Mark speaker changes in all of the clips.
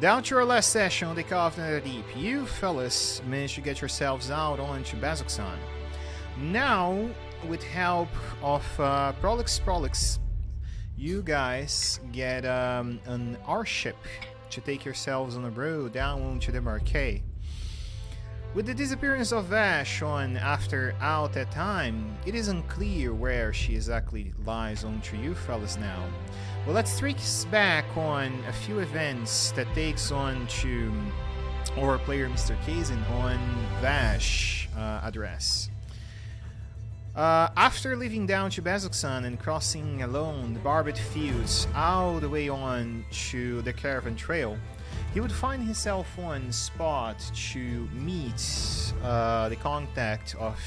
Speaker 1: Down to our last session on the Call of Netherdeep, you fellas managed to get yourselves out onto Bazzoxan. Now, with help of Prolix, you guys get an airship to take yourselves on a road down onto the Marquet. With the disappearance of Vash on after out that time, it is unclear where she exactly lies onto you fellas now. Well, let's trace back on a few events that takes on to our player Mr. Kazin on Vash address. After leaving down to Bazzoxan and crossing along the barbed fields all the way on to the caravan trail, he would find himself on spot to meet the contact of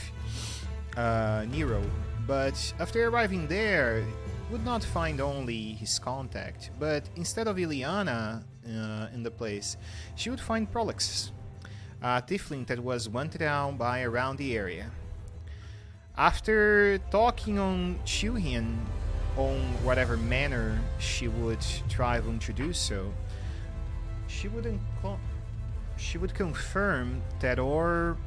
Speaker 1: Nero. But after arriving there, would not find only his contact, but instead of Ileana in the place, she would find Prolix, a tiefling that was wanted down by around the area. After talking on Chuhian on whatever manner she would try to introduce so, she would confirm that our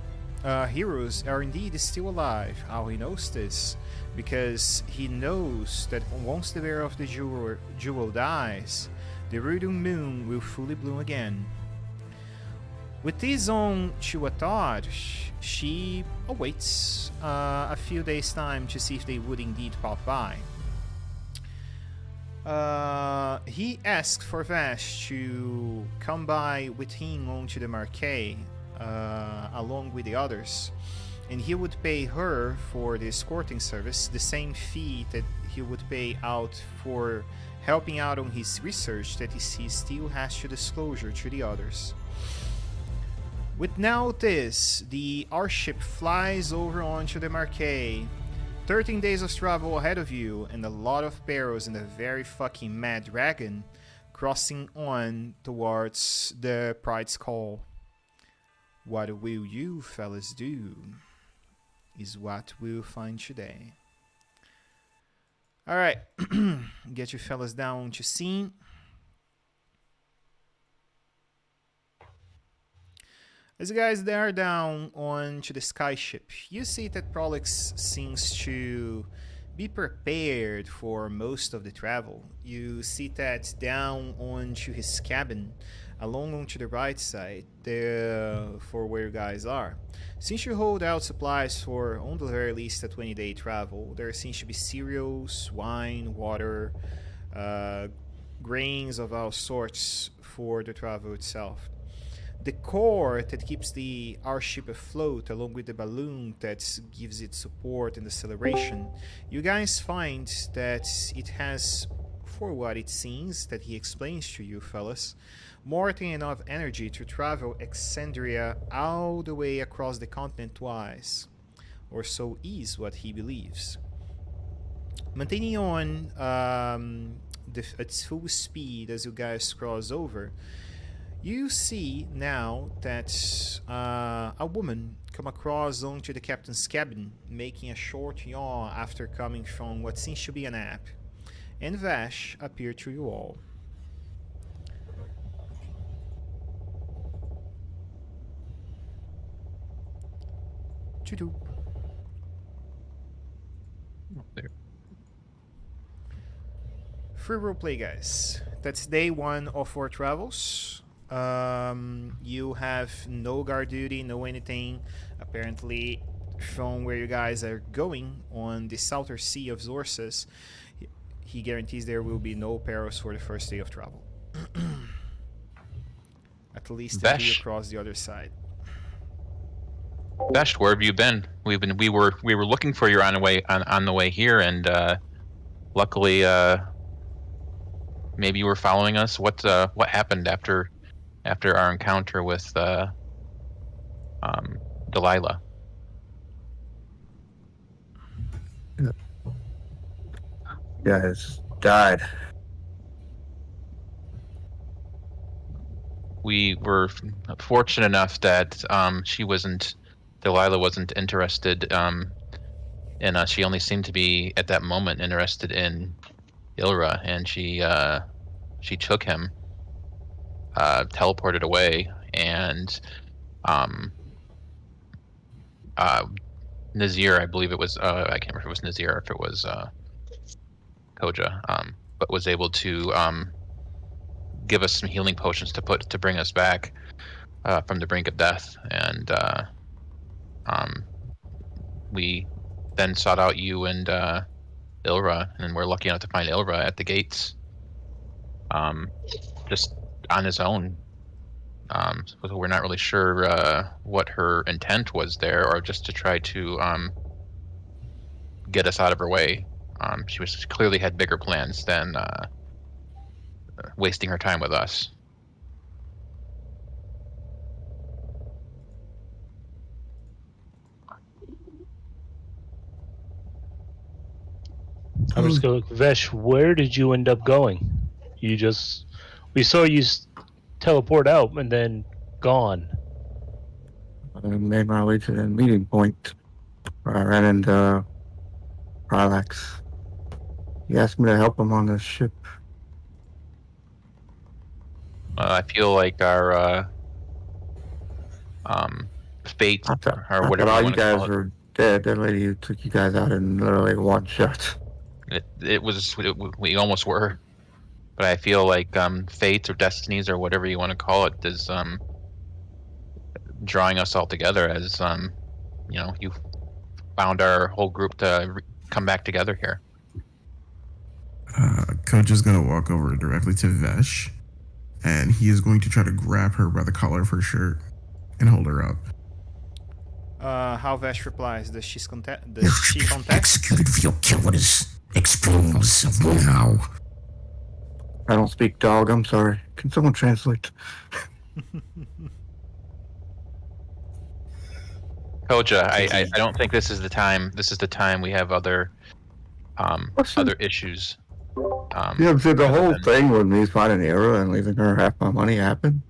Speaker 1: heroes are indeed still alive. How he knows this? Because he knows that once the bearer of the jewel dies, the Rudung moon will fully bloom again. With this on to a thought, she awaits a few days' time to see if they would indeed pop by. He asked for Vash to come by with him onto the Marquet along with the others, and he would pay her for the escorting service the same fee that he would pay out for helping out on his research that he still has to disclosure to the others. With now this, the airship flies over onto the Marquet. 13 days of travel ahead of you and a lot of perils and a very fucking mad dragon crossing on towards the Pride's Call. What will you fellas do? Is what we'll find today. Alright, get you fellas down to scene. As you guys are down onto the skyship, you see that Prolix seems to be prepared for most of the travel. You see that down onto his cabin, along onto the right side, for where you guys are. Since you hold out supplies for, on the very least, a 20-day travel, there seems to be cereals, wine, water, grains of all sorts for the travel itself. The core that keeps the airship afloat, along with the balloon that gives it support and acceleration, you guys find that it has, for what it seems that he explains to you fellas, more than enough energy to travel Exandria all the way across the continent twice, or so is what he believes. Maintaining on its full speed as you guys cross over, you see now that a woman come across onto the captain's cabin, making a short yawn after coming from what seems to be a nap, and Vash appear to you all. Choo-choo.
Speaker 2: There.
Speaker 1: Free roleplay, guys. That's day one of our travels. You have no guard duty, no anything. Apparently, from where you guys are going on the southern sea of Zorses, he guarantees there will be no perils for the first day of travel. At least until you cross the other side.
Speaker 2: Vash, where have you been? We were looking for you on the way here, and luckily, maybe you were following us. What happened after our encounter with Delilah?
Speaker 3: Guys died.
Speaker 2: We were fortunate enough that Delilah wasn't interested in us. She only seemed to be at that moment interested in Ilra, and she took him. teleported away, and Nazir, I believe it was, I can't remember if it was Nazir or if it was Koja, but was able to give us some healing potions to bring us back from the brink of death, and we then sought out you and Ilra, and we're lucky enough to find Ilra at the gates, just on his own. So we're not really sure what her intent was there, or just to try to get us out of her way. She clearly had bigger plans than wasting her time with us.
Speaker 4: I'm just gonna look. Vesh, where did you end up going? We saw you teleport out and then gone.
Speaker 3: I made my way to the meeting point where I ran into Rylax. He asked me to help him on the ship.
Speaker 2: I feel like our fate,
Speaker 3: I thought
Speaker 2: or whatever
Speaker 3: all
Speaker 2: you
Speaker 3: you
Speaker 2: want to call
Speaker 3: guys
Speaker 2: it.
Speaker 3: were dead. That lady who took you guys out in literally one shot.
Speaker 2: We almost were, but I feel like fate or destinies or whatever you want to call it is drawing us all together, as you found our whole group to come back together here.
Speaker 5: Coach is going to walk over directly to Vesh, and he is going to try to grab her by the collar of her shirt and hold her up.
Speaker 1: How Vash replies, does she contact?
Speaker 6: Executed for your cowardice. Explain yourself now.
Speaker 3: I don't speak dog. I'm sorry. Can someone translate?
Speaker 2: Koja, I don't think this is the time. This is the time. We have other issues.
Speaker 3: Yeah, so the whole thing with me finding Era and leaving her half my money happened.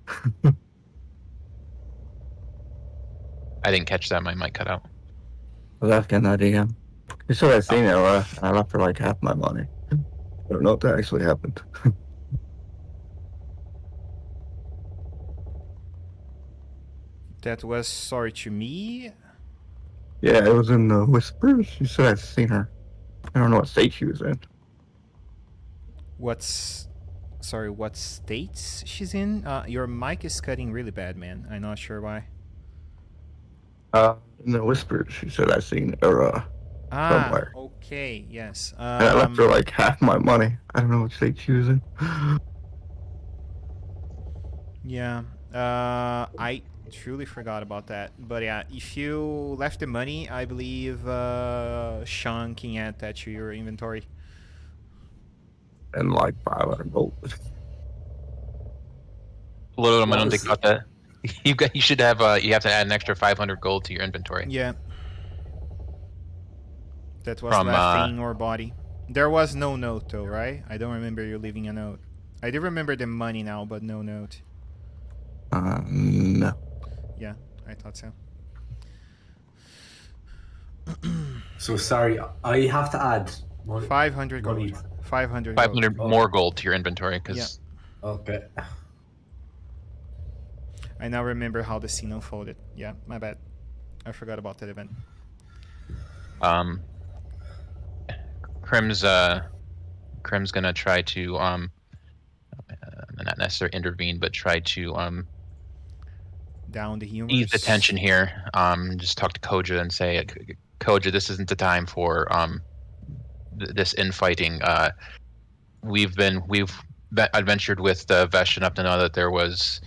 Speaker 2: I didn't catch that. My mic cut out.
Speaker 3: I was asking that DM. He said I seen Era and I left her like half my money. I don't know if that actually happened.
Speaker 1: That was sorry to me.
Speaker 3: Yeah, it was in the Whispers. She said I'd seen her. I don't know what state she was in.
Speaker 1: What states she's in? Your mic is cutting really bad, man. I'm not sure why.
Speaker 3: In the Whispers, she said I seen Era somewhere.
Speaker 1: Okay, yes.
Speaker 3: And I left her like half my money. I don't know what state she was in.
Speaker 1: Yeah, I truly forgot about that. But yeah, if you left the money, I believe Sean can add that to your inventory.
Speaker 3: And like 500 gold.
Speaker 2: Little I don't think about that. You should have you have to add an extra 500 gold to your inventory.
Speaker 1: Yeah. That was left in your body. There was no note though, right? I don't remember you leaving a note. I do remember the money now, but no note.
Speaker 3: No.
Speaker 1: Yeah, I thought so.
Speaker 7: So sorry, I have to add
Speaker 1: 500 gold. 500
Speaker 2: more gold to your inventory, because
Speaker 7: Okay.
Speaker 1: I now remember how the scene unfolded. Yeah, my bad. I forgot about that event.
Speaker 2: Crim's gonna try to not necessarily intervene, but try to
Speaker 1: Down the humors.
Speaker 2: ease the tension here. Just talk to Koja and say, Koja, this isn't the time for this infighting. We've adventured with Vesh enough to know that there was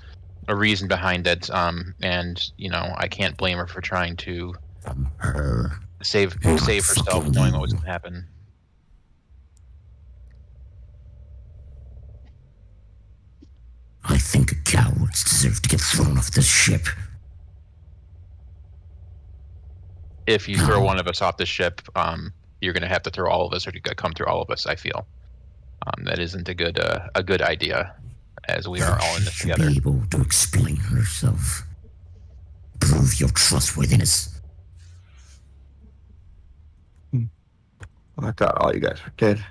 Speaker 2: a reason behind it, and I can't blame her for trying to save herself, knowing what was going to happen.
Speaker 6: I think cowards deserve to get thrown off this ship.
Speaker 2: If you throw one of us off the ship, you're going to have to throw all of us, or you got to come through all of us. I feel that isn't a good idea, as we are all in this together.
Speaker 6: Be able to explain herself. Prove your trustworthiness.
Speaker 3: I thought all you guys were dead.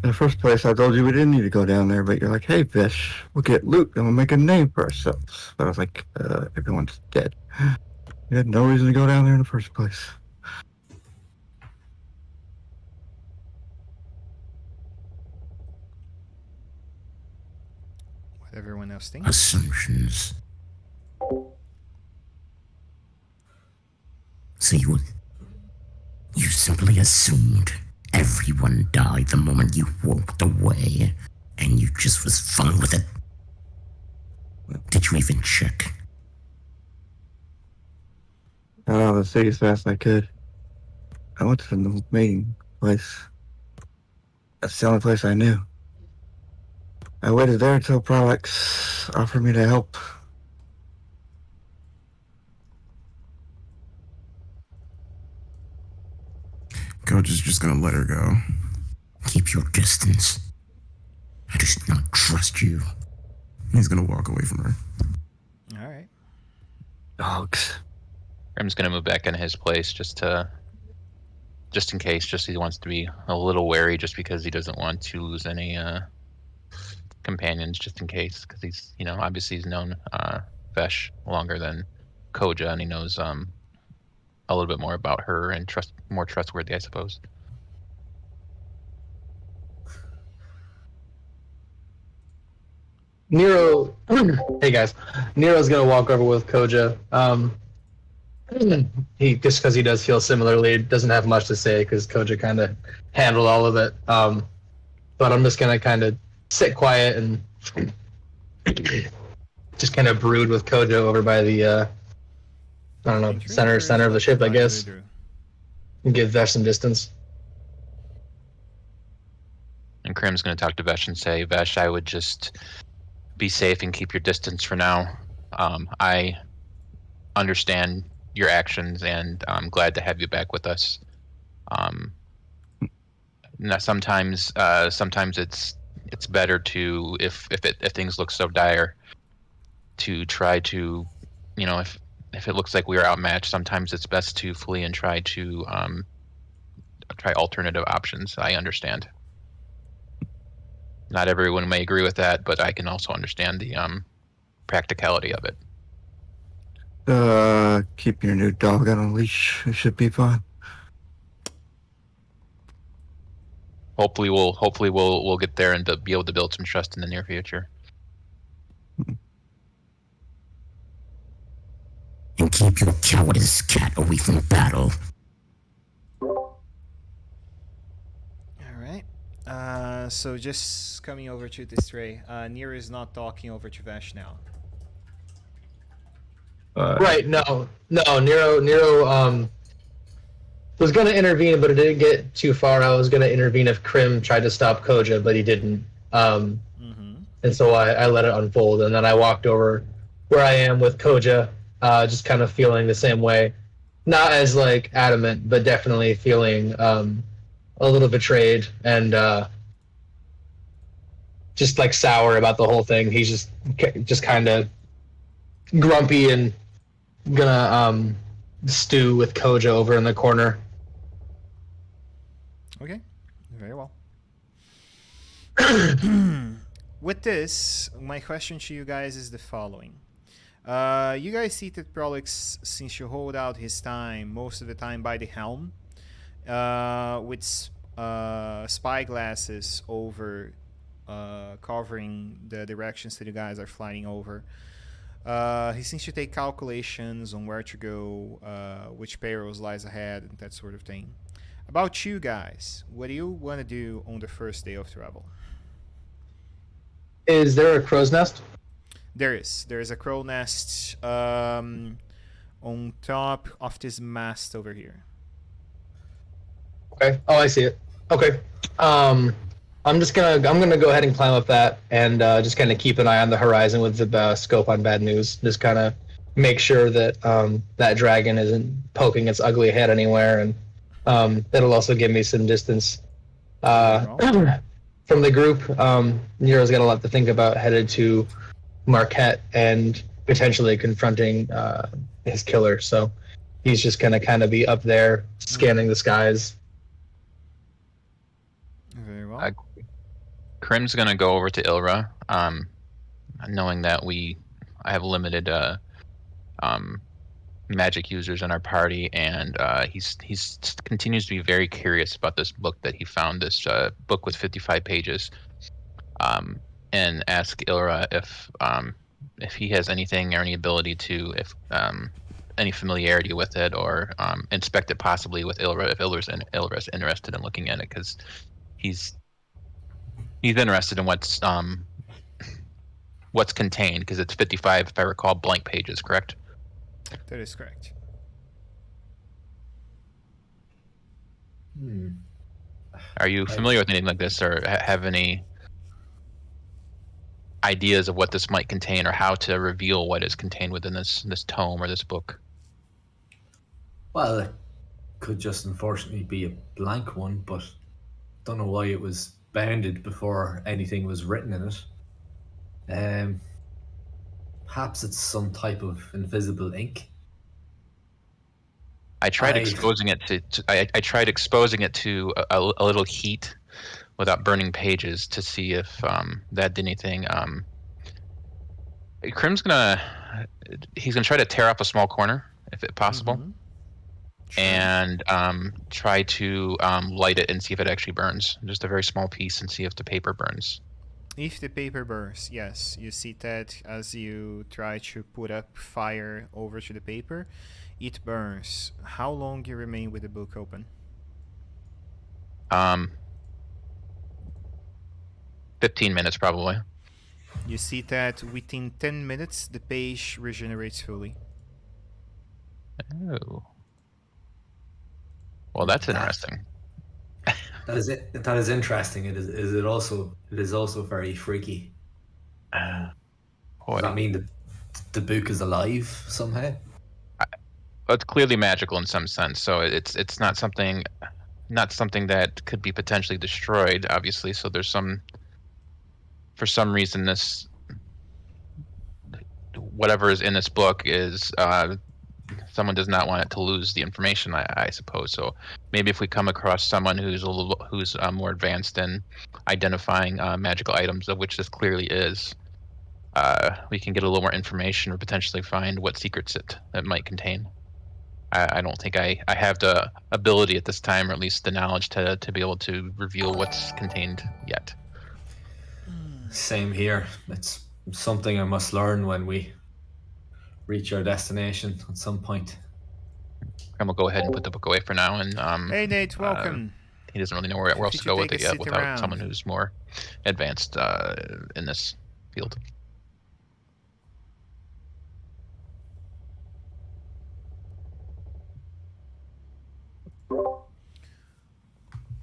Speaker 3: In the first place, I told you we didn't need to go down there, but you're like, hey, Fish, we'll get loot and we'll make a name for ourselves. But I was like, everyone's dead. You had no reason to go down there in the first place.
Speaker 1: What everyone else thinks.
Speaker 6: Assumptions. So you simply assumed everyone died the moment you walked away, and you just was fine with it? Did you even check?
Speaker 3: Got out of the city as fast as I could. I went to the meeting place. That's the only place I knew. I waited there until Prolix offered me to help.
Speaker 5: Coach is just gonna let her go.
Speaker 6: Keep your distance. I just not trust you.
Speaker 5: He's gonna walk away from her.
Speaker 1: All right.
Speaker 3: Dogs.
Speaker 2: Grim's gonna move back into his place just in case, just he wants to be a little wary, just because he doesn't want to lose any companions, just in case, because he's, obviously he's known Vesh longer than Koja, and he knows a little bit more about her and more trustworthy, I suppose.
Speaker 8: Nero, hey guys, Nero's gonna walk over with Koja. He just because he does feel similarly, doesn't have much to say because Koja kind of handled all of it. But I'm just gonna kind of sit quiet and just kind of brood with Koja over by the I don't know, center of the ship, I guess, and give Vesh some distance.
Speaker 2: And Krim's going to talk to Vesh and say, Vesh, I would just be safe and keep your distance for now. I understand your actions, and I'm glad to have you back with us. Sometimes it's better to, if things look so dire, to try to, if it looks like we are outmatched, sometimes it's best to flee and try to try alternative options. I understand. Not everyone may agree with that, but I can also understand the practicality of it.
Speaker 3: Keep your new dog on a leash. It should be fun.
Speaker 2: Hopefully we'll get there and be able to build some trust in the near future.
Speaker 6: And keep your cowardice cat away from battle.
Speaker 1: So just coming over to this tray, Nero is not talking over to Vesh now.
Speaker 8: Right, no, Nero was going to intervene, but it didn't get too far. I was going to intervene if Krim tried to stop Koja, but he didn't. And so I let it unfold, and then I walked over where I am with Koja, just kind of feeling the same way. Not as, like, adamant, but definitely feeling a little betrayed and just, like, sour about the whole thing. He's just kind of grumpy and gonna stew with Koja over in the corner.
Speaker 1: Okay, very well. With this, my question to you guys is the following. You guys see that Prolix seems to hold out his time most of the time by the helm, with spy glasses over, covering the directions that you guys are flying over. He seems to take calculations on where to go, which perils lies ahead, and that sort of thing. About you guys, what do you want to do on the first day of travel?
Speaker 8: Is there a crow's nest?
Speaker 1: There is. There is a crow nest on top of this mast over here.
Speaker 8: Okay. Oh, I see it. Okay. I'm gonna go ahead and climb up that and just kind of keep an eye on the horizon with the scope on bad news. Just kind of make sure that that dragon isn't poking its ugly head anywhere, and that'll also give me some distance from the group. Nero's got a lot to think about, headed to Marquet and potentially confronting his killer. So he's just gonna kind of be up there scanning the skies.
Speaker 1: Very well.
Speaker 2: Krim's gonna go over to Ilra, knowing that I have limited magic users in our party, and he's continues to be very curious about this book that he found. This book with 55 pages, and ask Ilra if he has anything or any ability to any familiarity with it, or inspect it possibly with Ilra if Ilra's interested in looking at it, because he's interested in what's contained, because it's 55, if I recall, blank pages, correct?
Speaker 1: That is correct.
Speaker 2: Are you familiar with anything like this, or have any ideas of what this might contain, or how to reveal what is contained within this tome or this book?
Speaker 7: Well, it could just unfortunately be a blank one, but don't know why it was bounded before anything was written in it. Perhaps it's some type of invisible ink.
Speaker 2: I tried exposing it to I tried exposing it to a little heat without burning pages to see if that did anything. Krim's he's gonna try to tear off a small corner if it possible,
Speaker 1: Sure.
Speaker 2: and try to light it and see if it actually burns. Just a very small piece, and see if the paper burns.
Speaker 1: If the paper burns, yes, you see that as you try to put up fire over to the paper, it burns. How long you remain with the book open?
Speaker 2: 15 minutes probably.
Speaker 1: You see that within 10 minutes, the page regenerates fully.
Speaker 2: Oh. Well, that's interesting.
Speaker 7: That is it. That is interesting. It is also very freaky. Does that mean that the book is alive somehow?
Speaker 2: It's clearly magical in some sense, so it's not something that could be potentially destroyed, obviously. So there's for some reason, whatever is in this book is someone does not want it to lose the information, I suppose. So maybe if we come across someone who's more advanced in identifying magical items, of which this clearly is, we can get a little more information, or potentially find what secrets it might contain. I don't think I have the ability at this time, or at least the knowledge to be able to reveal what's contained yet.
Speaker 7: Same here. It's something I must learn when we reach our destination at some point.
Speaker 2: And we'll go ahead and put the book away for now. And
Speaker 1: Hey Nate, welcome.
Speaker 2: He doesn't really know where else to go with it yet without someone who's more advanced in this field.
Speaker 1: All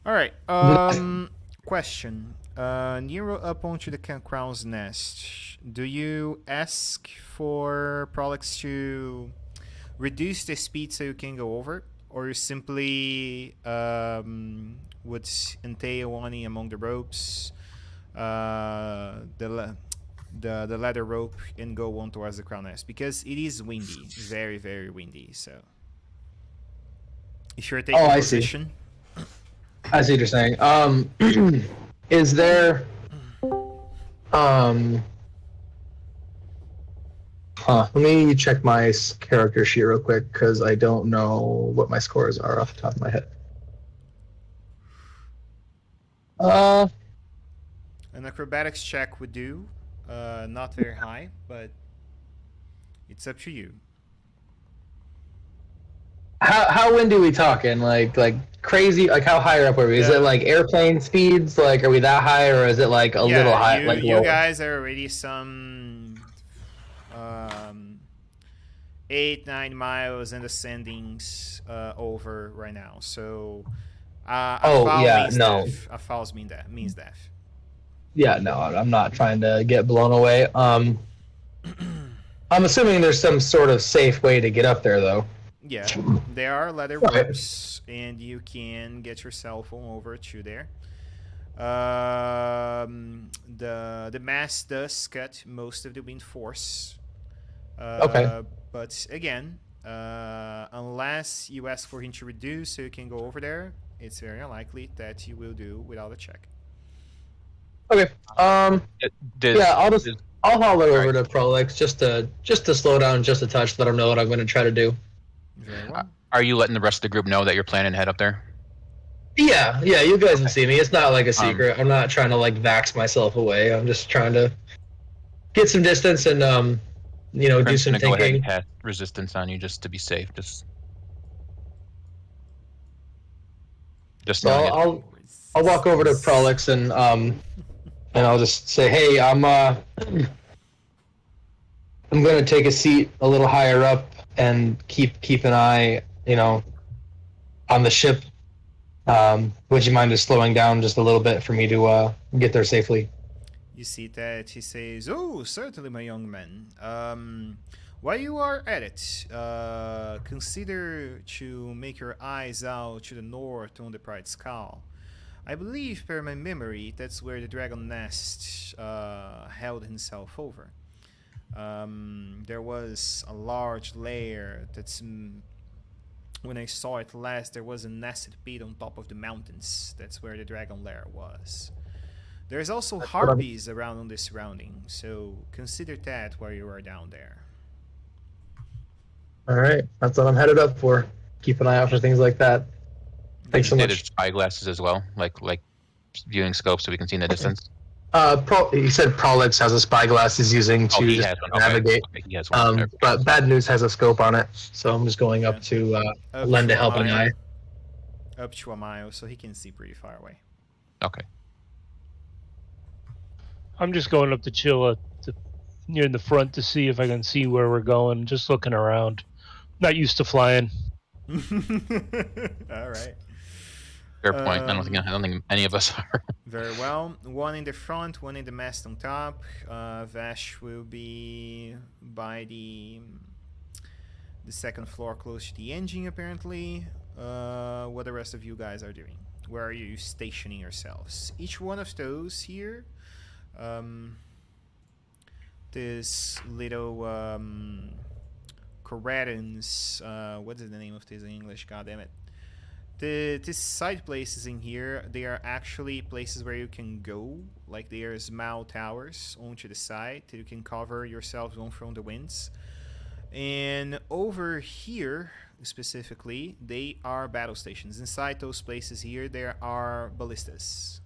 Speaker 1: right. Question. Nero up onto the Crown's Nest. Do you ask for Prolix to reduce the speed so you can go over, or you simply would entail one among the ropes, the ladder rope, and go on towards the Crown Nest, because it is windy, very very windy. So if you're taking position.
Speaker 8: I see what you're saying. Is there let me check my character sheet real quick, because I don't know what my scores are off the top of my head.
Speaker 1: An acrobatics check would do. Not very high, but it's up to you.
Speaker 8: How windy are we talking? Like crazy? Like how higher up are we? Is it like airplane speeds? Like are we that high, or is it like a little high?
Speaker 1: You guys are already some 8-9 miles and ascendings over right now. So a foul means death.
Speaker 8: Yeah, no, I'm not trying to get blown away. I'm assuming there's some sort of safe way to get up there, though.
Speaker 1: Yeah, there are ladder ropes, and you can get yourself over to there. The mass does cut most of the wind force. But again, unless you ask for him to reduce so you can go over there, it's very unlikely that you will do without a check.
Speaker 8: Okay. Yeah, I'll holler over to Prolix just to slow down just a touch, let him know what I'm going to try to do.
Speaker 1: Very well.
Speaker 2: Are you letting the rest of the group know that you're planning to head up there?
Speaker 8: Yeah, you guys can see me. It's not like a secret. I'm not trying to like vax myself away. I'm just trying to get some distance and do some
Speaker 2: gonna go ahead
Speaker 8: thinking.
Speaker 2: and cast resistance on you just to be safe. Just
Speaker 8: So I'll walk over to Prolix and I'll just say, hey, I'm gonna take a seat a little higher up and keep an eye, on the ship. Would you mind just slowing down just a little bit for me to get there safely?
Speaker 1: You see that he says, "Oh, certainly, my young man. While you are at it, consider to make your eyes out to the north on the Pride Skull. I believe, per my memory, that's where the dragon nest held himself over. There was a large lair that's... when I saw it last, there was a nested pit on top of the mountains. That's where the dragon lair was. There's also harpies around on the surrounding, so consider that while you are down there."
Speaker 8: All right, that's what I'm headed up for. Keep an eye out for things like that. Thanks so
Speaker 2: Did
Speaker 8: much.
Speaker 2: spyglasses as well, like viewing scope so we can see in the distance.
Speaker 8: He said Prolix has a spyglass he's using to
Speaker 2: he
Speaker 8: just
Speaker 2: has one.
Speaker 8: navigate.
Speaker 2: Okay, he has one.
Speaker 8: But Bad News has a scope on it, so I'm just going up to lend a helping eye.
Speaker 1: Up to a mile, so he can see pretty far away.
Speaker 2: Okay.
Speaker 4: I'm just going up to chill near the front to see if I can see where we're going. Just looking around. Not used to flying.
Speaker 1: All right.
Speaker 2: Fair point. I don't think any of us are.
Speaker 1: Very well. One in the front, one in the mast on top. Vash will be by the second floor, close to the engine, apparently. What the rest of you guys are doing? Where are you stationing yourselves? Each one of those here. This little Corradins, what is the name of this in English? God damn it. These side places in here, they are actually places where you can go, like they are small towers onto the side that you can cover yourselves on from the winds. And over here, specifically, they are battle stations. Inside those places here, there are ballistas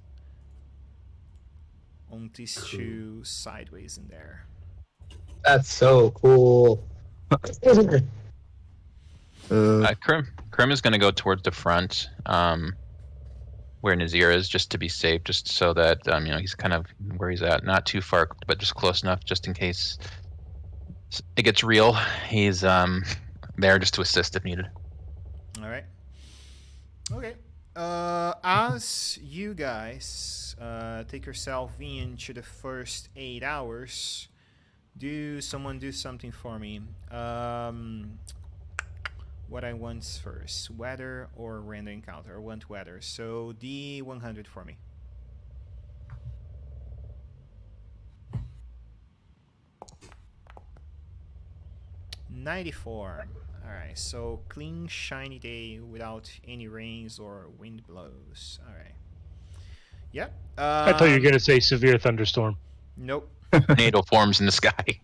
Speaker 1: on these two sideways in there.
Speaker 8: That's so cool.
Speaker 2: Krim is going to go towards the front, where Nazir is, just to be safe, just so that he's kind of where he's at, not too far, but just close enough, just in case it gets real. He's there just to assist if needed.
Speaker 1: All right. Okay. As you guys take yourself into the first 8 hours, someone do something for me. What I want first, weather or random encounter? I want weather, so D100 for me. $94. All right, so clean, shiny day without any rains or wind blows. All right. Yep.
Speaker 4: I thought you were gonna say severe thunderstorm.
Speaker 1: Nope.
Speaker 2: Tornado forms in the sky.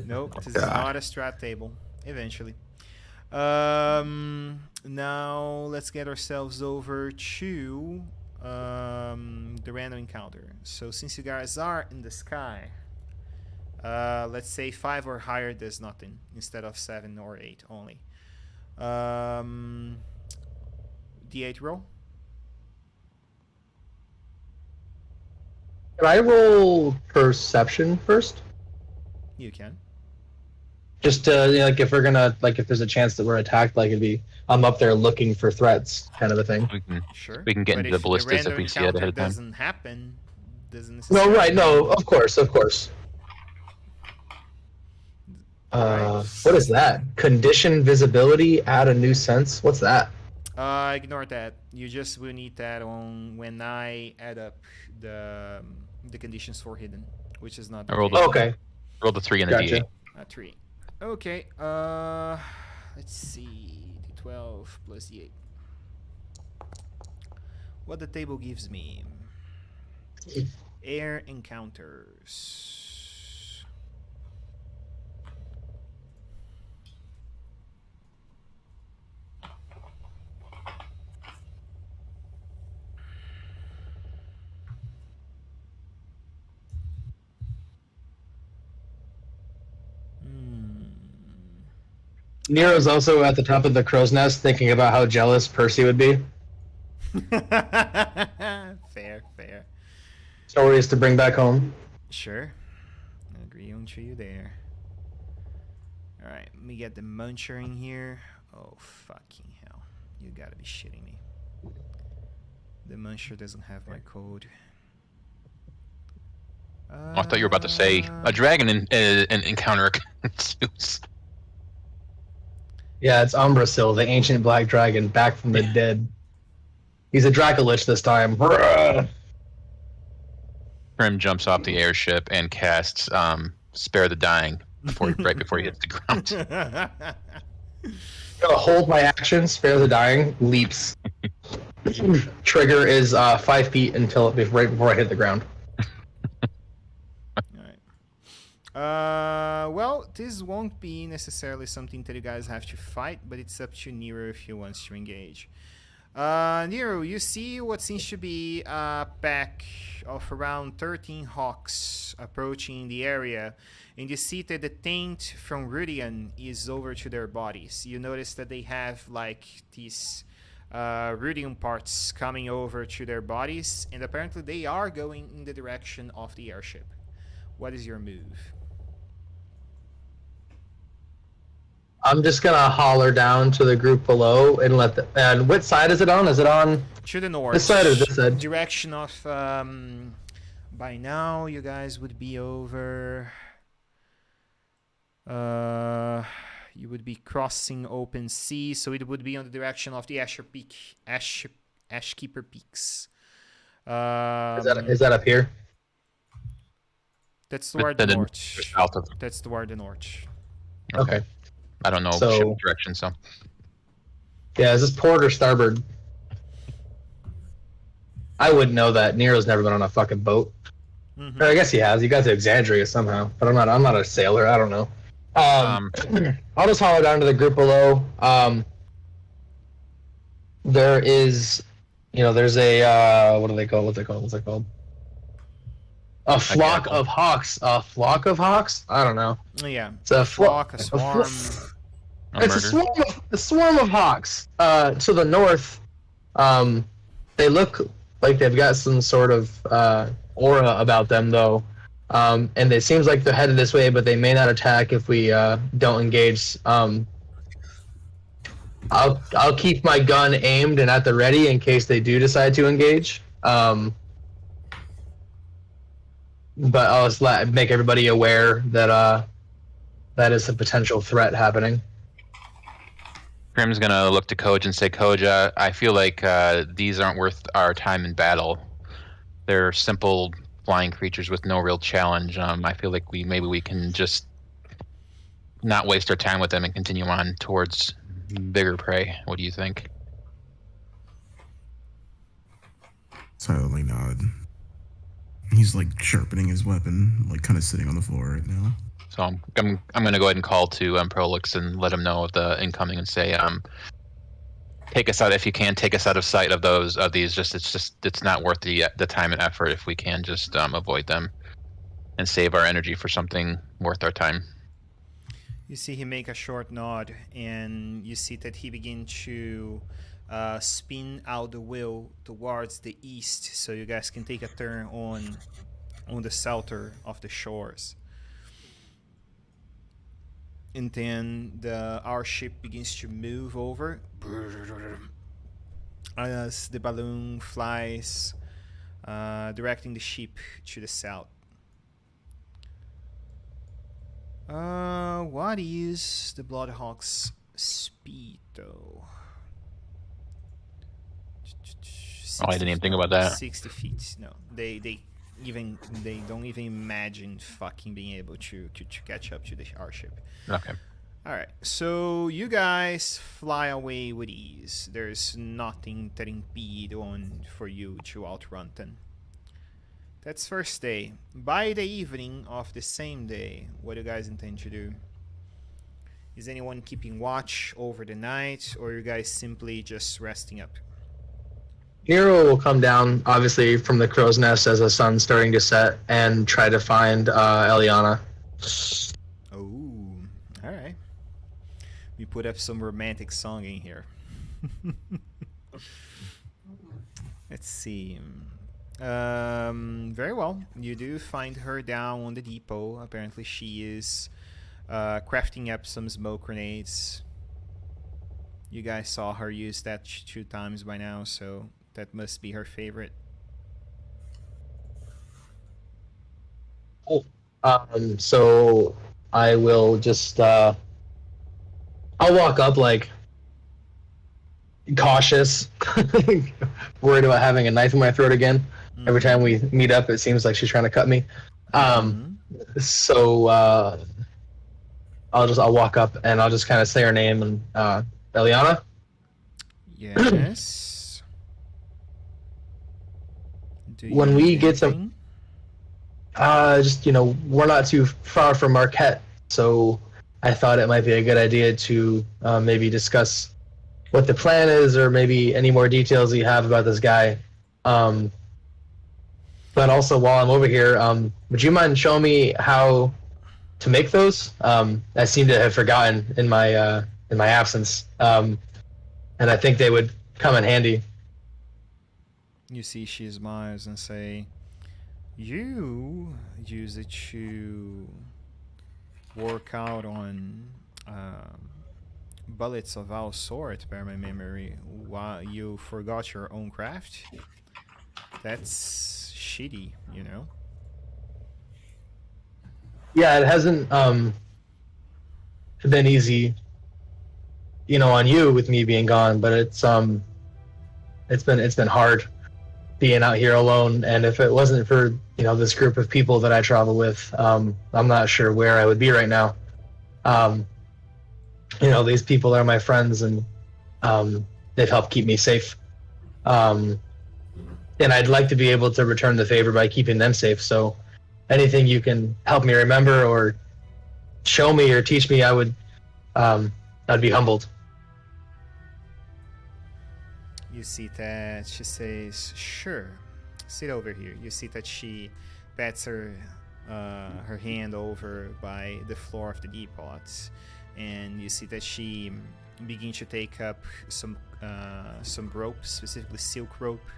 Speaker 1: Nope. This is not a strat table. Eventually. Now let's get ourselves over to the random encounter. So since you guys are in the sky, let's say 5 or higher does nothing instead of 7 or 8 only. D8 roll.
Speaker 8: Can I roll perception first?
Speaker 1: You can.
Speaker 8: Just like if we're gonna if there's a chance that we're attacked, I'm up there looking for threats, kind of a thing.
Speaker 1: Sure.
Speaker 2: We can get into the ballistas if we see it ahead of time.
Speaker 1: Doesn't happen. Doesn't.
Speaker 8: No, right? No, of course.
Speaker 1: Right.
Speaker 8: What is that? Condition visibility, add a new sense. What's that?
Speaker 1: Ignore that. You just will need that on when I add up the conditions for hidden, which is not.
Speaker 8: Okay.
Speaker 2: Roll the 3 and the
Speaker 8: Gotcha.
Speaker 2: D8.
Speaker 1: 3. Okay. Let's see. D12 plus D8. What the table gives me. air encounters.
Speaker 8: Nero's also at the top of the crow's nest thinking about how jealous Percy would be.
Speaker 1: Fair, fair.
Speaker 8: Stories to bring back home.
Speaker 1: Sure. I agree on you there. Alright, let me get the muncher in here. Oh, fucking hell. You gotta be shitting me. The muncher doesn't have my code.
Speaker 2: I thought you were about to say a dragon encounter ensues.
Speaker 8: Yeah, it's Umbrasyl, the ancient black dragon, back from the dead. He's a Dracolich this time.
Speaker 2: Prim jumps off the airship and casts Spare the Dying right before he hits the ground.
Speaker 8: Gotta hold my action, spare the dying, leaps. Trigger is 5 feet until right before I hit the ground.
Speaker 1: Well, this won't be necessarily something that you guys have to fight, but it's up to Nero if he wants to engage. Nero, you see what seems to be a pack of around 13 hawks approaching the area, and you see that the taint from Rudian is over to their bodies. You notice that they have like these Rudian parts coming over to their bodies, and apparently they are going in the direction of the airship. What is your move?
Speaker 8: I'm just gonna holler down to the group below and let the. And what side is it on? Is it on
Speaker 1: to the north?
Speaker 8: This side or this side?
Speaker 1: Direction of. By now, you guys would be over. You would be crossing open sea, so it would be on the direction of the Ashkeeper Peaks.
Speaker 8: Is that up here?
Speaker 1: That's toward the north. That's toward the north.
Speaker 8: Okay.
Speaker 2: I don't know
Speaker 8: So-
Speaker 2: ship direction, so.
Speaker 8: Yeah, is this port or starboard? I wouldn't know that. Nero's never been on a fucking boat.
Speaker 1: Mhm.
Speaker 8: Or I guess he has. He got to Exandria somehow, but I'm not a sailor. I don't know. I'll just holler down to the group below. There is, there's a what do they call? What's it called? A flock of hawks. A flock of hawks? I don't know.
Speaker 1: Yeah.
Speaker 8: It's a
Speaker 1: Flock, a swarm.
Speaker 8: It's a swarm of hawks. To the north, they look like they've got some sort of aura about them, though. And it seems like they're headed this way, but they may not attack if we don't engage. I'll keep my gun aimed and at the ready in case they do decide to engage. But I'll just make everybody aware that that is a potential threat happening.
Speaker 2: Prim's gonna look to Koja and say, Koja, I feel like these aren't worth our time in battle. They're simple flying creatures with no real challenge. I feel like maybe we can just not waste our time with them and continue on towards bigger prey. What do you think?
Speaker 5: Silently nod. He's like sharpening his weapon, like kind of sitting on the floor right now.
Speaker 2: So I'm gonna go ahead and call to Prolix and let him know of the incoming and say, take us out if you can. Take us out of sight of these. It's not worth the time and effort if we can just avoid them and save our energy for something worth our time.
Speaker 1: You see him make a short nod, and you see that he begins to spin out the wheel towards the east, so you guys can take a turn on the southern of the shores. And then our ship begins to move over as the balloon flies, directing the ship to the south. What is the Bloodhawk's speed, though?
Speaker 2: I didn't even think about that.
Speaker 1: 60 feet. No, they don't even imagine fucking being able to catch up to our ship.
Speaker 2: Okay.
Speaker 1: All right, so you guys fly away with ease. There's nothing that impede on for you to outrun them. That's first day. By the evening of the same day, what do you guys intend to do? Is anyone keeping watch over the night, or are you guys simply just resting up?
Speaker 8: Nero will come down, obviously, from the crow's nest as the sun's starting to set and try to find Eliana.
Speaker 1: Oh, all right. We put up some romantic song in here. Let's see. Very well. You do find her down on the depot. Apparently, she is crafting up some smoke grenades. You guys saw her use that 2 times by now, so that must be her favorite.
Speaker 8: Cool. So I will just I'll walk up like cautious, worried about having a knife in my throat again. Every time we meet up, it seems like she's trying to cut me. So I'll walk up and I'll just kind of say her name and Eliana.
Speaker 1: Yes.
Speaker 8: When we get some, just we're not too far from Marquet, so I thought it might be a good idea to maybe discuss what the plan is, or maybe any more details you have about this guy. But also, while I'm over here, would you mind showing me how to make those? I seem to have forgotten in my absence, and I think they would come in handy.
Speaker 1: You see, she smiles and say, "You use it to work out on bullets of all sorts, by my memory, while you forgot your own craft? That's shitty, you know?"
Speaker 8: Yeah, it hasn't been easy, on you with me being gone, but it's been hard being out here alone. And if it wasn't for this group of people that I travel with, I'm not sure where I would be right now. These people are my friends, and they've helped keep me safe. And I'd like to be able to return the favor by keeping them safe. So anything you can help me remember or show me or teach me, I'd be humbled.
Speaker 1: You see that she says, "Sure, sit over here." You see that she pats her hand over by the floor of the depot, and you see that she begins to take up some rope, specifically silk rope,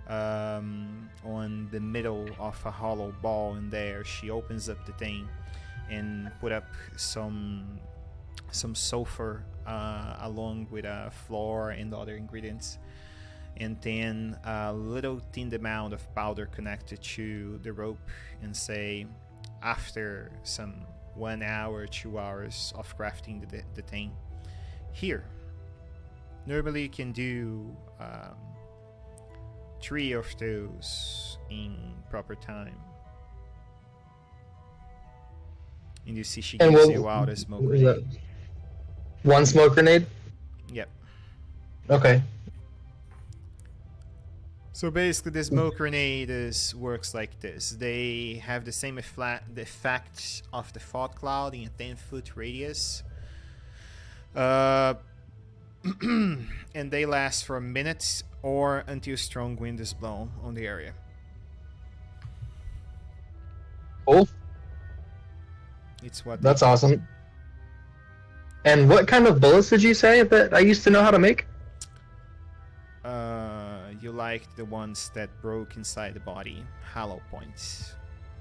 Speaker 1: on the middle of a hollow ball. In there, she opens up the thing and put up some sulfur along with flour and other ingredients, and then a little thin amount of powder connected to the rope, and say, after some 1 hour, 2 hours of crafting the thing, here, normally you can do 3 of those in proper time. And you see she gives you out a smoke grenade.
Speaker 8: One smoke grenade?
Speaker 1: Yep.
Speaker 8: Okay.
Speaker 1: So basically, the smoke grenade works like this. They have the same the effect of the fog cloud in a 10-foot radius. And they last for a minute or until strong wind is blown on the area.
Speaker 8: Cool.
Speaker 1: It's what.
Speaker 8: That's awesome. And what kind of bullets did you say that I used to know how to make?
Speaker 1: You liked the ones that broke inside the body, hollow points,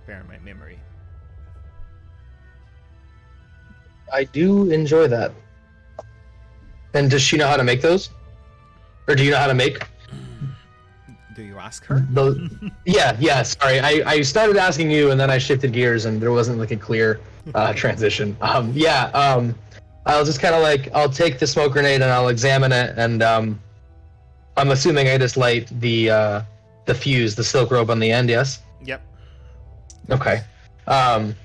Speaker 1: bear my memory.
Speaker 8: I do enjoy that. And does she know how to make those? Or do you know how to make?
Speaker 1: Do you ask her?
Speaker 8: Yeah, sorry. I started asking you and then I shifted gears and there wasn't like a clear transition. I'll just kind of I'll take the smoke grenade and I'll examine it, and I'm assuming I just light the fuse, the silk rope on the end, yes?
Speaker 1: Yep.
Speaker 8: Okay. And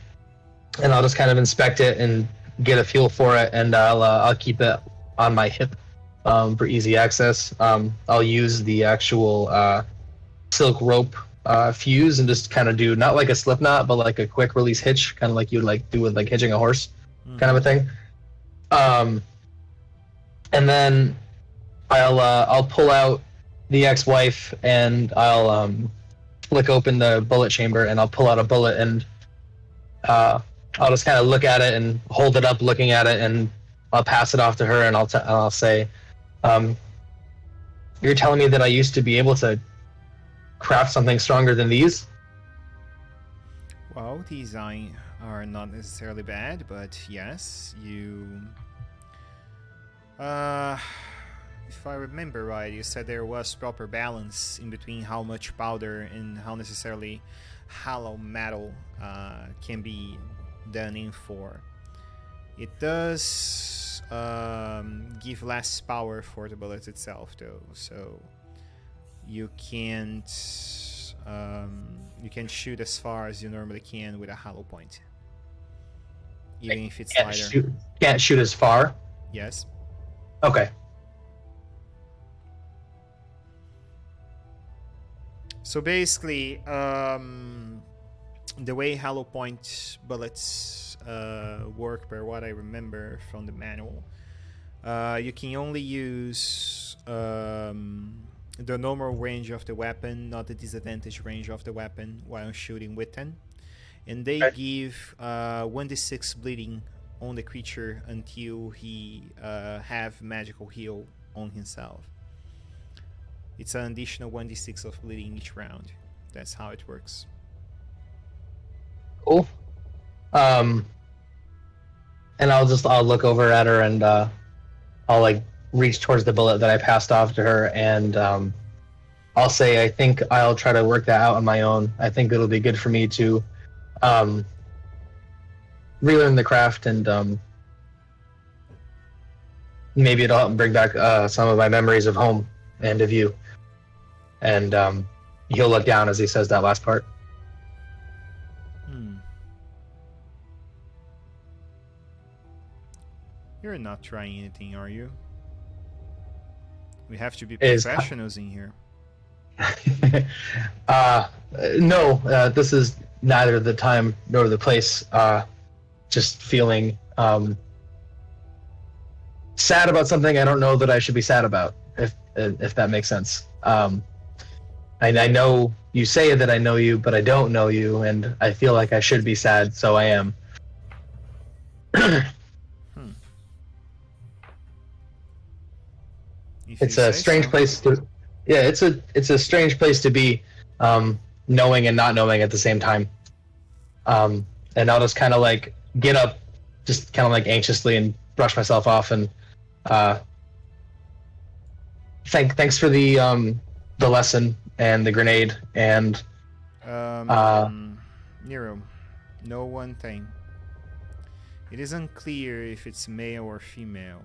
Speaker 8: I'll just kind of inspect it and get a feel for it, and I'll keep it on my hip for easy access. I'll use the actual silk rope fuse and just kind of do not like a slip knot, but like a quick release hitch, kind of like you'd like do with like hitching a horse, kind of a thing. And then I'll pull out the ex-wife and I'll flick open the bullet chamber and I'll pull out a bullet and I'll just kind of look at it and hold it up, looking at it, and I'll pass it off to her and I'll say, "You're telling me that I used to be able to craft something stronger than these?"
Speaker 1: Well, these are not necessarily bad, but yes, you... if I remember right, you said there was proper balance in between how much powder and how necessarily hollow metal can be done in for. It does give less power for the bullet itself, though, so you can't shoot as far as you normally can with a hollow point, even if it's lighter.
Speaker 8: Can't shoot as far?
Speaker 1: Yes.
Speaker 8: Okay.
Speaker 1: So basically, the way hollow point bullets work, per what I remember from the manual, you can only use the normal range of the weapon, not the disadvantage range of the weapon, while shooting with them. And they give 1d6 bleeding on the creature until he have magical heal on himself. It's an additional 1d6 of bleeding each round. That's how it works.
Speaker 8: Cool. And I'll look over at her and I'll like reach towards the bullet that I passed off to her and I'll say, I think I'll try to work that out on my own. I think it'll be good for me to relearn the craft and maybe it'll help bring back some of my memories of home and of you. And he'll look down as he says that last part.
Speaker 1: You're not trying anything, are you? We have to be professionals in here.
Speaker 8: No, this is neither the time nor the place. Just feeling sad about something I don't know that I should be sad about, if that makes sense. I know you say that I know you, but I don't know you, and I feel like I should be sad, so I am. It's a strange place to... Yeah, it's a strange place to be, knowing and not knowing at the same time. And I'll just kind of like get up, just kind of like anxiously and brush myself off and thanks for the lesson and the grenade and
Speaker 1: Nero, know one thing. It is unclear if it's male or female,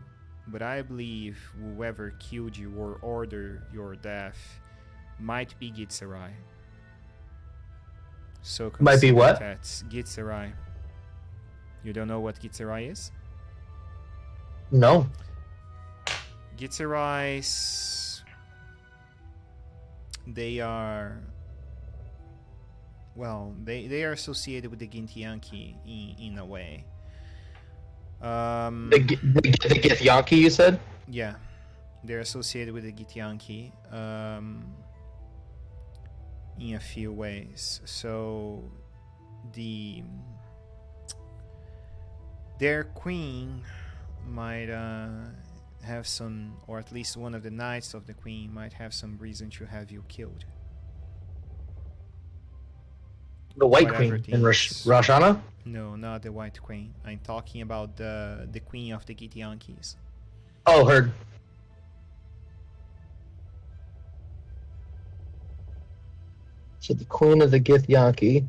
Speaker 1: but I believe whoever killed you or ordered your death might be Gitzerai. So
Speaker 8: might be what?
Speaker 1: That's Gitzerai. You don't know what Gitzerai is?
Speaker 8: No.
Speaker 1: Gitzerais, they are... Well, they are associated with the Githyanki in a way.
Speaker 8: The Githyanki, you said?
Speaker 1: Yeah, they're associated with the Githyanki in a few ways. So their queen might have some, or at least one of the knights of the queen might have some reason to have you killed.
Speaker 8: The White Queen in Rashana?
Speaker 1: No, not the White Queen. I'm talking about the Queen of the Githyankis.
Speaker 8: Oh, heard. So the Queen of the Githyanki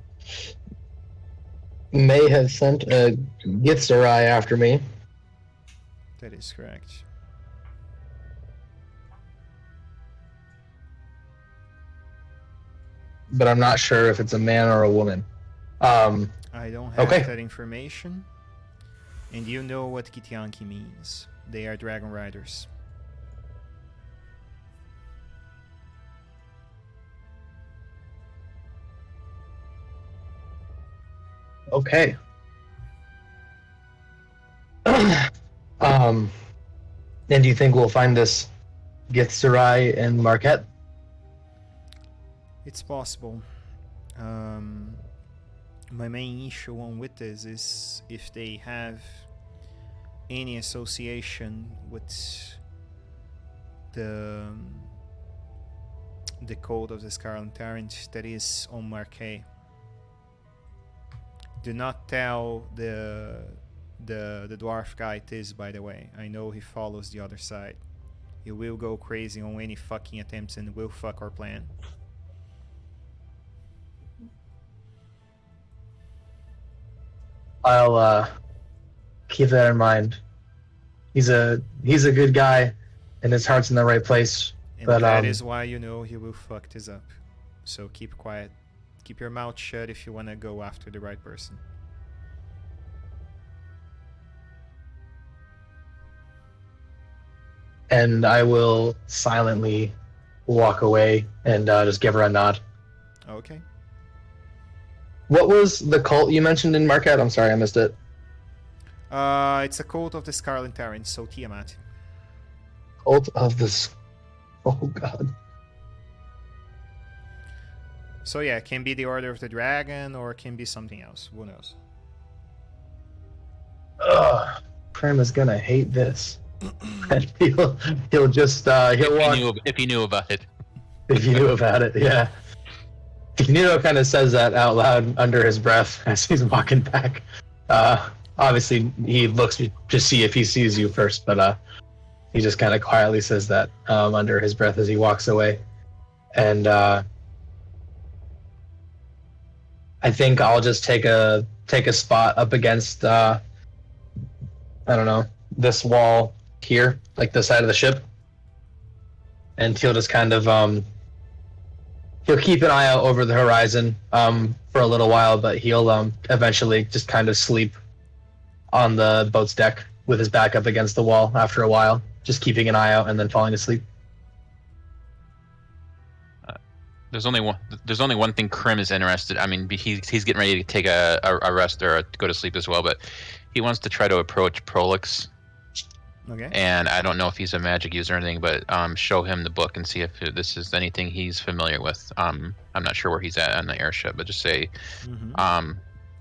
Speaker 8: may have sent a Gitzerai after me.
Speaker 1: That is correct.
Speaker 8: But I'm not sure if it's a man or a woman.
Speaker 1: I don't have that information. And you know what Githyanki means. They are dragon riders.
Speaker 8: Okay. And do you think we'll find this Githzerai and Marquet?
Speaker 1: It's possible. My main issue on with this is if they have any association with the code of the Scarlet Tyrant that is on Marquet. Do not tell the dwarf guy this, by the way. I know he follows the other side. He will go crazy on any fucking attempts and will fuck our plan.
Speaker 8: I'll keep that in mind. He's a good guy, and his heart's in the right place.
Speaker 1: And
Speaker 8: but
Speaker 1: that is why you know he will fuck this up. So keep quiet. Keep your mouth shut if you want to go after the right person.
Speaker 8: And I will silently walk away and just give her a nod.
Speaker 1: Okay.
Speaker 8: What was the cult you mentioned in Marquet? I'm sorry, I missed it.
Speaker 1: It's a cult of the Scarlet Tyrant, so Tiamat.
Speaker 8: Cult of this. Oh god.
Speaker 1: So yeah, it can be the Order of the Dragon or it can be something else. Who knows?
Speaker 8: Ugh. Prim is gonna hate this. And he'll just he'll walk.
Speaker 2: If he knew about it.
Speaker 8: If you knew about it, yeah. Nero kind of says that out loud under his breath as he's walking back. Obviously, he looks to see if he sees you first, but he just kind of quietly says that under his breath as he walks away. And I think I'll just take a spot up against I don't know, this wall here, like the side of the ship, and he'll just kind of he'll keep an eye out over the horizon for a little while, but he'll eventually just kind of sleep on the boat's deck with his back up against the wall after a while, just keeping an eye out and then falling asleep.
Speaker 2: There's only one thing Krim is interested. I mean, he's getting ready to take a rest or go to sleep as well, but he wants to try to approach Prolix.
Speaker 1: Okay.
Speaker 2: And I don't know if he's a magic user or anything, but show him the book and see if this is anything he's familiar with. I'm not sure where he's at on the airship, but just say,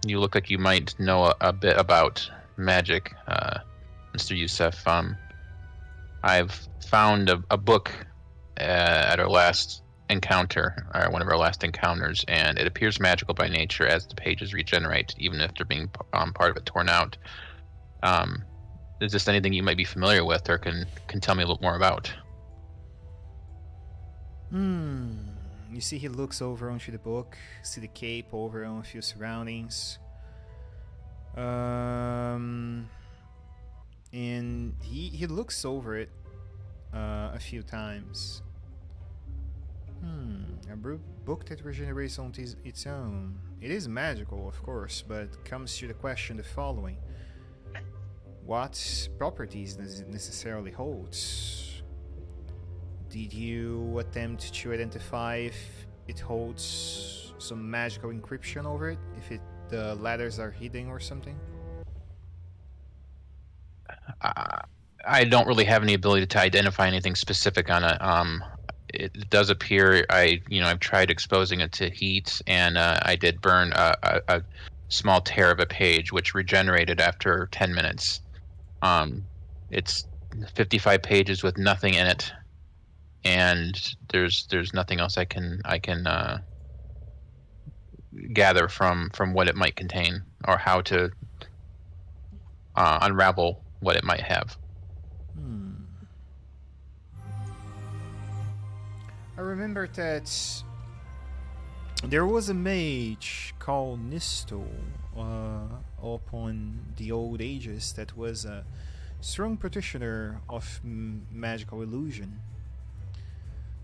Speaker 2: you look like you might know a bit about magic, Mr. Youssef. I've found a book at our last encounter, or one of our last encounters, and it appears magical by nature as the pages regenerate, even if they're being part of it torn out. Is this anything you might be familiar with or can tell me a little more about?
Speaker 1: You see he looks over onto the book, see the cape over on a few surroundings. And he looks over it a few times. A book that regenerates on its own. It is magical, of course, but comes to the question the following. What properties does it necessarily hold? Did you attempt to identify if it holds some magical encryption over it? If the letters are hidden or something?
Speaker 2: I don't really have any ability to identify anything specific on it. It does appear I've tried exposing it to heat, and I did burn a small tear of a page, which regenerated after 10 minutes. It's 55 pages with nothing in it, and there's nothing else I can gather from what it might contain or how to unravel what it might have.
Speaker 1: I remember that there was a mage called Nisto upon the old ages that was a strong practitioner of magical illusion.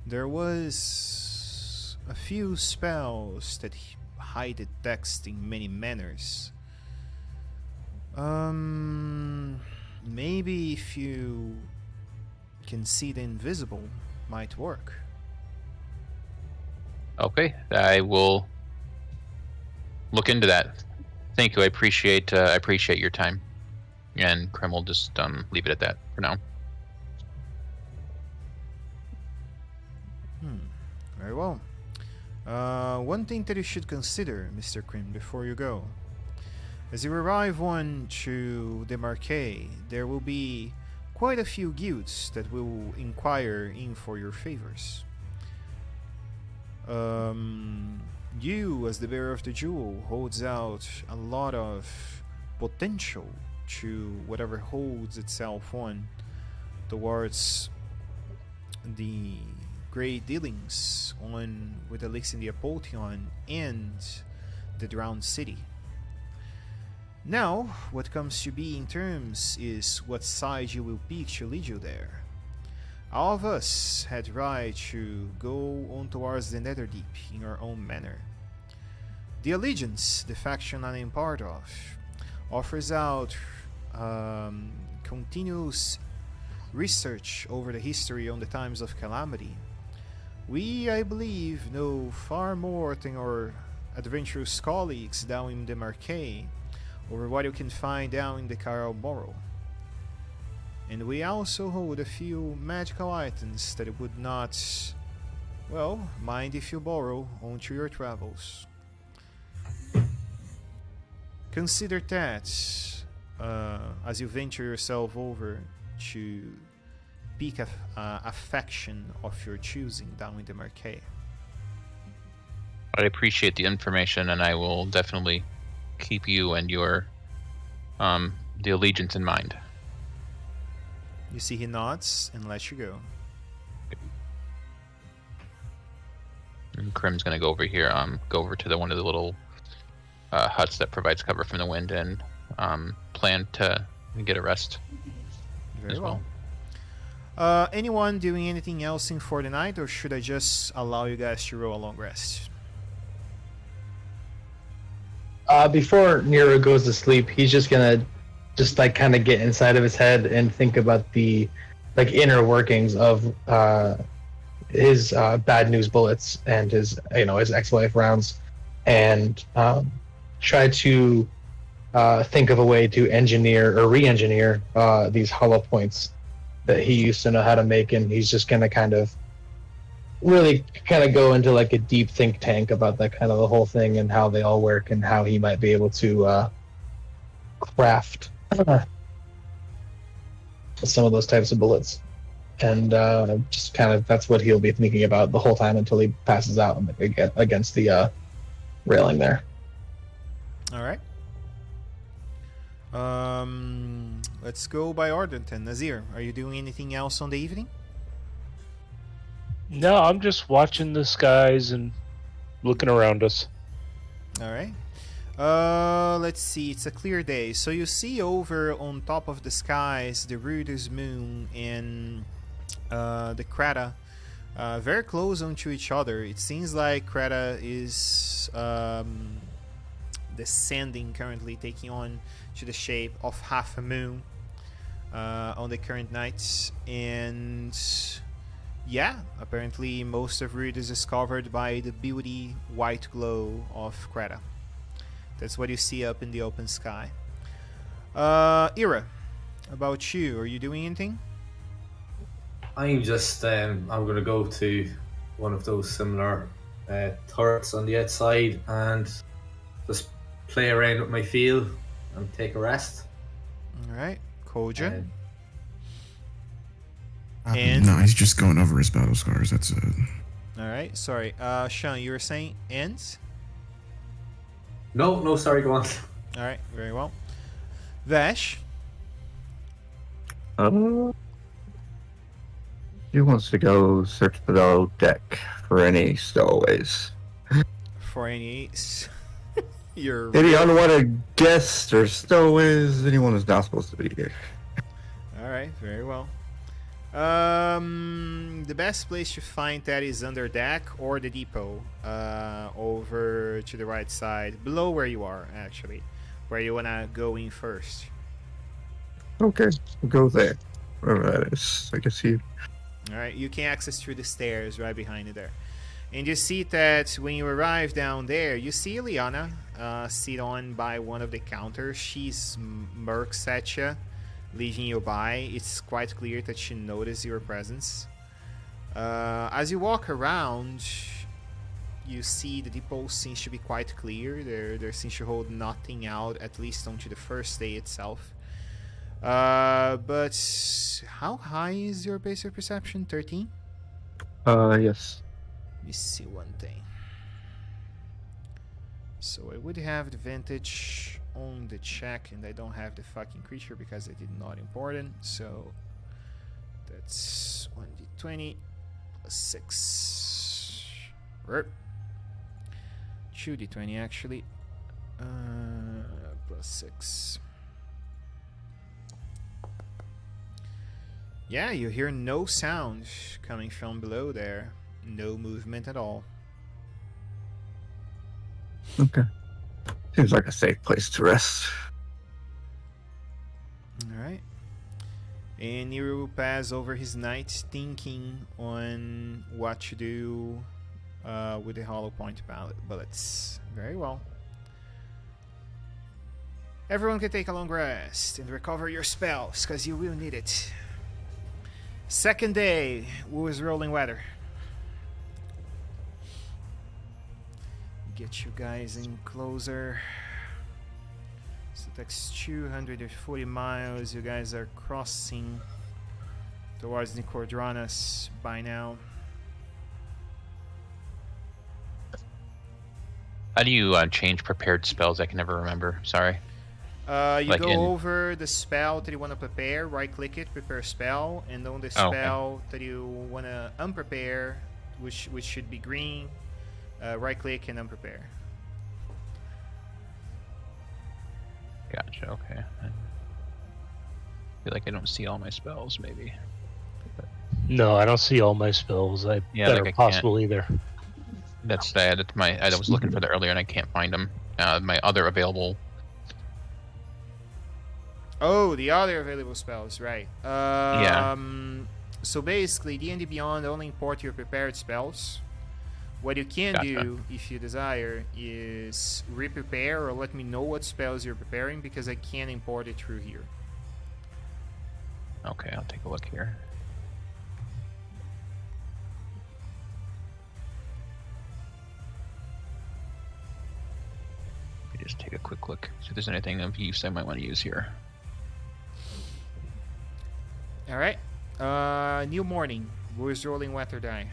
Speaker 1: There was a few spells that hide the text in many manners. Maybe if you can see the invisible, might work.
Speaker 2: Okay, I will look into that. Thank you. I appreciate your time. And Krem will just leave it at that for now.
Speaker 1: Very well. One thing that you should consider, Mr. Krim, before you go. As you arrive on to the Marquet, there will be quite a few guilds that will inquire in for your favors. You, as the bearer of the jewel, holds out a lot of potential to whatever holds itself on towards the great dealings on with Elixir the Apotheon and the Drowned City. Now, what comes to be in terms is what side you will pick to lead you there. All of us had right to go on towards the Netherdeep in our own manner. The Allegiance, the faction I am part of, offers out continuous research over the history on the times of calamity. We, I believe, know far more than our adventurous colleagues down in the Marquet over what you can find down in the Carl Borough. And we also hold a few magical items that you would not, well, mind if you borrow onto your travels. Consider that as you venture yourself over to pick a faction of your choosing down in the Marquet.
Speaker 2: I appreciate the information, and I will definitely keep you and your the Allegiance in mind.
Speaker 1: You see he nods and lets you go.
Speaker 2: And Krim's gonna go over here, go over to one of the little huts that provides cover from the wind, and plan to get a rest.
Speaker 1: Very well. Anyone doing anything else for the night, or should I just allow you guys to roll a long rest?
Speaker 8: Before Nero goes to sleep, he's just gonna kind of get inside of his head and think about the inner workings of his bad news bullets and his his ex-wife rounds, and try to think of a way to engineer or re-engineer these hollow points that he used to know how to make, and he's just gonna really go into a deep think tank about that the whole thing and how they all work and how he might be able to craft some of those types of bullets. And that's what he'll be thinking about the whole time until he passes out against the railing there.
Speaker 1: All right. Let's go by order then. Nazir, are you doing anything else on the evening?
Speaker 4: No, I'm just watching the skies and looking around us.
Speaker 1: All right. Let's see. It's a clear day, so you see over on top of the skies the Rudis moon and the Krata very close onto each other. It seems like Krata is descending currently, taking on to the shape of half a moon on the current nights, and yeah, apparently most of Rudis is covered by the beauty white glow of Krata. That's what you see up in the open sky. Ira, about you, are you doing anything?
Speaker 7: I'm just I'm gonna go to one of those similar turrets on the outside and just play around with my field and take a rest.
Speaker 1: All right, Koja.
Speaker 5: No, he's just going over his battle scars. That's it.
Speaker 1: All right, sorry. Sean, you were saying ends?
Speaker 7: No, sorry, go on.
Speaker 1: All right, very well. Vash.
Speaker 3: He wants to go search below deck for any stowaways.
Speaker 1: For any...
Speaker 3: Any unwanted guests or stowaways, anyone who's not supposed to be here.
Speaker 1: All right, very well. The best place to find that is under deck or the depot, over to the right side, below where you are, actually, where you wanna go in first.
Speaker 3: Okay, we'll go there, wherever that is. I can see.
Speaker 1: All right, you can access through the stairs right behind you there. And you see that when you arrive down there, you see Liana sit on by one of the counters. She's murks at you, leading you by. It's quite clear that she noticed your presence. As you walk around, you see the depot seems to be quite clear. There seems to hold nothing out, at least onto the first day itself. But how high is your basic perception? 13?
Speaker 3: Yes.
Speaker 1: Let me see one thing. So I would have advantage on the check, and I don't have the fucking creature because I did not import it. So that's 1d20 plus 6. 2d20 actually. Plus 6. Yeah, you hear no sound coming from below there. No movement at all.
Speaker 3: Okay. Seems like a safe place to rest.
Speaker 1: Alright. And Nero will pass over his night thinking on what to do with the hollow point bullets. Very well. Everyone can take a long rest and recover your spells, because you will need it. Second day, Wu is rolling weather. Get you guys in closer. So that's 240 miles. You guys are crossing towards Nicordranas by now.
Speaker 2: How do you change prepared spells? I can never remember. Sorry.
Speaker 1: You
Speaker 2: Like
Speaker 1: go
Speaker 2: in-
Speaker 1: over the spell that you want to prepare, right click it, prepare spell, and on the spell that you want to unprepare, which should be green, right click and unprepare.
Speaker 2: Gotcha, okay. I feel like I don't see all my spells, maybe.
Speaker 4: No, I don't see all my spells.
Speaker 2: Yeah,
Speaker 4: That
Speaker 2: like
Speaker 4: are
Speaker 2: I can't-
Speaker 4: possible either.
Speaker 2: That's bad. I was looking for that earlier and I can't find them. My other available.
Speaker 1: Oh, the other available spells, right.
Speaker 2: Yeah.
Speaker 1: So basically, D&D Beyond only import your prepared spells. What you can
Speaker 2: Gotcha.
Speaker 1: do, if you desire, is re-prepare or let me know what spells you're preparing, because I can import it through here.
Speaker 2: Okay, I'll take a look here. Let me just take a quick look. See if there's anything of use I might want to use here.
Speaker 1: Alright. New morning. Who is rolling weather die?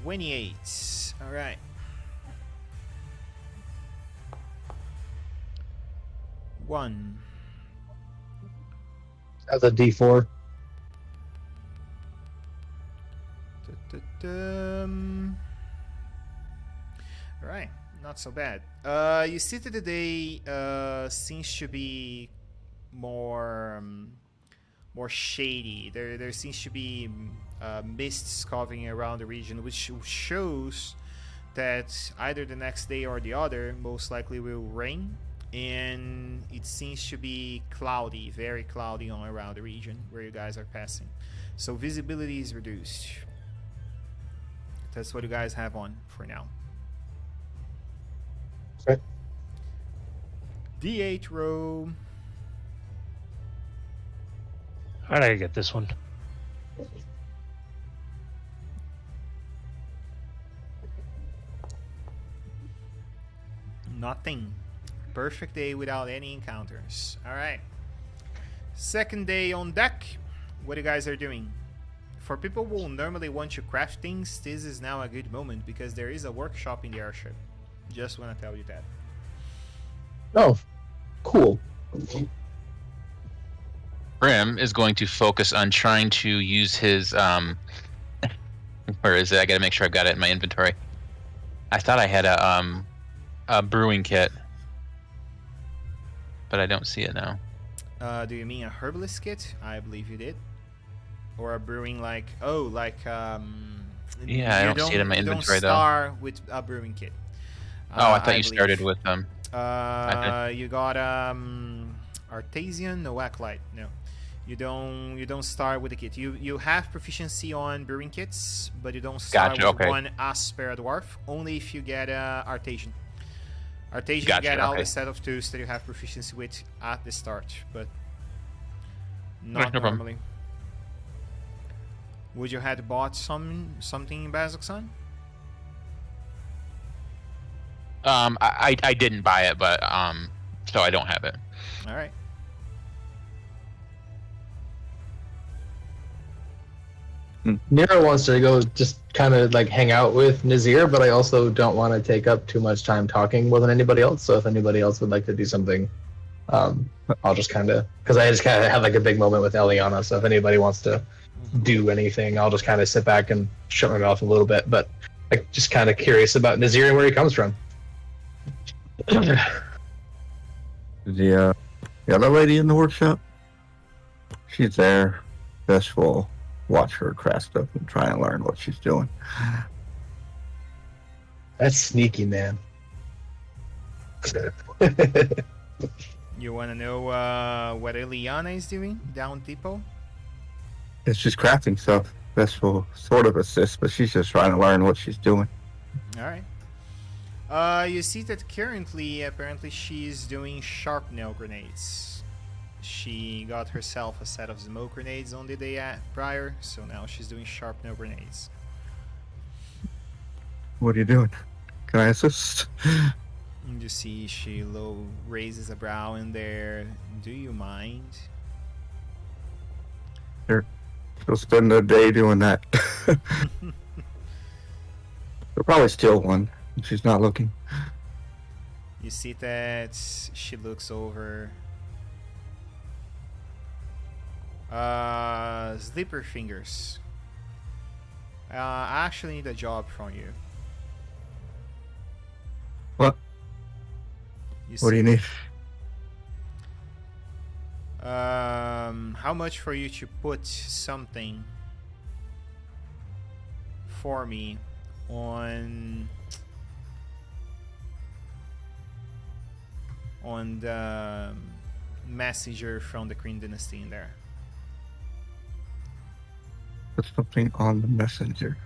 Speaker 1: $28. Alright. One.
Speaker 8: That's a D4.
Speaker 1: Alright, not so bad. You see that the day seems to be more shady. There seems to be mists covering around the region, which shows that either the next day or the other most likely will rain, and it seems to be cloudy, very cloudy all around the region where you guys are passing. So visibility is reduced. That's what you guys have on for now.
Speaker 8: Okay.
Speaker 1: D8 row.
Speaker 4: How did I get this one?
Speaker 1: Nothing. Perfect day without any encounters. Alright. Second day on deck. What you guys are doing? For people who normally want to craft things, this is now a good moment because there is a workshop in the airship. Just want to tell you that.
Speaker 8: Oh, cool.
Speaker 2: Brim is going to focus on trying to use his where is it? I gotta make sure I've got it in my inventory. I thought I had a brewing kit, but I don't see it now.
Speaker 1: Do you mean a herbalist kit? I believe you did. Or a brewing like
Speaker 2: Yeah, I don't see it in my inventory,
Speaker 1: you
Speaker 2: though.
Speaker 1: don't start with a brewing kit.
Speaker 2: Oh, I thought you
Speaker 1: believe.
Speaker 2: started with
Speaker 1: You got artesian, no acolyte. No, you don't start with the kit. You have proficiency on brewing kits, but you don't start
Speaker 2: Gotcha,
Speaker 1: with
Speaker 2: okay.
Speaker 1: one as per a dwarf. Only if you get artesian. Artesian,
Speaker 2: Gotcha,
Speaker 1: you get all
Speaker 2: okay.
Speaker 1: the set of tools that you have proficiency with at the start, but not
Speaker 2: no problem.
Speaker 1: normally. Would you have bought something in Bazaksan?
Speaker 2: I didn't buy it, but so I don't have it.
Speaker 1: All right.
Speaker 8: Nero wants to go just kind of like hang out with Nazir, but I also don't want to take up too much time talking more than anybody else. So if anybody else would like to do something, I'll just kind of, because I just kind of had like a big moment with Eliana. So if anybody wants to do anything, I'll just kind of sit back and shut my mouth a little bit. But I'm just kind of curious about Nazir and where he comes from.
Speaker 3: The other lady in the workshop, she's there. Best will watch her craft stuff and try and learn what she's doing.
Speaker 8: That's sneaky, man.
Speaker 1: You want to know what Eliana is doing down depot?
Speaker 3: It's just crafting stuff. Best will sort of assist, but she's just trying to learn what she's doing.
Speaker 1: All right. You see that currently, apparently, she's doing sharp nail grenades. She got herself a set of smoke grenades on the day prior, so now she's doing sharp nail grenades.
Speaker 3: What are you doing? Can I assist?
Speaker 1: And you see she raises a brow in there. Do you mind?
Speaker 3: She'll spend the day doing that. She'll probably steal one if she's not looking.
Speaker 1: You see that she looks over. Slipper fingers. I actually need a job from you.
Speaker 3: What? What do you need?
Speaker 1: How much for you to put something for me on the messenger from the Kryn dynasty in there?
Speaker 3: Put something on the messenger.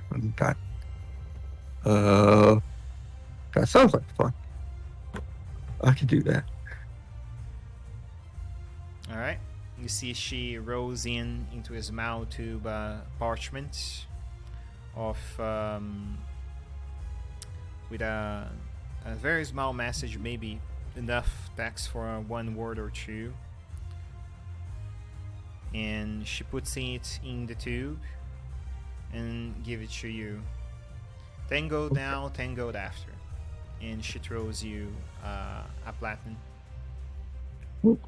Speaker 3: That sounds like fun. I could do that.
Speaker 1: All right. You see she rolls into a small tube parchment of with a very small message, maybe enough text for one word or two, and she puts it in the tube and give it to you. 10 gold now, 10 gold after, and she throws you a platinum.
Speaker 3: Ooh,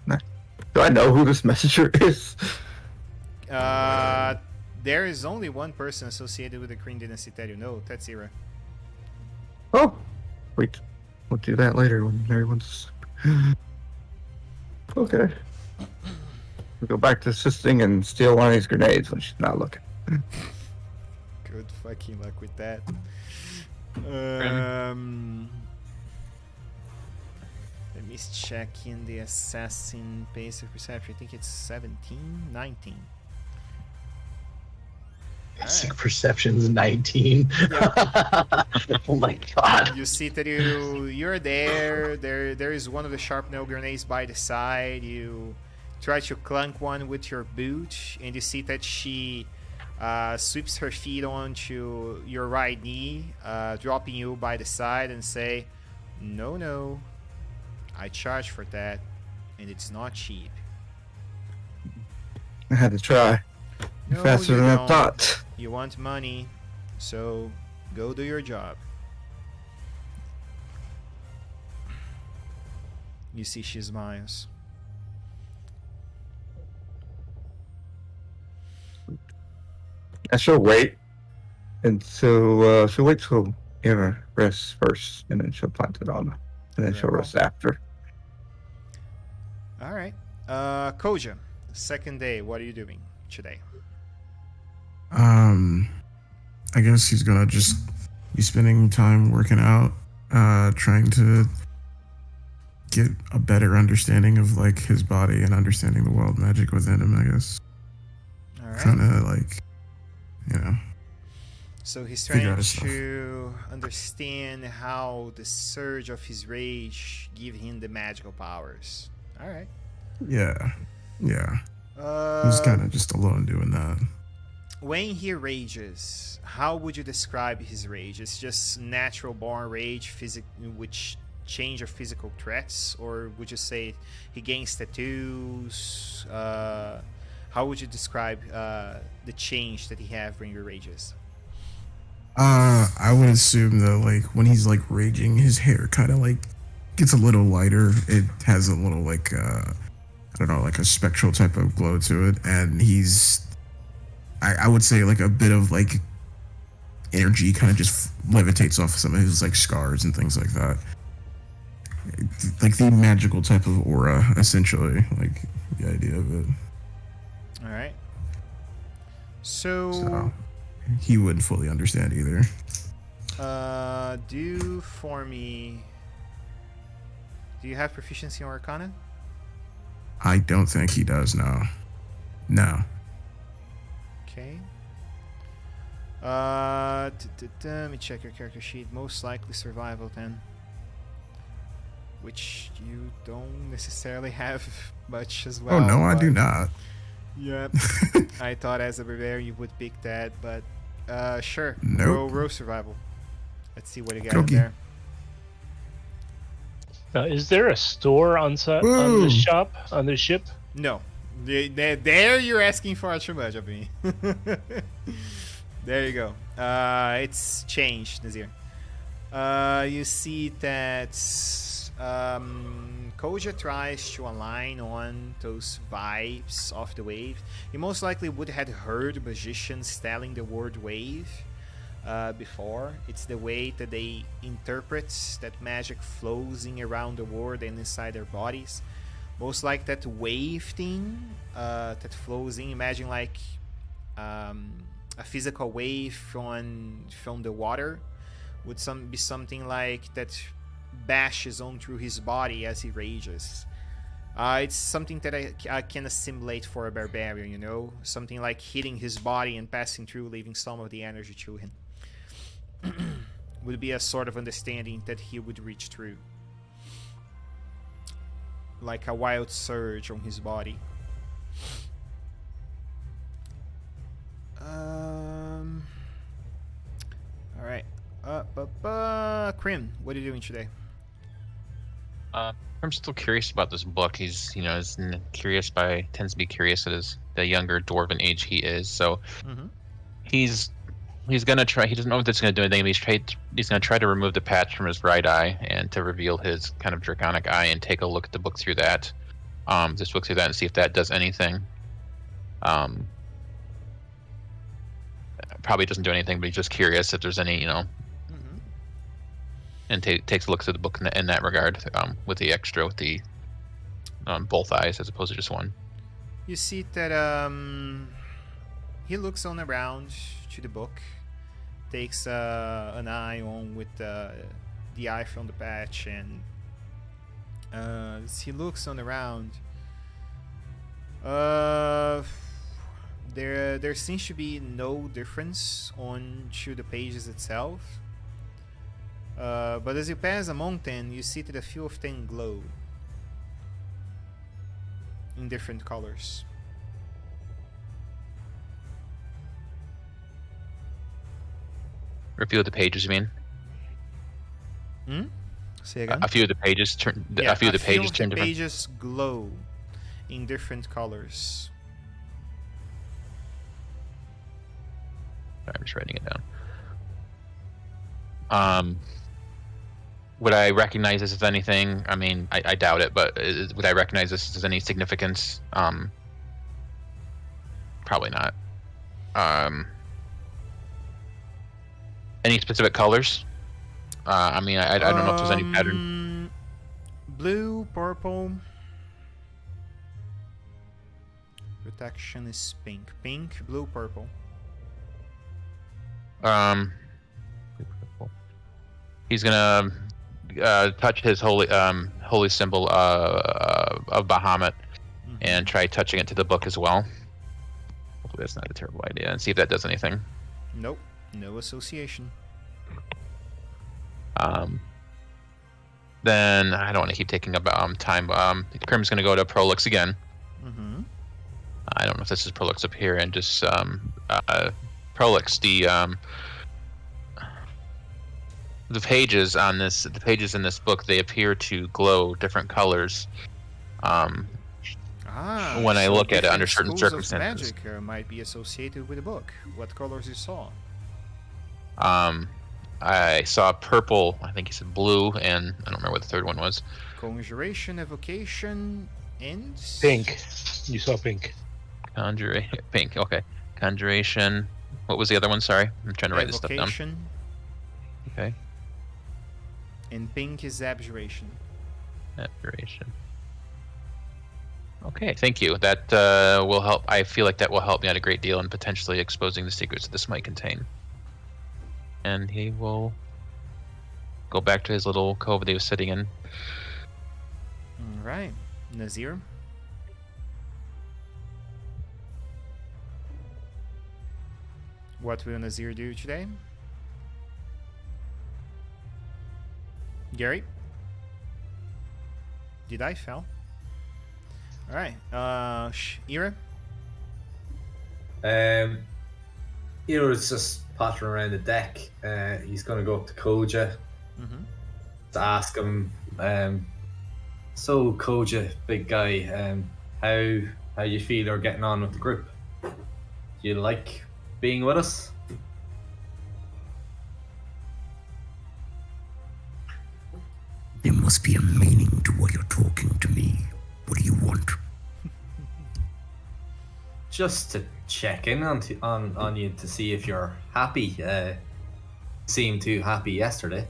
Speaker 3: nice. Do I know who this messenger is?
Speaker 1: There is only one person associated with the Kryn dynasty that you know, Tetsira.
Speaker 3: Oh, wait. We'll do that later when everyone's... Okay. We'll go back to assisting and steal one of these grenades when she's not looking.
Speaker 1: Good fucking luck with that. Let me check in the assassin pace of perception. I think it's 17, 19.
Speaker 8: Basic perception's 19. Oh my god.
Speaker 1: You see that you're there. There is one of the sharp nail grenades by the side. You try to clunk one with your boot, and you see that she sweeps her feet onto your right knee, dropping you by the side, and say, "No, I charge for that, and it's not cheap."
Speaker 3: I had to try.
Speaker 1: No,
Speaker 3: Faster
Speaker 1: you
Speaker 3: than I
Speaker 1: don't.
Speaker 3: thought.
Speaker 1: You want money, so go do your job. You see she smiles.
Speaker 3: And she'll wait until she'll wait till Eva rests first, and then she'll plant it on, and then she'll rest after.
Speaker 1: All right. Koja, second day. What are you doing today?
Speaker 5: I guess he's gonna just be spending time working out, trying to get a better understanding of like his body and understanding the wild magic within him, I guess.
Speaker 1: All right.
Speaker 5: Trying to like, you know,
Speaker 1: So he's
Speaker 5: figure
Speaker 1: trying
Speaker 5: out his stuff.
Speaker 1: to understand how the surge of his rage give him the magical powers. All right.
Speaker 5: Yeah. He's kind of just alone doing that.
Speaker 1: When he rages, how would you describe his rage? It's just natural born rage, which change of physical threats, or would you say he gains tattoos? How would you describe the change that he have when he rages?
Speaker 5: I would assume that like when he's like raging, his hair kind of like gets a little lighter. It has a little like I don't know, like a spectral type of glow to it, and I would say like a bit of like energy kind of just levitates off some of his like scars and things like that. Like the magical type of aura, essentially, like the idea of it.
Speaker 1: All right. So
Speaker 5: he wouldn't fully understand either.
Speaker 1: Do for me. Do you have proficiency in Arcana?
Speaker 5: I don't think he does. No.
Speaker 1: Okay. Let me check your character sheet. Most likely survival then. Which you don't necessarily have much as well.
Speaker 5: Oh no, I do not.
Speaker 1: Yep. I thought as a barbarian you would pick that, but sure.
Speaker 5: Nope.
Speaker 1: Roll survival. Let's see what you got
Speaker 5: Okay.
Speaker 1: in there.
Speaker 4: Now, is there a store on the ship?
Speaker 1: No. There you're asking far too much of me. There you go. It's changed, Nazir. You see that Koja tries to align on those vibes of the wave. He most likely would have heard magicians telling the word wave before. It's the way that they interpret that magic flows in around the world and inside their bodies. Most like that wave thing that flows in. Imagine like a physical wave from the water would be something like that bashes on through his body as he rages. It's something that I can assimilate for a barbarian, you know? Something like hitting his body and passing through, leaving some of the energy to him. Would be a sort of understanding that he would reach through. Like a wild surge on his body. Alright. Krim, what are you doing today?
Speaker 2: I'm still curious about this book. He's, curious tends to be curious at the younger dwarven age he is. So he's gonna try. He doesn't know if that's gonna do anything. But he's gonna try to remove the patch from his right eye and to reveal his kind of draconic eye and take a look at the book through that. Just look through that and see if that does anything. Probably doesn't do anything, but he's just curious if there's any, and takes a look through the book in that regard, with the both eyes as opposed to just one.
Speaker 1: You see that he looks on around to the book, takes an eye on with the eye from the patch, and as he looks on around, there seems to be no difference on to the pages itself. But as you pass among them, you see that a few of them glow in different colors.
Speaker 2: Or a few of the pages, you mean?
Speaker 1: Say again?
Speaker 2: A few of the pages turn.
Speaker 1: Yeah,
Speaker 2: a few of the pages turn different.
Speaker 1: Pages glow in different colors.
Speaker 2: Sorry, I'm just writing it down. Would I recognize this as anything? I mean, I doubt it, but would I recognize this as any significance? Probably not. Any specific colors? I mean, I don't know if there's any pattern.
Speaker 1: Blue, purple. Protection is pink. Pink, blue, purple.
Speaker 2: He's gonna touch his holy holy symbol of Bahamut and try touching it to the book as well. Hopefully that's not a terrible idea. And see if that does anything.
Speaker 1: Nope. No association.
Speaker 2: Then I don't want to keep taking up time. Krim's going to go to Prolix again.
Speaker 1: Mm-hmm.
Speaker 2: I don't know if this is Prolix up here, and just Prolix. The pages in this book, they appear to glow different colors. When I look at it under certain circumstances.
Speaker 1: Magic might be associated with the book. What colors you saw?
Speaker 2: I saw purple. I think he said blue, and I don't remember what the third one was.
Speaker 1: Conjuration, evocation, and
Speaker 4: Pink. You saw pink.
Speaker 2: Pink. Okay. Conjuration. What was the other one? Sorry, I'm trying to write this stuff down.
Speaker 1: Evocation.
Speaker 2: Okay.
Speaker 1: And pink is abjuration.
Speaker 2: Abjuration. Okay, thank you. That will help. I feel like that will help me out a great deal in potentially exposing the secrets that this might contain. And he will go back to his little cove that he was sitting in.
Speaker 1: All right, Nazir. What will Nazir do today? Gary? Did I fail? Alright, Ira?
Speaker 7: Ira's just pottering around the deck. He's going to go up to Koja to ask him, so Koja, big guy, how you feel you're getting on with the group? Do you like being with us?
Speaker 6: There must be a meaning to what you're talking to me. What do you want?
Speaker 7: Just to check in on you to see if you're happy. Seemed too happy yesterday.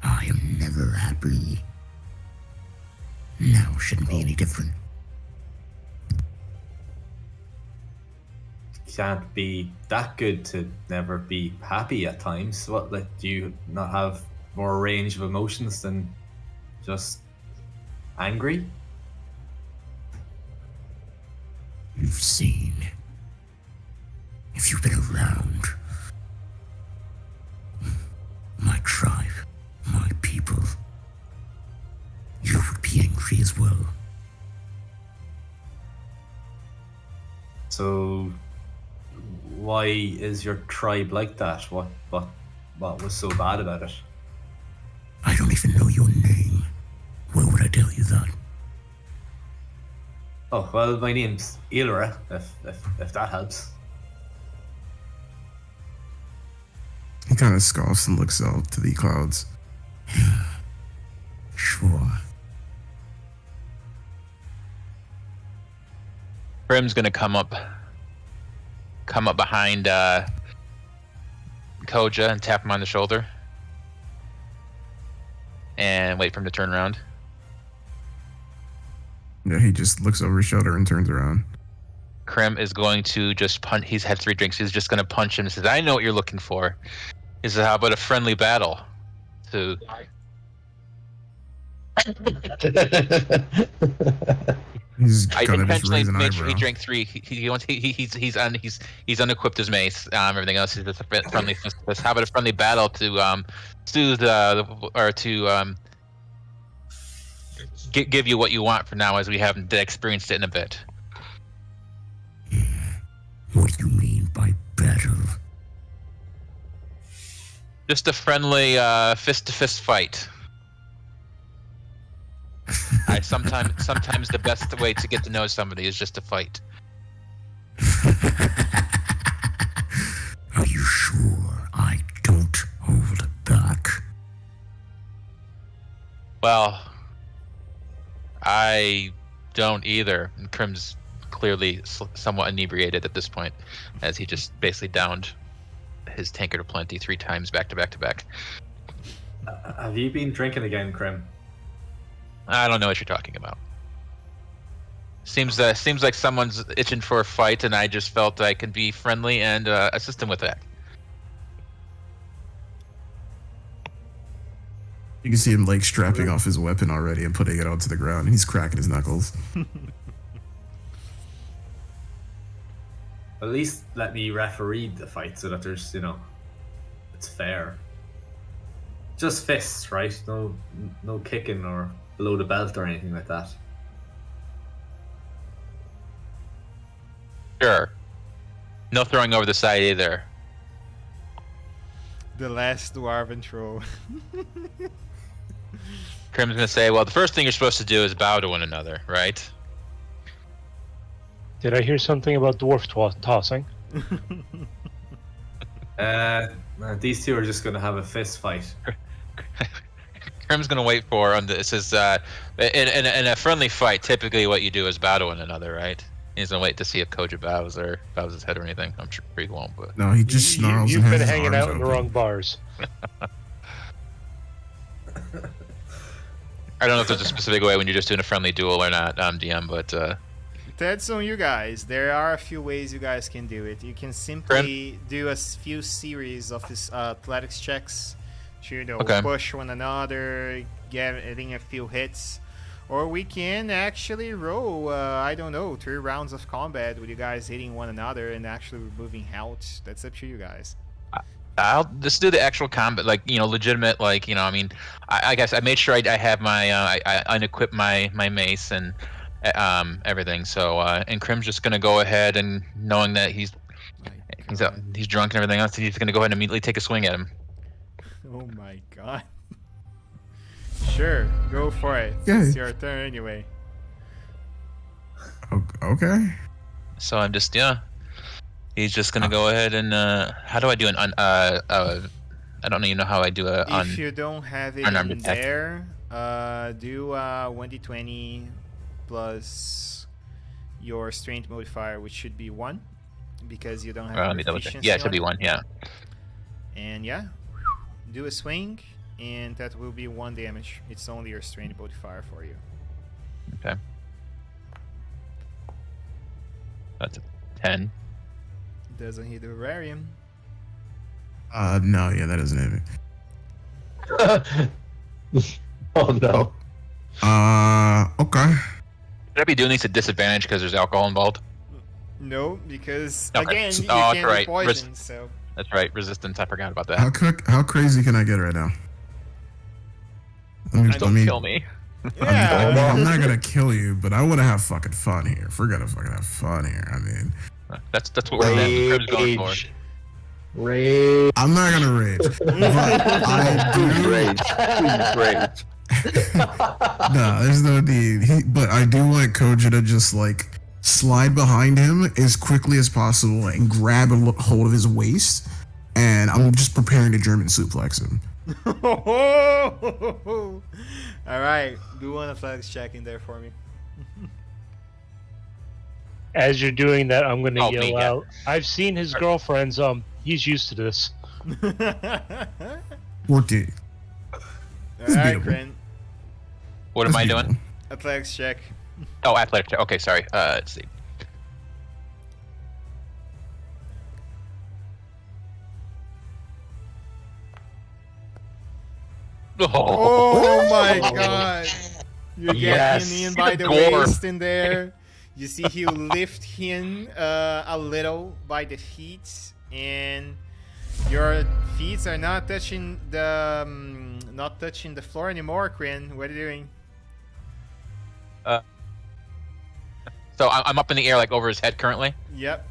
Speaker 6: I am never happy. Now shouldn't be any different.
Speaker 7: Can't be that good to never be happy at times. What, like, do you not have more range of emotions than just angry?
Speaker 6: You've seen. If you've been around. My tribe, my people. You would be angry as well.
Speaker 7: So why is your tribe like that? What was so bad about it?
Speaker 6: I don't even know your name. Why would I tell you that?
Speaker 7: Oh, well, my name's Ilra, if that helps.
Speaker 5: He kind of scoffs and looks out to the clouds.
Speaker 6: Sure.
Speaker 2: Brim's gonna come up behind Koja and tap him on the shoulder and wait for him to turn around.
Speaker 5: Yeah, he just looks over his shoulder and turns around.
Speaker 2: Krim is going to just punch. He's had 3 drinks. He's just going to punch him and says, I know what you're looking for. He says, how about a friendly battle? To
Speaker 5: He's
Speaker 2: I
Speaker 5: gonna just
Speaker 2: intentionally
Speaker 5: raise an
Speaker 2: made sure he
Speaker 5: eyebrow.
Speaker 2: drank 3. He's unequipped his mace. Everything else is just a friendly fist. How about a friendly battle to soothe or to give you what you want for now, as we haven't experienced it in a bit.
Speaker 6: What do you mean by battle?
Speaker 2: Just a friendly fist-to-fist fight. Sometimes the best way to get to know somebody is just to fight.
Speaker 6: Are you sure I don't hold back?
Speaker 2: Well, I don't either. And Krim's clearly somewhat inebriated at this point, as he just basically downed his tankard of plenty 3 times back to back to back.
Speaker 7: Have you been drinking again, Krim?
Speaker 2: I don't know what you're talking about. Seems like someone's itching for a fight, and I just felt I could be friendly and assist him with that.
Speaker 5: You can see him like strapping off his weapon already and putting it onto the ground, and he's cracking his knuckles.
Speaker 7: At least let me referee the fight so that there's, it's fair. Just fists, right? No kicking or below the belt or anything like that.
Speaker 2: Sure. No throwing over the side either.
Speaker 1: The last dwarven troll.
Speaker 2: Crim's gonna say, well, the first thing you're supposed to do is bow to one another, right?
Speaker 4: Did I hear something about dwarf tossing?
Speaker 7: These two are just going to have a fist fight.
Speaker 2: Crim's gonna wait for it says in a friendly fight, typically what you do is bow to one another, right? He's gonna wait to see if Koja bows his head or anything. I'm sure he won't, but
Speaker 5: No, he just snarls
Speaker 4: You've
Speaker 5: and has
Speaker 4: been
Speaker 5: his
Speaker 4: hanging
Speaker 5: arms
Speaker 4: out in the
Speaker 5: open.
Speaker 4: wrong bars.
Speaker 2: I don't know if there's a specific way when you're just doing a friendly duel or not, DM, but
Speaker 1: That's on you guys. There are a few ways you guys can do it. You can simply do a few series of this athletics checks to push one another, getting a few hits. Or we can actually roll, 3 rounds of combat with you guys hitting one another and actually removing health. That's up to you guys.
Speaker 2: I'll just do the actual combat, legitimate, I mean, I guess I made sure I have my, I unequip my mace and everything. So, and Crim's just gonna go ahead and knowing that he's drunk and everything else, he's gonna go ahead and immediately take a swing at him.
Speaker 1: Oh my god. Sure, go for it.
Speaker 5: Yeah.
Speaker 1: It's your turn anyway.
Speaker 5: Okay.
Speaker 2: So I'm just, he's just gonna go ahead and, how do I do I don't even know how I do
Speaker 1: If you don't have it
Speaker 2: unarmed
Speaker 1: in
Speaker 2: attack.
Speaker 1: there, do 1d20 plus your strength modifier, which should be 1, because you don't have
Speaker 2: let me double check.
Speaker 1: proficiency
Speaker 2: Yeah, it should
Speaker 1: on
Speaker 2: be 1, yeah.
Speaker 1: And do a swing, and that will be 1 damage. It's only your strength modifier for you.
Speaker 2: Okay. That's a 10.
Speaker 1: Doesn't hit the Rarium.
Speaker 5: No, yeah, that doesn't hit me.
Speaker 8: Oh no.
Speaker 5: Okay.
Speaker 2: Should I be doing these at disadvantage because there's alcohol involved?
Speaker 1: No, because
Speaker 2: Okay.
Speaker 1: again, you
Speaker 2: Oh,
Speaker 1: can't
Speaker 2: right.
Speaker 1: be poisoned, so...
Speaker 2: That's right, resistance. I forgot about that.
Speaker 5: How crazy can I get right now?
Speaker 2: Don't kill me.
Speaker 1: Yeah.
Speaker 5: I'm not gonna kill you, but I want to have fucking fun here. If we're gonna fucking have fun here, I mean,
Speaker 2: That's what Crim's going for.
Speaker 8: Rage.
Speaker 5: I'm not gonna rage. But I do
Speaker 3: Rage.
Speaker 5: No, there's no need. But I do want Koja to just like slide behind him as quickly as possible and grab a hold of his waist, and I'm just preparing to German suplex him.
Speaker 1: All right, do an athletics check in there for me.
Speaker 4: As you're doing that, I'm gonna
Speaker 2: Oh,
Speaker 4: yell
Speaker 2: me, yeah.
Speaker 4: out. I've seen his girlfriends. He's used to this.
Speaker 5: 14.
Speaker 1: All
Speaker 5: It's
Speaker 1: right,
Speaker 5: beatable.
Speaker 1: Grin.
Speaker 2: What am I doing?
Speaker 1: Athletics check.
Speaker 2: Oh, athletic check. Okay, sorry. Let's see.
Speaker 1: Oh my god. You get
Speaker 2: Yes.
Speaker 1: him in by the
Speaker 2: Gore.
Speaker 1: waist in there. You see you lift him a little by the feet, and your feet are not touching the floor anymore, Quinn. What are you doing?
Speaker 2: So I'm up in the air, like over his head currently.
Speaker 1: Yep.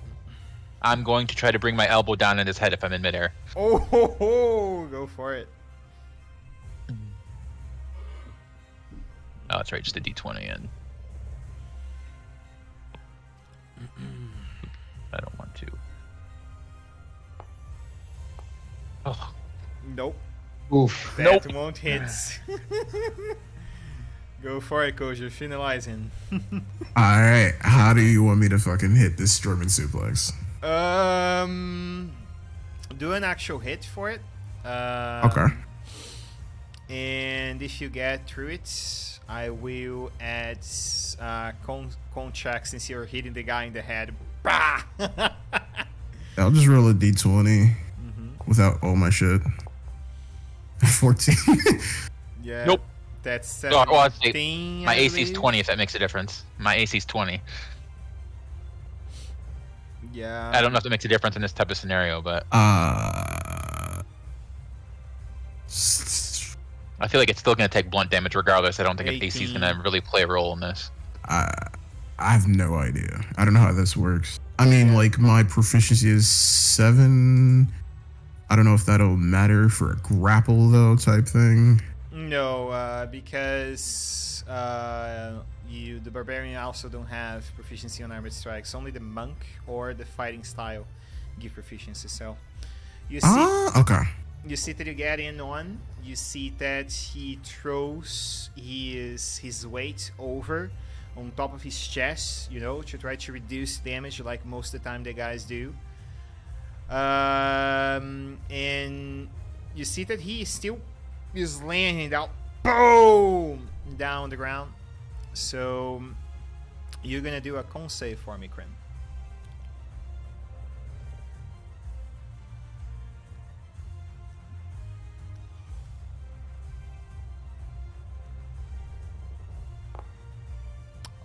Speaker 2: I'm going to try to bring my elbow down in his head if I'm in midair.
Speaker 1: Oh, ho, ho. Go for it.
Speaker 2: Oh, that's right, just a D20 and I don't want to. Oh,
Speaker 1: Nope.
Speaker 8: Oof.
Speaker 1: That won't hit. Go for it, Koja. Finalize him.
Speaker 5: Alright, how do you want me to fucking hit this German suplex?
Speaker 1: Do an actual hit for it.
Speaker 5: Okay.
Speaker 1: And if you get through it, I will add con check since you're hitting the guy in the head. Bah!
Speaker 5: I'll just roll a d20 without all my shit. 14.
Speaker 1: Yeah.
Speaker 2: Nope.
Speaker 1: That's
Speaker 2: Oh, well, I'd say
Speaker 1: 17.
Speaker 2: my
Speaker 1: I
Speaker 2: AC's
Speaker 1: believe.
Speaker 2: 20 if that makes a difference. My AC's 20.
Speaker 1: Yeah.
Speaker 2: I don't know if that makes a difference in this type of scenario, but I feel like it's still going to take blunt damage regardless. I don't think an AC is going
Speaker 1: 18.
Speaker 2: to really play a role in this.
Speaker 5: I have no idea. I don't know how this works. I mean,
Speaker 1: Yeah.
Speaker 5: like my proficiency is 7. I don't know if that'll matter for a grapple though, type thing.
Speaker 1: No, because the barbarian also don't have proficiency on armored strikes. Only the monk or the fighting style give proficiency. So you see,
Speaker 5: Okay.
Speaker 1: you see that you get in on. You see that he throws his weight over on top of his chest, you know, to try to reduce damage, like most of the time the guys do. And you see that he still is landing down, boom, down the ground. So you're gonna do a con save for me, Krim.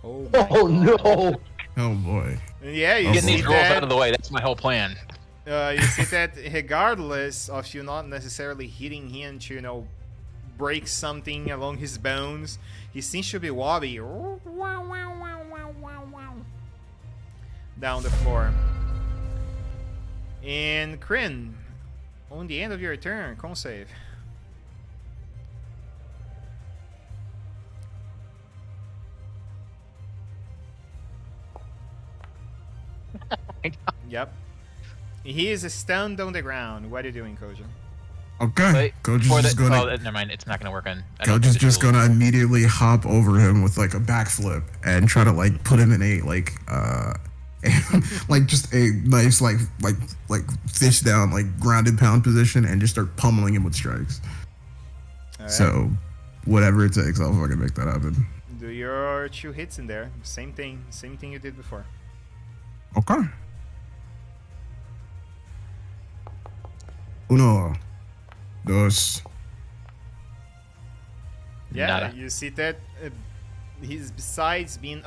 Speaker 1: Oh, my
Speaker 8: Oh
Speaker 1: God.
Speaker 8: no!
Speaker 5: Oh boy.
Speaker 1: Yeah, you
Speaker 5: Oh,
Speaker 2: Getting
Speaker 1: see
Speaker 2: these rolls
Speaker 1: that.
Speaker 2: out of the way, that's my whole plan.
Speaker 1: You see that regardless of you not necessarily hitting him to, you know, break something along his bones, he seems to be wobbly down the floor. And Kryn, on the end of your turn, con save. Yep. He is stunned on the ground. What are you doing, Koja?
Speaker 5: Okay.
Speaker 2: Wait,
Speaker 5: Coach is
Speaker 2: for
Speaker 5: just
Speaker 2: the,
Speaker 5: gonna.
Speaker 2: oh, never mind. It's not going to work on. I don't
Speaker 5: Coach
Speaker 2: think
Speaker 5: is
Speaker 2: the
Speaker 5: just
Speaker 2: tools-
Speaker 5: gonna immediately hop over him with like a backflip and try to like put him in a like like just a nice like fish down like grounded pound position and just start pummeling him with strikes.
Speaker 1: Alright.
Speaker 5: So whatever it takes, I'll fucking make that happen.
Speaker 1: Do your 2 hits in there. Same thing you did before.
Speaker 5: Okay. Uno, dos.
Speaker 1: Yeah,
Speaker 2: Nada.
Speaker 1: you see that he's besides being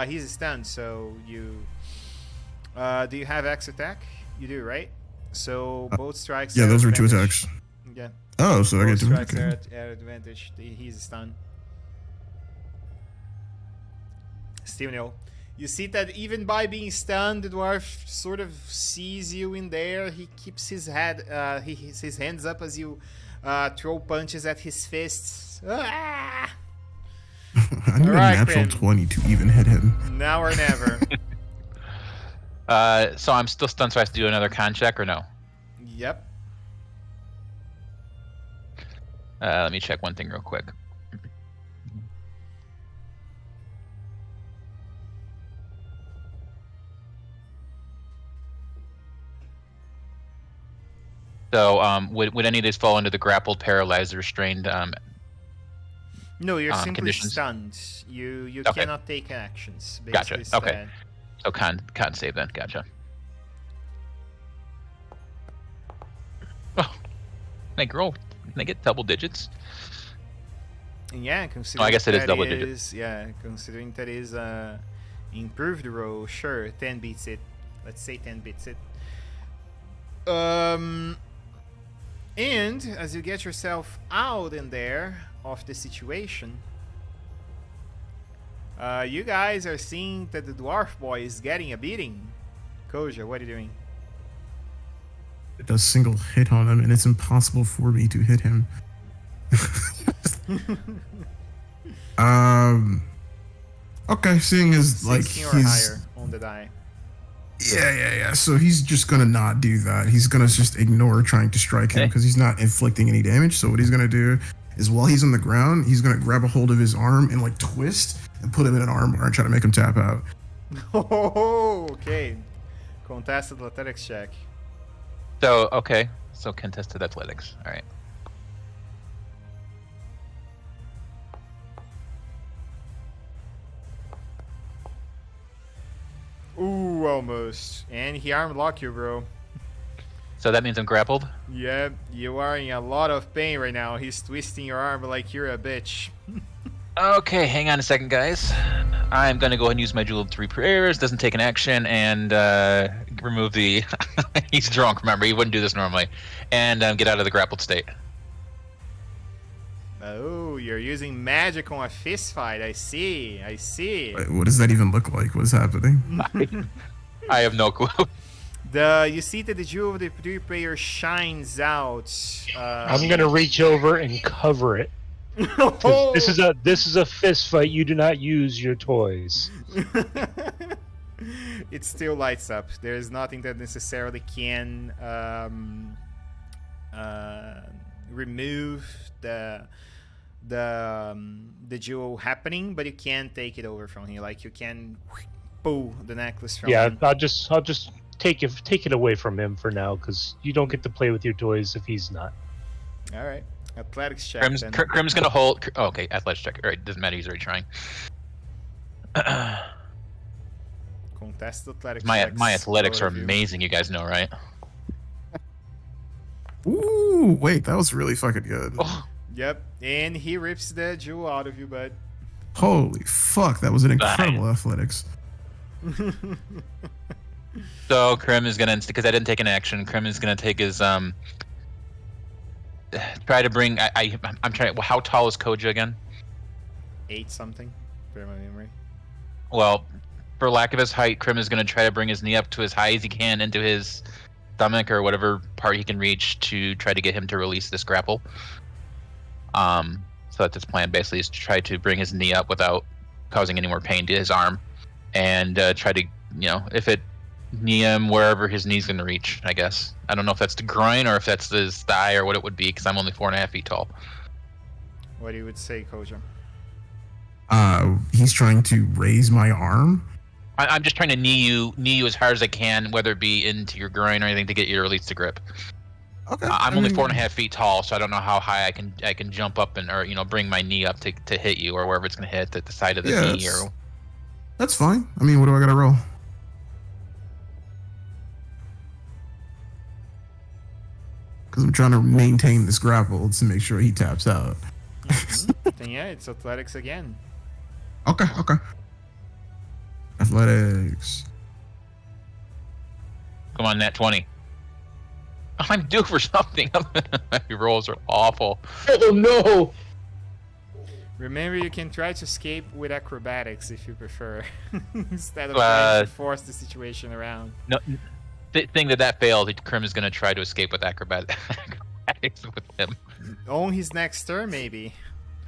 Speaker 1: he's stunned. So you do you have X attack? You do, right? So both strikes.
Speaker 5: Yeah,
Speaker 1: are
Speaker 5: those were 2
Speaker 1: advantage.
Speaker 5: attacks.
Speaker 1: Yeah,
Speaker 5: Oh, so I
Speaker 1: both
Speaker 5: get to
Speaker 1: strikes
Speaker 5: okay.
Speaker 1: are at advantage. He's stunned. Still no. You see that even by being stunned, the dwarf sort of sees you in there. He keeps his head, his hands up as you throw punches at his fists. Ah!
Speaker 5: I need
Speaker 1: Alright,
Speaker 5: a natural
Speaker 1: Krim.
Speaker 5: 20 to even hit him.
Speaker 1: Now or never.
Speaker 2: So I'm still stunned, so I have to do another con check or no?
Speaker 1: Yep.
Speaker 2: Let me check one thing real quick. So, would any of these fall under the grappled, paralyzed, or restrained?
Speaker 1: No, you're simply
Speaker 2: conditions?
Speaker 1: stunned. You
Speaker 2: Okay.
Speaker 1: cannot take actions.
Speaker 2: Gotcha.
Speaker 1: Basically
Speaker 2: Okay.
Speaker 1: stunned.
Speaker 2: So con save then. Gotcha. Oh, can I grow? Can I get double digits?
Speaker 1: And yeah, considering
Speaker 2: I guess it is
Speaker 1: that
Speaker 2: double digit.
Speaker 1: Yeah, considering that is improved roll, sure, 10 beats it. Let's say 10 beats it. And as you get yourself out in there of the situation, you guys are seeing that the dwarf boy is getting a beating. Koja, what are you doing?
Speaker 5: It does single hit on him, and it's impossible for me to hit him. Okay, seeing as like
Speaker 1: 16 or
Speaker 5: he's
Speaker 1: higher on the die.
Speaker 5: yeah. So he's just gonna not do that. He's gonna just ignore trying to strike him
Speaker 2: Okay.
Speaker 5: because he's not inflicting any damage. So what he's gonna do is while he's on the ground, he's gonna grab a hold of his arm and like twist and put him in an armbar and try to make him tap out.
Speaker 1: Oh, okay. Contested athletics check.
Speaker 2: So okay. So contested athletics. All right.
Speaker 1: Ooh, almost. And he arm lock you, bro.
Speaker 2: So that means I'm grappled?
Speaker 1: Yeah, you are in a lot of pain right now. He's twisting your arm like you're a bitch.
Speaker 2: Okay, hang on a second, guys. I'm going to go ahead and use my Jewel of 3 Prayers. Doesn't take an action, and remove the... He's drunk, remember. He wouldn't do this normally. And get out of the grappled state.
Speaker 1: Oh, you're using magic on a fist fight. I see. I see.
Speaker 5: Wait, what does that even look like? What's happening?
Speaker 2: I have no clue.
Speaker 1: You see that the Jewel of the 3 Prayer shines out.
Speaker 4: I'm gonna reach over and cover it. This is a fist fight. You do not use your toys.
Speaker 1: It still lights up. There is nothing that necessarily can remove the jewel happening, but you can take it over from here. Like you can pull the necklace from him.
Speaker 4: I'll just take it away from him for now, because you don't get to play with your toys if he's not.
Speaker 1: All right, athletics check.
Speaker 2: Crim's gonna hold. Oh, okay, athletics check. All right, doesn't matter. He's already trying.
Speaker 1: Contest athletics.
Speaker 2: My
Speaker 1: checks.
Speaker 2: athletics are
Speaker 1: Overview.
Speaker 2: amazing. You guys know, right?
Speaker 5: Ooh, wait, that was really fucking good.
Speaker 2: Oh,
Speaker 1: Yep, and he rips the jewel out of you, bud.
Speaker 5: Holy fuck, that was an incredible athletics.
Speaker 2: so Crim is gonna, because I didn't take an action. Crim is gonna take his try to bring. I'm trying. Well, how tall is Koja again?
Speaker 1: 8 something, for my memory.
Speaker 2: Well, for lack of his height, Crim is gonna try to bring his knee up to as high as he can into his stomach or whatever part he can reach to try to get him to release this grapple. So that's his plan. Basically, is to try to bring his knee up without causing any more pain to his arm, and try to, if it knee him wherever his knee's gonna reach. I guess I don't know if that's the groin or if that's his thigh or what it would be, because I'm only 4.5 feet tall.
Speaker 1: What do you would say, Koja?
Speaker 5: He's trying to raise my arm.
Speaker 2: I'm just trying to knee you as hard as I can, whether it be into your groin or anything, to get you to release the grip.
Speaker 5: Okay.
Speaker 2: I'm only 4.5 feet tall, so I don't know how high I can jump up and, or bring my knee up to hit you, or wherever it's gonna hit, at the side of the knee. Or
Speaker 5: that's fine. I mean, what do I gotta roll? Because I'm trying to maintain this grapple to make sure he taps out.
Speaker 1: Then yeah, it's athletics again.
Speaker 5: Okay. Athletics.
Speaker 2: Come on, nat 20. I'm due for something. My rolls are awful.
Speaker 8: Oh no!
Speaker 1: Remember, you can try to escape with acrobatics if you prefer, instead of trying to force the situation around.
Speaker 2: No, thing that failed, Crim is going to try to escape with acrobatics with him.
Speaker 1: On his next turn, maybe.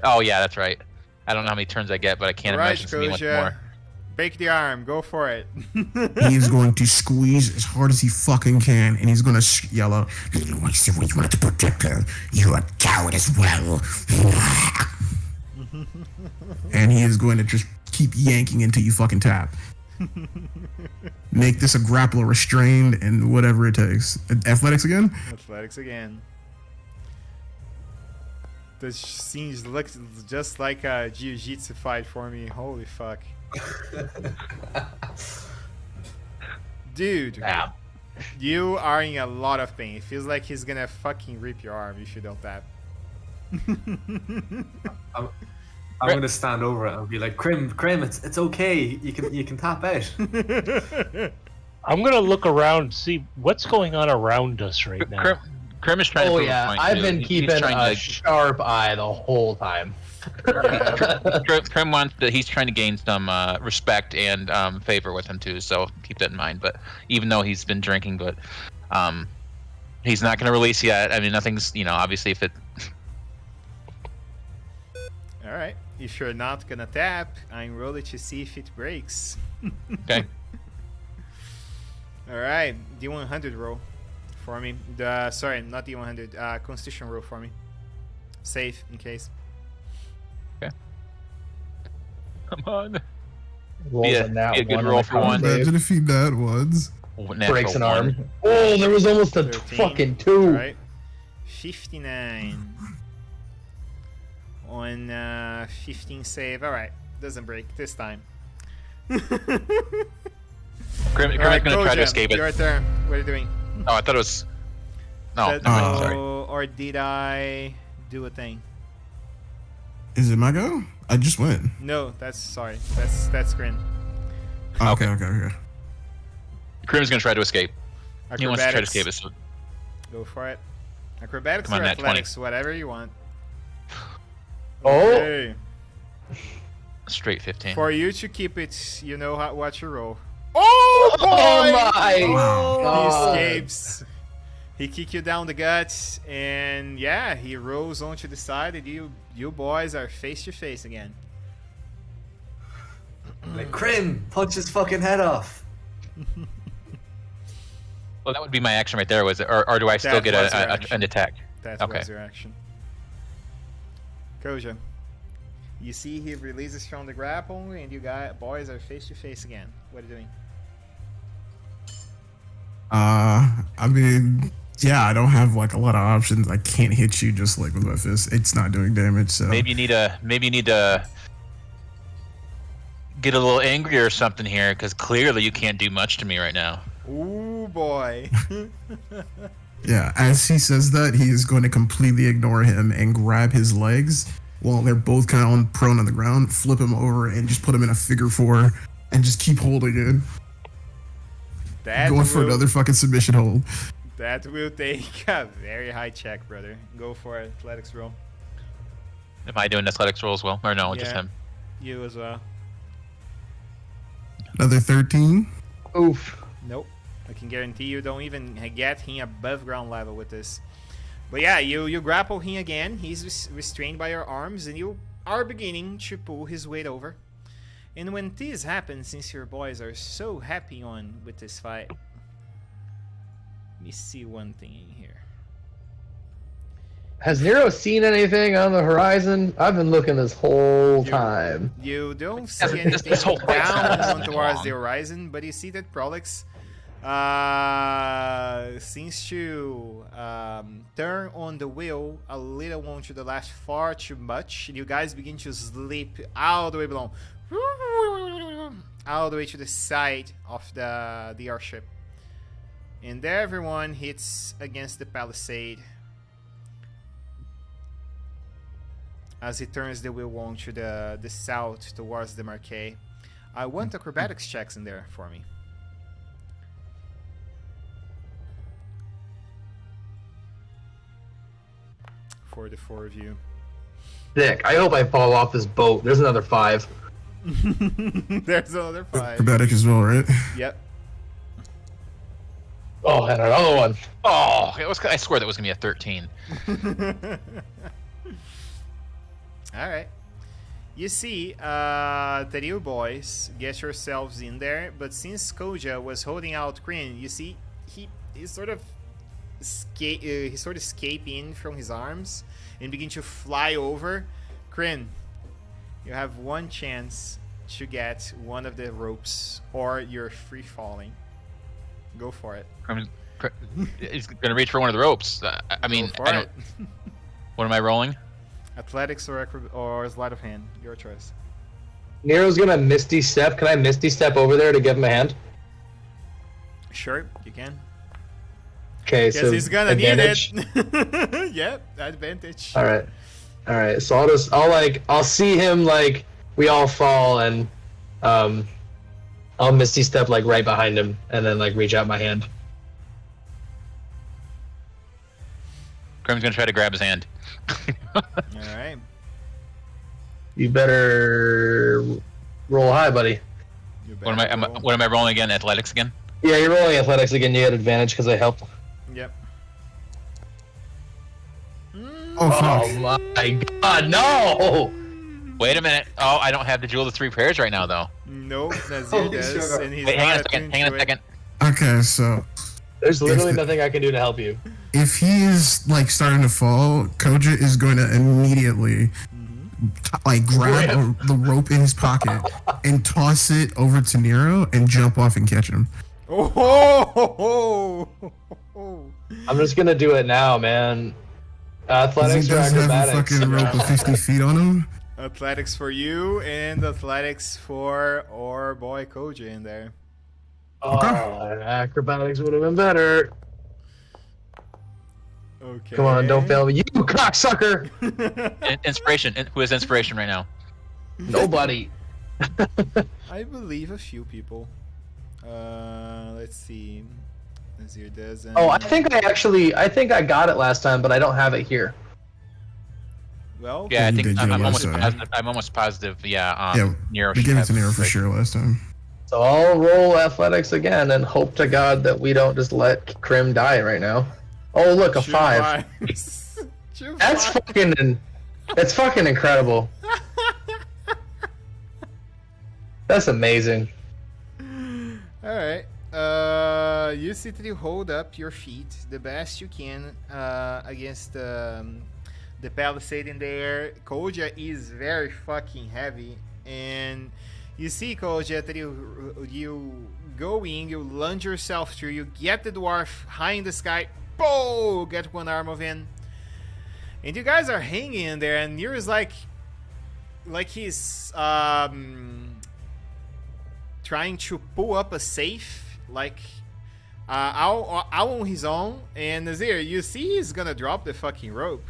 Speaker 2: Oh yeah, that's right. I don't know how many turns I get, but I can't imagine it's going to be much more.
Speaker 1: Break the arm. Go for it.
Speaker 5: He's going to squeeze as hard as he fucking can, and he's going to yell out,
Speaker 6: I said we wanted to protect her. You're a coward as well.
Speaker 5: and he is going to just keep yanking until you fucking tap. Make this a grappler restrained and whatever it takes. Athletics again?
Speaker 1: Athletics again. This seems looks just like a jiu-jitsu fight for me. Holy fuck. Dude, you are in a lot of pain. It feels like he's gonna fucking rip your arm if you don't tap.
Speaker 7: I'm gonna stand over it and be like, Crim, it's okay. You can tap out.
Speaker 4: I'm gonna look around, see what's going on around us right now.
Speaker 2: Crim is trying to prove a point,
Speaker 8: I've
Speaker 2: too.
Speaker 8: been keeping a
Speaker 2: to...
Speaker 8: sharp eye the whole time.
Speaker 2: Crim wants to, he's trying to gain some respect and favor with him too, so keep that in mind. But even though he's been drinking, but he's not going to release yet. I mean, nothing's, obviously if it...
Speaker 1: Alright, if you're not going to tap, I'm rolling to see if it breaks.
Speaker 2: Okay.
Speaker 1: Alright, D100 roll for me. Sorry, not D100, Constitution roll for me. Safe, in case.
Speaker 2: Okay. Come on.
Speaker 8: Rolls a nat
Speaker 2: be a good
Speaker 8: one
Speaker 2: roll
Speaker 8: on
Speaker 2: for
Speaker 8: the
Speaker 2: one.
Speaker 8: con save.
Speaker 5: Imagine if he nat ones.
Speaker 8: Breaks an arm. Oh, there was almost a
Speaker 1: 13.
Speaker 8: fucking 2.
Speaker 1: Alright. 59 on 15 save. Alright, doesn't break this time.
Speaker 2: Crim is going to try to escape it.
Speaker 1: Your turn. What are you doing?
Speaker 2: Oh, I thought it was... No,
Speaker 1: That-
Speaker 2: never mind, sorry.
Speaker 1: or did I do a thing?
Speaker 5: Is it my go? I just went.
Speaker 1: No, that's Grin.
Speaker 5: Okay.
Speaker 2: Krim's gonna try to escape. He wants to try to
Speaker 1: Acrobatics.
Speaker 2: escape us. So
Speaker 1: Go for it. Acrobatics
Speaker 2: Come on,
Speaker 1: or
Speaker 2: nat 20.
Speaker 1: athletics, whatever you want.
Speaker 8: Oh.
Speaker 1: Okay.
Speaker 2: straight 15.
Speaker 1: For you to keep it, you know what you roll. Oh boy!
Speaker 8: Oh my
Speaker 5: Wow.
Speaker 1: He
Speaker 8: God.
Speaker 1: escapes. He kick you down the guts, and yeah, he rolls onto the side, and you boys are face to face again.
Speaker 7: Like, Krim, punch his fucking head off.
Speaker 2: Well, that would be my action right there, was it? Or do I still
Speaker 1: That
Speaker 2: get
Speaker 1: was your
Speaker 2: an
Speaker 1: action.
Speaker 2: attack?
Speaker 1: That
Speaker 2: Okay.
Speaker 1: was your action. Koja, you see he releases from the grapple, and you boys are face to face again. What are you doing?
Speaker 5: I mean, yeah, I don't have like a lot of options. I can't hit you just like with my fist. It's not doing damage. So
Speaker 2: Maybe you need to get a little angry or something here, because clearly you can't do much to me right now.
Speaker 1: Ooh boy.
Speaker 5: yeah, as he says that, he is going to completely ignore him and grab his legs while they're both kind of on prone on the ground, flip him over, and just put him in a figure four and just keep holding it.
Speaker 1: That
Speaker 5: Going for
Speaker 1: will-
Speaker 5: another fucking submission hold.
Speaker 1: That will take a very high check, brother. Go for it. Athletics roll.
Speaker 2: Am I doing athletics roll as well? Or no, just
Speaker 1: Yeah.
Speaker 2: him?
Speaker 1: You as well.
Speaker 5: Another 13.
Speaker 8: Oof.
Speaker 1: Nope. I can guarantee you don't even get him above ground level with this. But yeah, you grapple him again. He's restrained by your arms, and you are beginning to pull his weight over. And when this happens, since your boys are so happy on with this fight, let me see one thing in here.
Speaker 8: Has Nero seen anything on the horizon? I've been looking this whole time.
Speaker 1: You don't see
Speaker 2: This
Speaker 1: anything
Speaker 2: whole fight's
Speaker 1: down
Speaker 2: not
Speaker 1: on towards
Speaker 2: long.
Speaker 1: the horizon, but you see that Prolix seems to turn on the wheel a little on to the left far too much, and you guys begin to slip all the way below, all the way to the side of the airship. And there everyone hits against the palisade as he turns the wheel on to the south towards the Marquet. I want acrobatics checks in there for me. For the four of you.
Speaker 8: Sick. I hope I fall off this boat. There's another 5.
Speaker 1: There's another 5.
Speaker 5: Acrobatic as well, right?
Speaker 1: Yep.
Speaker 8: Oh, and another one.
Speaker 2: Oh, I swear that was going to be a 13.
Speaker 1: Alright. You see, the you boys get yourselves in there, but since Koja was holding out Kryn, you see, he's sort of escape in from his arms and begin to fly over. Kryn, you have one chance to get one of the ropes, or you're free falling. Go for it.
Speaker 2: He's going to reach for one of the ropes. I mean,
Speaker 1: Go for
Speaker 2: I don't.
Speaker 1: it.
Speaker 2: What am I rolling?
Speaker 1: Athletics or sleight of hand, your choice.
Speaker 8: Nero's gonna Misty Step. Can I Misty Step over there to give him a hand?
Speaker 1: Sure, you can.
Speaker 8: Okay,
Speaker 1: Because
Speaker 8: so
Speaker 1: he's gonna
Speaker 8: advantage.
Speaker 1: need it. Yep, advantage.
Speaker 8: All right. So I'll see him like we all fall, and I'll Misty Step like right behind him, and then like reach out my hand.
Speaker 2: Grim's going to try to grab his hand.
Speaker 1: Alright.
Speaker 8: You better roll high, buddy.
Speaker 1: You
Speaker 2: What am I?
Speaker 1: better roll.
Speaker 2: What am I rolling again? Athletics again?
Speaker 8: Yeah, you're rolling athletics again. You had advantage because I helped.
Speaker 1: Yep.
Speaker 5: Oh, fuck.
Speaker 8: Oh my god, no!
Speaker 2: Wait a minute. Oh, I don't have the Jewel of the Three Prayers right now, though.
Speaker 1: Nope, Nazir
Speaker 7: Holy
Speaker 1: does,
Speaker 7: sugar.
Speaker 1: and he's
Speaker 2: Wait, hang on
Speaker 1: not
Speaker 2: a second.
Speaker 1: attuned
Speaker 2: Hang on
Speaker 1: to
Speaker 2: a
Speaker 1: it.
Speaker 2: second.
Speaker 5: Okay, so
Speaker 8: There's literally
Speaker 5: If the-
Speaker 8: nothing I can do to help you.
Speaker 5: if he is like starting to fall, Koja is going to immediately like grab the rope in his pocket and toss it over to Nero and jump off and catch him.
Speaker 1: Oh, ho, ho, ho.
Speaker 8: I'm just gonna do it now, man.
Speaker 5: 'Cause he
Speaker 8: Athletics or
Speaker 5: does have a
Speaker 8: acrobatics?
Speaker 5: fucking rope of 50 feet on him.
Speaker 1: Athletics for you, and athletics for our boy Koja in there.
Speaker 8: Oh, acrobatics would have been better.
Speaker 1: Okay.
Speaker 8: Come on, don't fail me, you cocksucker!
Speaker 2: Inspiration. Who has inspiration right now?
Speaker 8: Nobody.
Speaker 1: I believe a few people. Let's see. Nazir doesn't.
Speaker 8: Oh, I think I got it last time, but I don't have it here.
Speaker 1: Well.
Speaker 2: Yeah, I
Speaker 5: You
Speaker 2: think
Speaker 5: did
Speaker 2: I'm
Speaker 5: last
Speaker 2: almost
Speaker 5: time.
Speaker 2: positive. I'm almost positive. Yeah.
Speaker 5: Yeah,
Speaker 2: Nero
Speaker 5: we
Speaker 2: should
Speaker 5: gave it
Speaker 2: have
Speaker 5: to Nero for
Speaker 2: inspiration.
Speaker 5: sure last time.
Speaker 8: So I'll roll athletics again and hope to God that we don't just let Krim die right now. Oh, look, a 5. That's fucking incredible. That's amazing.
Speaker 1: All right. You see that you hold up your feet the best you can against the palisade in there. Koja is very fucking heavy, and you see, Koja, that you go in, you lunge yourself through, you get the dwarf high in the sky, boom, get one arm of in, and you guys are hanging in there, and Nero's like he's trying to pull up a safe, like out on his own. And Nazir, you see he's gonna drop the fucking rope.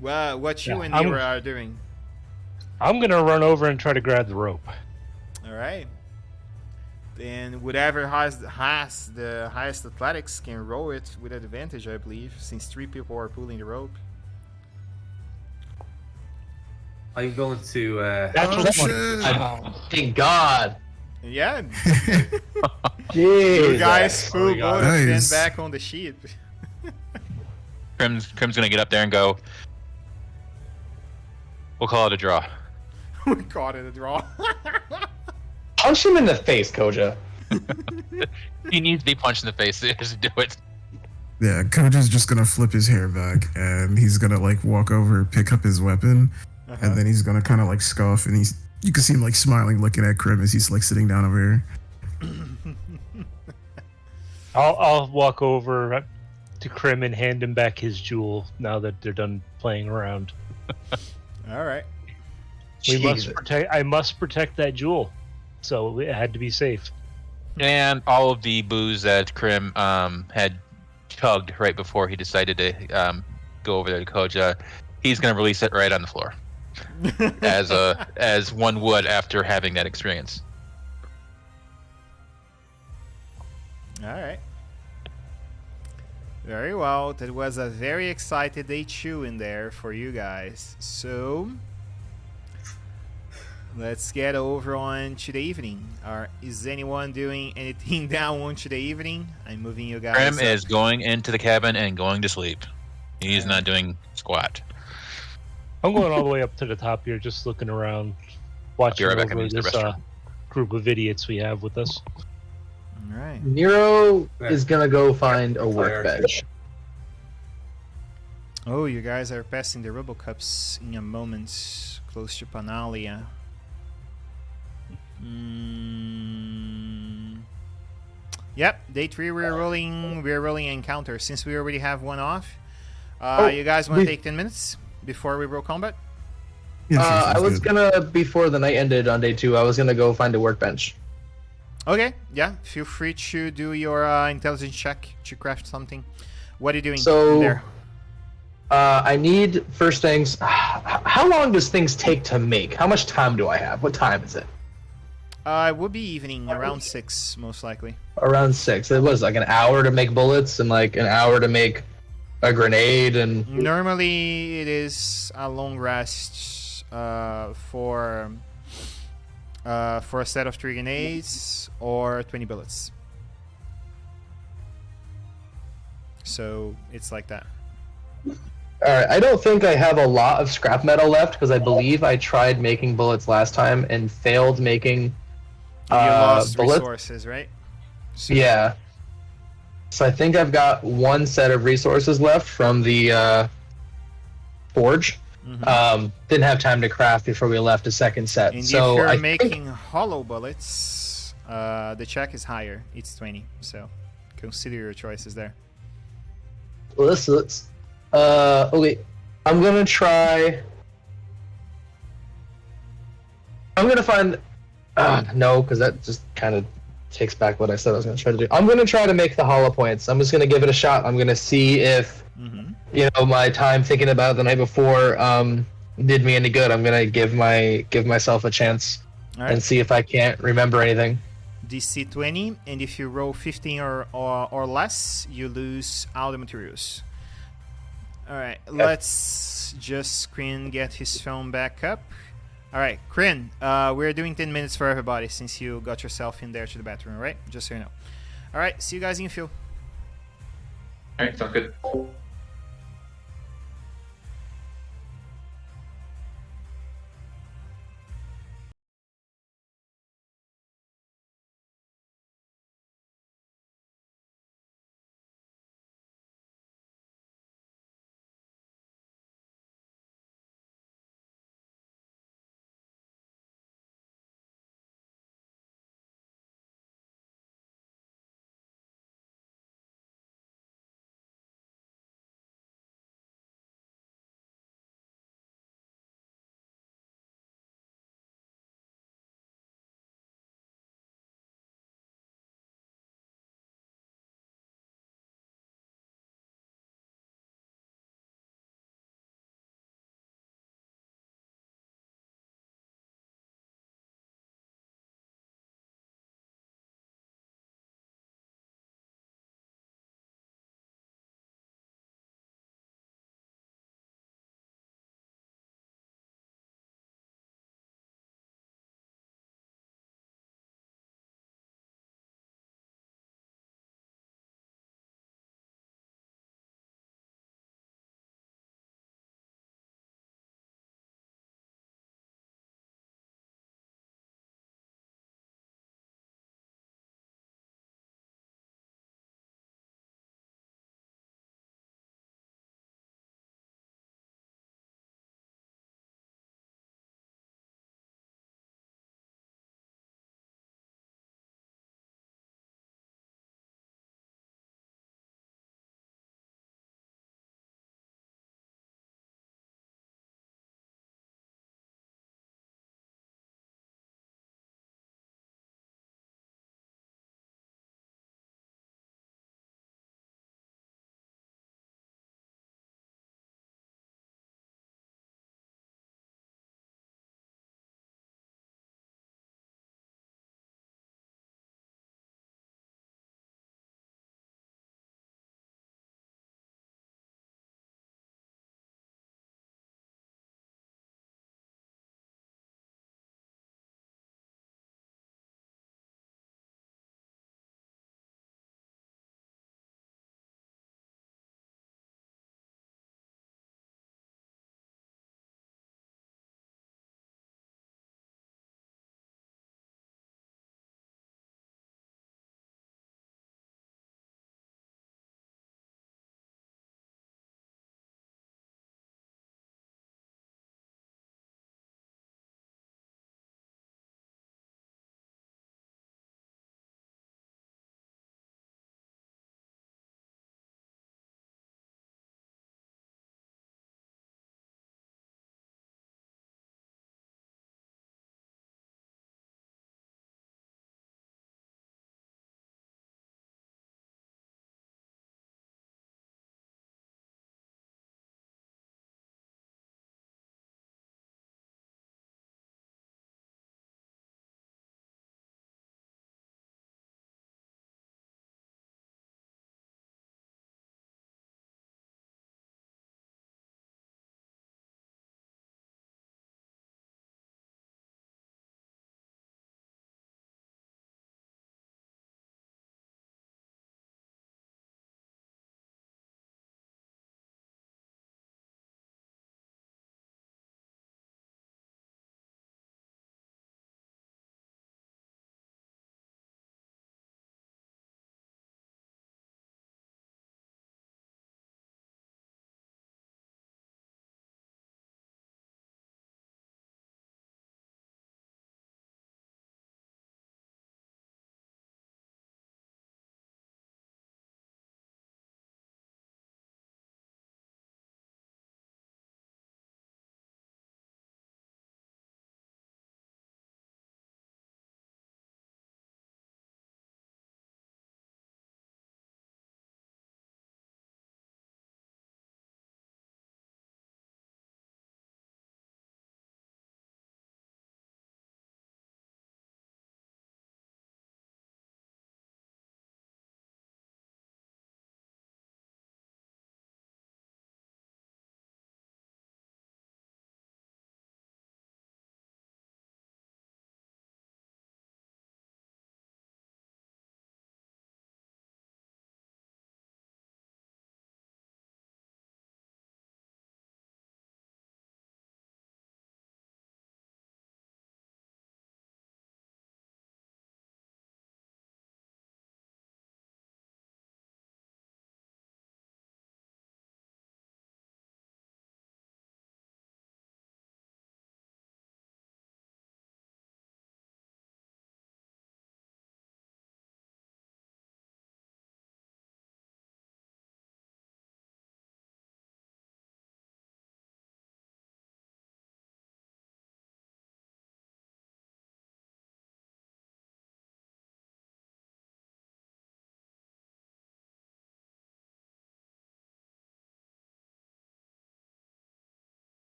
Speaker 1: Well, what you and Nero are doing?
Speaker 4: I'm gonna run over and try to grab the rope.
Speaker 1: All right. Then whatever has the highest athletics can roll it with advantage, I believe, since 3 people are pulling the rope.
Speaker 7: I'm going to.
Speaker 5: Oh, shit.
Speaker 8: Thank God.
Speaker 1: Yeah,
Speaker 8: Jeez.
Speaker 1: you guys pull
Speaker 7: my God.
Speaker 1: both of them
Speaker 5: Nice.
Speaker 1: back on the sheep.
Speaker 2: Crim's gonna get up there and go. We'll call it a draw.
Speaker 1: We caught it a draw.
Speaker 8: Punch him in the face, Koja.
Speaker 2: He needs to be punched in the face to do it.
Speaker 5: Yeah, Koja's just gonna flip his hair back and he's gonna like walk over, pick up his weapon, and then he's gonna kind of like scoff, and you can see him like smiling, looking at Krim as he's like sitting down over here.
Speaker 4: I'll walk over to Krim and hand him back his jewel now that they're done playing around.
Speaker 1: All right.
Speaker 4: I must protect that jewel, so it had to be safe.
Speaker 2: And all of the booze that Krim had chugged right before he decided to go over there to Koja, he's gonna release it right on the floor, as one would after having that experience.
Speaker 1: All right. Very well. That was a very excited day 2 in there for you guys. So let's get over on to the evening. Is anyone doing anything down on to the evening? I'm moving you guys.
Speaker 2: Krim
Speaker 1: up.
Speaker 2: is going into the cabin and going to sleep. He's not doing squat.
Speaker 4: I'm going all the way up to the top here, just looking around, watching
Speaker 2: Be right back, I'm
Speaker 4: over
Speaker 2: using the
Speaker 4: this
Speaker 2: restroom.
Speaker 4: group of idiots we have with us.
Speaker 1: All right.
Speaker 8: Nero is gonna go find a workbench.
Speaker 1: Oh, you guys are passing the Robocups in a moment, close to Panalia. Yep, day 3 we're rolling encounter. Since we already have one off, you guys want to take 10 minutes before we roll combat?
Speaker 5: Yeah, sure,
Speaker 8: I
Speaker 5: sounds
Speaker 8: was
Speaker 5: good.
Speaker 8: gonna, before the night ended on day 2, I was gonna go find a workbench.
Speaker 1: Okay, yeah, feel free to do your intelligence check to craft something. What are you doing
Speaker 8: So,
Speaker 1: there?
Speaker 8: I need, first things, how long does things take to make? How much time do I have? What time is it?
Speaker 1: It would be evening, around 6, most likely.
Speaker 8: Around 6. It was like an hour to make bullets and like an hour to make a grenade and...
Speaker 1: Normally, it is a long rest for a set of 3 grenades or 20 bullets. So it's like that.
Speaker 8: Alright, I don't think I have a lot of scrap metal left because I believe I tried making bullets last time and failed making
Speaker 1: You lost
Speaker 8: bullets.
Speaker 1: resources, right? So,
Speaker 8: Yeah. So I think I've got one set of resources left from the forge.
Speaker 1: mhm.
Speaker 8: Didn't have time to craft before we left a second set.
Speaker 1: And
Speaker 8: so
Speaker 1: if you're
Speaker 8: I
Speaker 1: making
Speaker 8: think,
Speaker 1: hollow bullets, the check is higher. It's 20. So consider your choices there.
Speaker 8: let's okay. I'm gonna try. I'm gonna find. No, because that just kind of takes back what I said I was gonna try to do. I'm gonna try to make the hollow points. I'm just gonna give it a shot. I'm gonna see if
Speaker 1: Mm-hmm.
Speaker 8: my time thinking about it the night before did me any good. I'm gonna give myself a chance
Speaker 1: All
Speaker 8: and
Speaker 1: right.
Speaker 8: see if I can't remember anything.
Speaker 1: DC 20, and if you roll 15 or less, you lose all the materials. All right, let's just screen get his phone back up. All right, Kryn, we're doing 10 minutes for everybody since you got yourself in there to the bathroom, right? Just so you know. All right, see you guys in a few.
Speaker 2: All right, sounds good.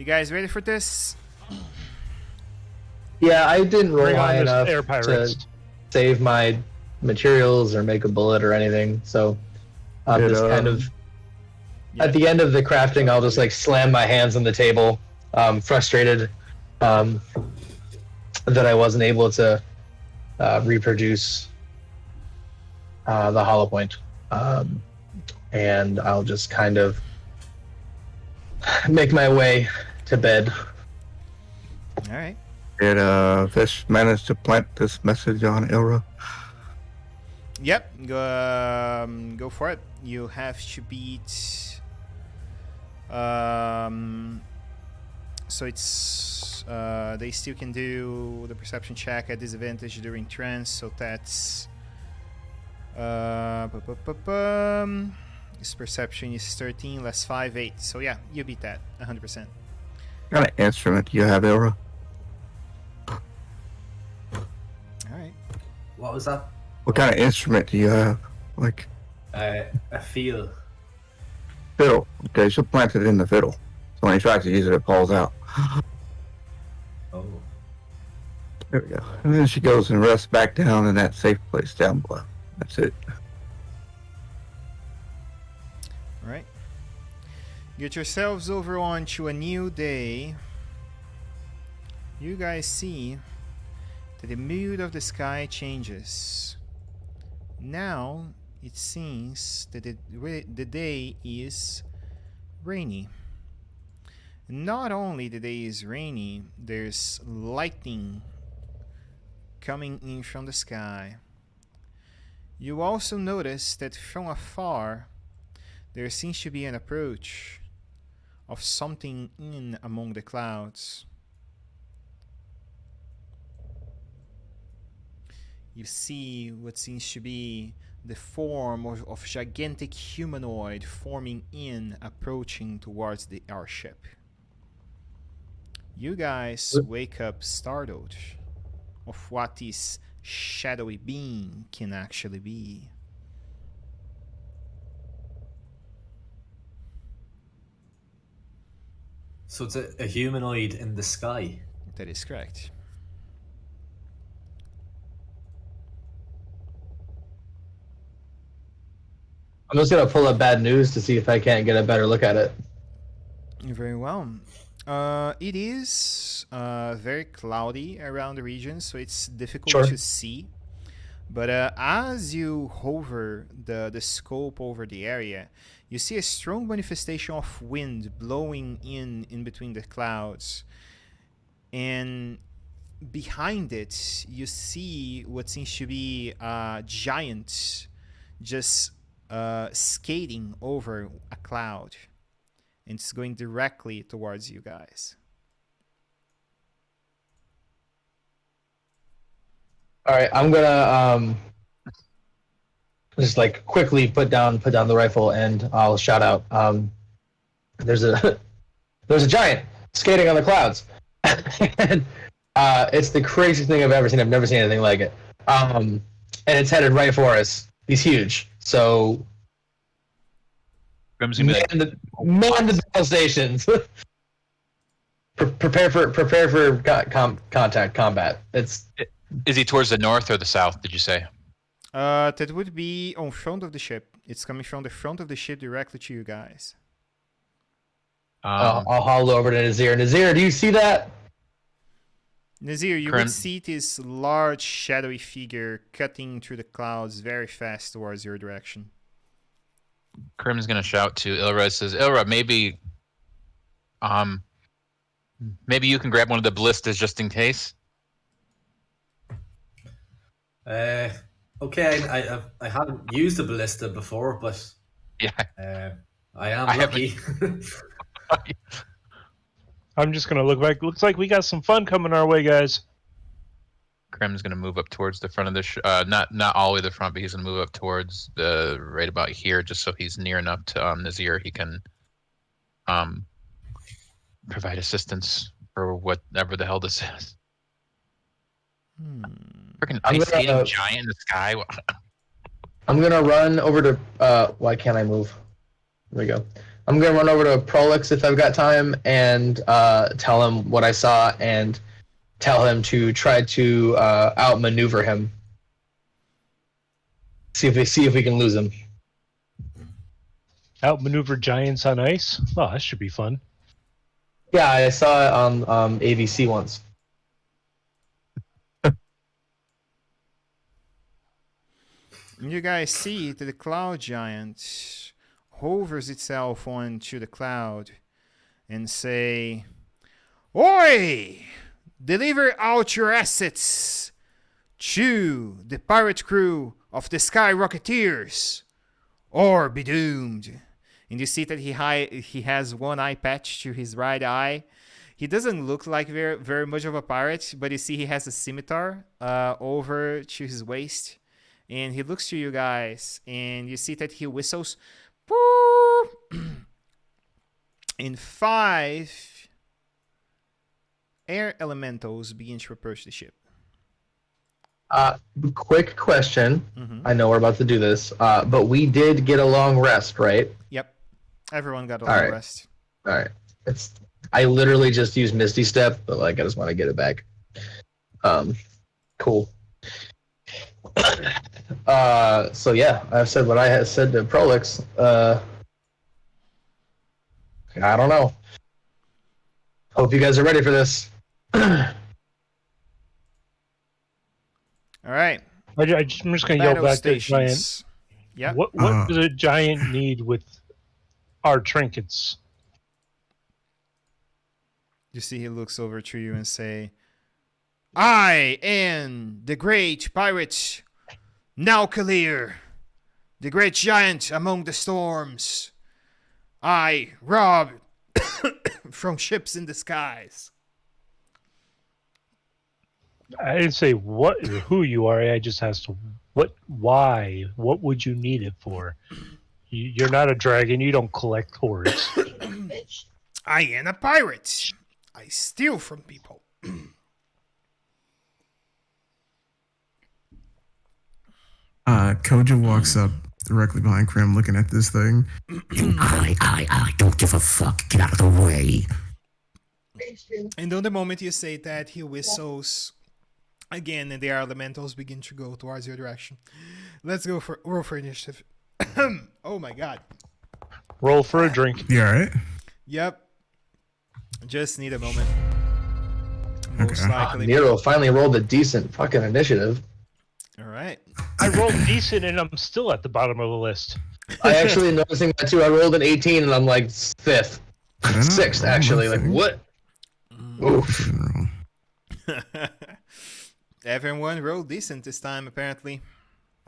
Speaker 1: You guys ready for this?
Speaker 8: Yeah, I didn't roll
Speaker 4: Bring on
Speaker 8: high
Speaker 4: this
Speaker 8: enough
Speaker 4: air
Speaker 8: to
Speaker 4: pirates.
Speaker 8: save my materials or make a bullet or anything. So I'm just kind of at the end of the crafting, I'll just like slam my hands on the table, frustrated that I wasn't able to reproduce the hollow point. And I'll just kind of make my way to bed.
Speaker 1: All right.
Speaker 3: Did Fish manage to plant this message on Ilra?
Speaker 1: Yep. Go for it. You have to beat. So it's they still can do the perception check at disadvantage during trance. So that's his perception is 13 less 5, 8. So yeah, you beat that 100%.
Speaker 3: What kind of instrument do you have, Ilra?
Speaker 1: All right.
Speaker 7: What was that?
Speaker 3: What kind of instrument do you have? Like
Speaker 7: A feel.
Speaker 3: fiddle. Okay, she'll plant it in the fiddle. So when he tries to use it, it falls out.
Speaker 7: Oh.
Speaker 3: There we go. And then she goes and rests back down in that safe place down below. That's it.
Speaker 1: All right. Get yourselves over onto a new day. You guys see that the mood of the sky changes. Now it seems that the day is rainy. Not only the day is rainy, there's lightning coming in from the sky. You also notice that from afar there seems to be an approach of something in among the clouds. You see what seems to be the form of gigantic humanoid forming in, approaching towards the airship. You guys wake up startled of what this shadowy being can actually be.
Speaker 7: So it's a humanoid in the sky.
Speaker 1: That is correct.
Speaker 8: I'm just gonna pull up bad news to see if I can't get a better look at it.
Speaker 1: Very well. It is very cloudy around the region, so it's difficult
Speaker 8: Sure.
Speaker 1: to see. But as you hover the scope over the area, you see a strong manifestation of wind blowing in between the clouds. And behind it, you see what seems to be a giant just skating over a cloud. And it's going directly towards you guys.
Speaker 8: All right, I'm gonna just like quickly put down the rifle and I'll shout out. There's a giant skating on the clouds, and it's the craziest thing I've ever seen. I've never seen anything like it. And it's headed right for us. He's huge. So
Speaker 2: Grim's
Speaker 8: man
Speaker 2: gonna be like,
Speaker 8: the battle stations. prepare for contact combat. It's
Speaker 2: Is he towards the north or the south, did you say?
Speaker 1: That would be on front of the ship. It's coming from the front of the ship directly to you guys.
Speaker 8: I'll haul over to Nazir. Nazir, do you see that?
Speaker 1: Nazir, you
Speaker 2: Current-
Speaker 1: would see this large shadowy figure cutting through the clouds very fast towards your direction.
Speaker 2: Krim's gonna shout to Ilra. Says, Ilra, maybe you can grab one of the ballistas just in case.
Speaker 7: Okay, I haven't used a ballista before, but
Speaker 2: Yeah.
Speaker 7: I am
Speaker 2: I
Speaker 7: lucky.
Speaker 4: I'm just gonna look back. Looks like we got some fun coming our way, guys.
Speaker 2: Krim's gonna move up towards the front of the not all the way to the front, but he's gonna move up towards the right about here, just so he's near enough to Nazir. He can provide assistance for whatever the hell this is. Freaking
Speaker 8: I'm
Speaker 2: ice
Speaker 8: gonna,
Speaker 2: skating giant in the sky.
Speaker 8: I'm gonna run over to. Why can't I move? There we go. I'm gonna run over to Prolix if I've got time and tell him what I saw and tell him to try to outmaneuver him. See if we can lose him.
Speaker 4: Outmaneuver giants on ice? Oh, that should be fun.
Speaker 8: Yeah, I saw it on ABC once.
Speaker 1: You guys see that the cloud giant hovers itself onto the cloud and say, "Oi! Deliver out your assets to the pirate crew of the Sky Rocketeers, or be doomed." And you see that he has one eye patch to his right eye. He doesn't look like very much of a pirate, but you see he has a scimitar over to his waist. And he looks to you guys, and you see that he whistles. And 5 air elementals begin to approach the ship.
Speaker 8: Quick question.
Speaker 1: Mm-hmm.
Speaker 8: I know we're about to do this, but we did get a long rest, right?
Speaker 1: Yep. Everyone got a
Speaker 8: All
Speaker 1: long
Speaker 8: right.
Speaker 1: rest.
Speaker 8: All right. I literally just used Misty Step, but like I just want to get it back. Cool. So yeah, I've said what I had said to Prolix. I don't know. Hope you guys are ready for this.
Speaker 1: All right.
Speaker 4: I'm just going to yell
Speaker 1: Battle
Speaker 4: back to the giant.
Speaker 1: stations. Yep.
Speaker 4: What does a giant need with our trinkets?
Speaker 1: You see he looks over to you and say, "I am the great pirate, Naukalir, the great giant among the storms. I rob from ships in the skies."
Speaker 4: I didn't say what or who you are. I just asked why? What would you need it for? You're not a dragon. You don't collect hoards.
Speaker 1: I am a pirate. I steal from people.
Speaker 5: Koja walks up directly behind Krim, looking at this thing.
Speaker 6: And I don't give a fuck. Get out of the way.
Speaker 1: And on the moment you say that, he whistles again, and the air elementals begin to go towards your direction. Let's roll for initiative. Oh my god.
Speaker 4: Roll for a drink.
Speaker 5: You alright?
Speaker 1: Yep. Just need a moment.
Speaker 5: Okay.
Speaker 1: Most likely.
Speaker 8: Nero finally rolled a decent fucking initiative.
Speaker 1: All right.
Speaker 4: I rolled decent, and I'm still at the bottom of the list.
Speaker 8: I actually noticing that too. I rolled an 18 and I'm like 5th.
Speaker 5: Did I not
Speaker 8: 6th
Speaker 5: roll
Speaker 8: actually.
Speaker 5: my
Speaker 8: Like
Speaker 5: thing?
Speaker 8: what?
Speaker 5: Oof. Didn't roll.
Speaker 1: Everyone rolled decent this time, apparently.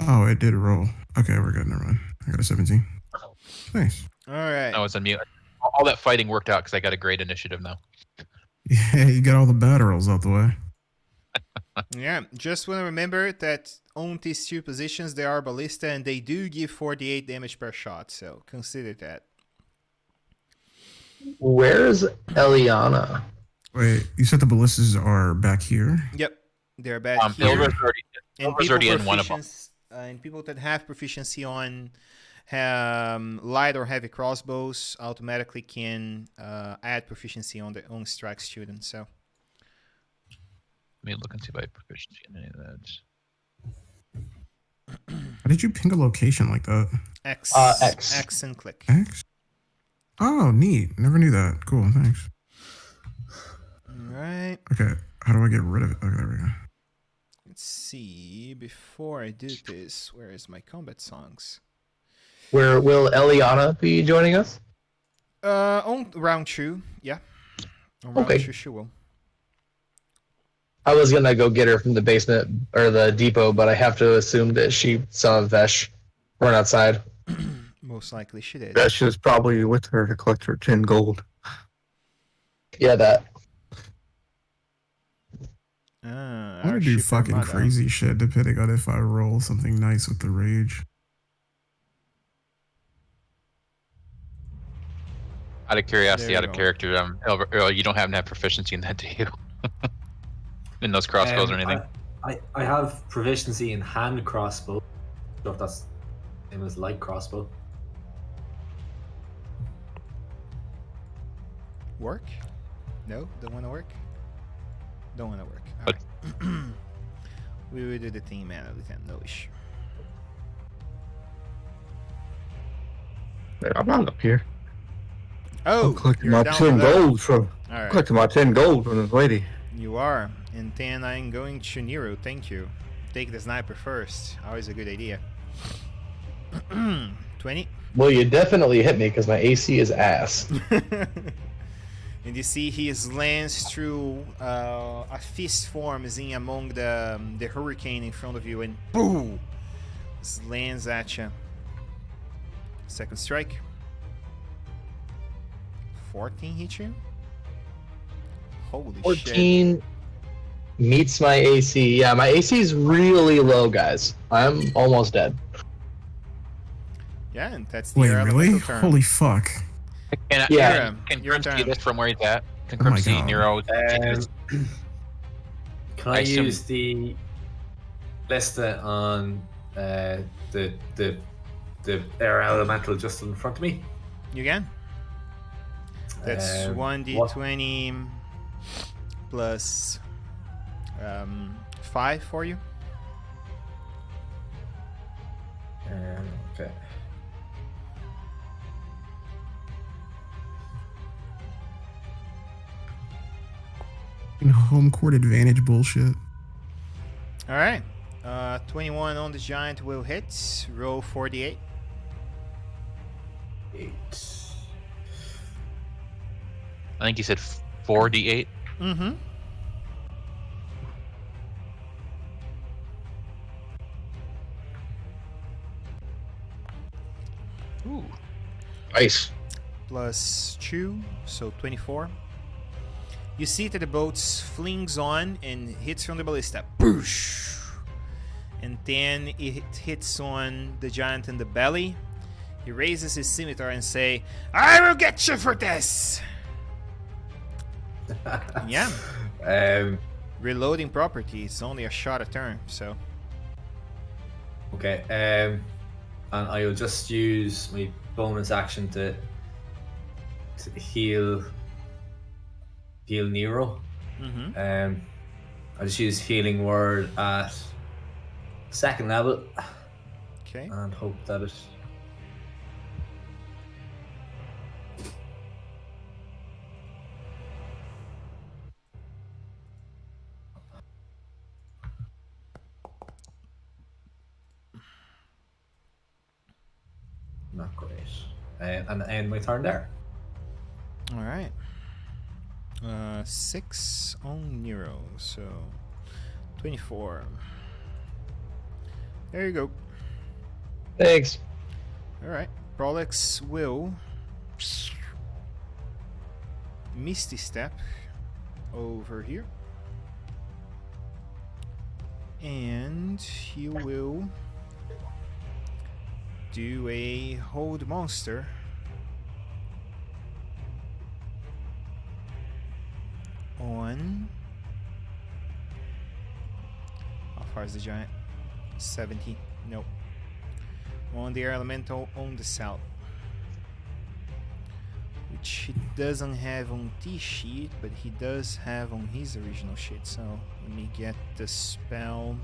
Speaker 5: Oh, it did roll. Okay, we're good. Never mind. I got a 17. Nice.
Speaker 1: All right.
Speaker 2: I was on mute. All that fighting worked out because I got a great initiative now.
Speaker 5: Yeah, you got all the bad rolls out the way.
Speaker 1: Yeah, just want to remember that on these 2 positions, they are ballista, and they do give 48 damage per shot, so consider that.
Speaker 8: Where's Eliana?
Speaker 5: Wait, you said the ballistas are back here?
Speaker 1: Yep, they're back here.
Speaker 2: Silver's
Speaker 1: And
Speaker 2: already in one of them.
Speaker 1: And people that have proficiency on light or heavy crossbows automatically can add proficiency on their own strike student. So
Speaker 2: Let me look and see if I have proficiency in any of that.
Speaker 5: How did you ping a location like that?
Speaker 1: X,
Speaker 8: X.
Speaker 1: X and click.
Speaker 5: X? Oh, neat. Never knew that. Cool, thanks.
Speaker 1: All right.
Speaker 5: Okay, how do I get rid of it? Okay, there we go.
Speaker 1: Let's see. Before I do this, where is my combat songs?
Speaker 8: Where will Eliana be joining us?
Speaker 1: On round 2, yeah. On round
Speaker 8: Okay.
Speaker 1: 2, she will.
Speaker 8: I was gonna go get her from the basement or the depot, but I have to assume that she saw Vesh run outside.
Speaker 1: Most likely she did.
Speaker 3: That's just probably with her to collect her 10 gold.
Speaker 8: Yeah, that.
Speaker 5: I'm gonna do fucking crazy shit depending on if I roll something nice with the rage.
Speaker 2: Out of curiosity,
Speaker 1: There
Speaker 2: out
Speaker 1: you
Speaker 2: of
Speaker 1: go.
Speaker 2: character, you don't happen to have proficiency in that, do you? In those crossbows or anything?
Speaker 7: I have proficiency in hand crossbow. I don't know if that's the same as light crossbow.
Speaker 1: work? No, don't want to work. Don't want to work. All
Speaker 2: But-
Speaker 1: right. We will do the thing manually then. No issue.
Speaker 3: I'm not up here.
Speaker 1: Oh,
Speaker 3: I'm collecting
Speaker 1: you're
Speaker 3: my
Speaker 1: down
Speaker 3: 10
Speaker 1: below.
Speaker 3: gold from.
Speaker 1: All right.
Speaker 3: Collecting my 10 gold from this lady.
Speaker 1: You are, and then I'm going to Nero. Thank you. Take the sniper first. Always a good idea. 20.
Speaker 8: Well, you definitely hit me because my AC is ass.
Speaker 1: And you see he slams through a fist forms in among the hurricane in front of you, and boom, slams at you. Second strike. 14 hit you. Holy shit!
Speaker 8: 14 meets my AC. Yeah, my AC is really low, guys. I'm almost dead.
Speaker 1: Yeah, and that's the
Speaker 5: Wait,
Speaker 1: elemental
Speaker 5: really?
Speaker 1: turn.
Speaker 5: Holy fuck.
Speaker 2: Can
Speaker 8: Yeah.
Speaker 2: can
Speaker 1: Your
Speaker 2: Crim see
Speaker 1: turn.
Speaker 2: this from where he's at? Can
Speaker 5: Oh
Speaker 2: Crim
Speaker 5: my
Speaker 2: see
Speaker 5: God.
Speaker 2: Nero?
Speaker 7: Can I
Speaker 2: assume-
Speaker 7: use the Lista on the air elemental just in front of me?
Speaker 1: You can. That's
Speaker 7: What-
Speaker 1: 1d20 plus 5 for you.
Speaker 7: Okay.
Speaker 5: Home court advantage bullshit.
Speaker 1: All right. 21 on the giant will hit. Roll 48.
Speaker 7: 8.
Speaker 2: I think he said 4d8.
Speaker 1: Mm-hmm.
Speaker 2: Ooh.
Speaker 8: Nice.
Speaker 1: Plus 2, so 24. You see that the boat flings on and hits from the ballista. Boosh! And then it hits on the giant in the belly. He raises his scimitar and say, "I will get you for this!" Yeah. Reloading property, it's only a shot a turn, so...
Speaker 7: Okay. And I will just use my bonus action to heal Nero.
Speaker 1: Mm-hmm.
Speaker 7: I just use healing word at second level
Speaker 1: Okay.
Speaker 7: and hope that it. Not great. And end my turn there.
Speaker 1: All right. 6 on Nero, so 24. There you go.
Speaker 8: Thanks.
Speaker 1: All right. Prolix will Misty Step over here, and he will do a hold monster on. How far is the giant? 70. Nope. On the air elemental on the south, which he doesn't have on this sheet, but he does have on his original sheet. So let me get the spell.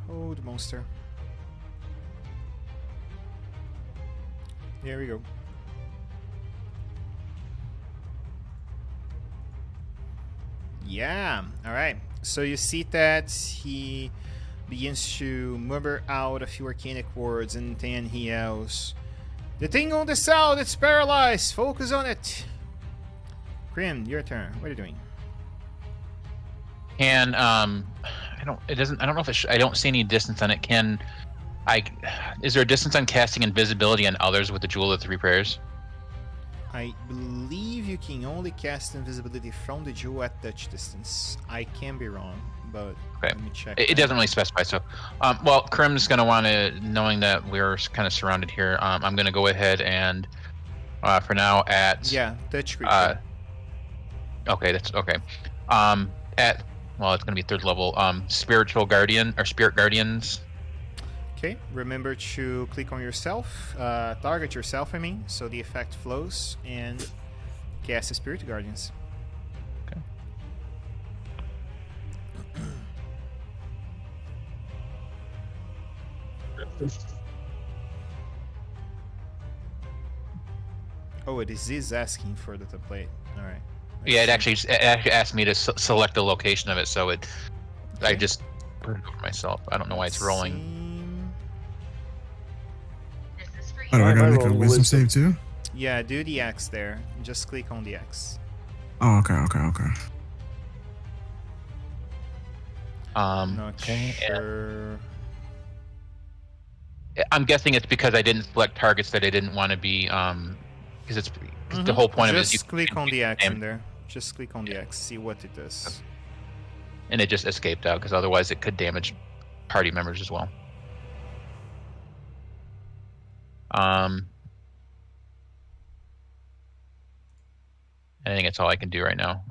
Speaker 1: Hold monster. There we go. Yeah, alright. So you see that he begins to murmur out a few arcanic words, and then he yells, "The thing on the south, it's paralyzed! Focus on it!" Grim, your turn. What are you doing?
Speaker 2: And I don't know if I don't see any distance on it. Is there a distance on casting invisibility on others with the Jewel of the Three Prayers?
Speaker 1: I believe you can only cast invisibility from the jewel at touch distance. I can be wrong, but
Speaker 2: Okay.
Speaker 1: let me check.
Speaker 2: It
Speaker 1: that.
Speaker 2: doesn't really specify. So, well, Krim's going to want to, knowing that we're kind of surrounded here, I'm going to go ahead and, for now, at...
Speaker 1: Yeah, touch creature.
Speaker 2: Okay, that's okay. Well, it's going to be third level. Spiritual Guardian, or Spirit Guardians.
Speaker 1: Okay, remember to click on yourself, target yourself, I mean, so the effect flows, and cast Spirit Guardians.
Speaker 2: Okay.
Speaker 1: Oh, it is asking for the template. All right.
Speaker 2: Yeah, it actually asked me to select the location of it, so I
Speaker 1: Okay.
Speaker 2: just put it over myself. I don't know why it's rolling.
Speaker 5: Oh, do
Speaker 4: Why
Speaker 5: I
Speaker 4: am
Speaker 5: gotta
Speaker 4: I
Speaker 5: make a
Speaker 4: rolling
Speaker 5: wisdom
Speaker 4: wisdom?
Speaker 5: save too?
Speaker 1: Yeah, do the X there. Just click on the X.
Speaker 5: Oh, okay.
Speaker 1: Not
Speaker 2: Okay.
Speaker 1: sure.
Speaker 2: I'm guessing it's because I didn't select targets that I didn't want to be, because it's the whole point of it is you
Speaker 1: Just click on the X in
Speaker 2: and
Speaker 1: there. Just click on the X. See what it does.
Speaker 2: it just escaped out because otherwise it could damage party members as well. I think that's all I can do right now.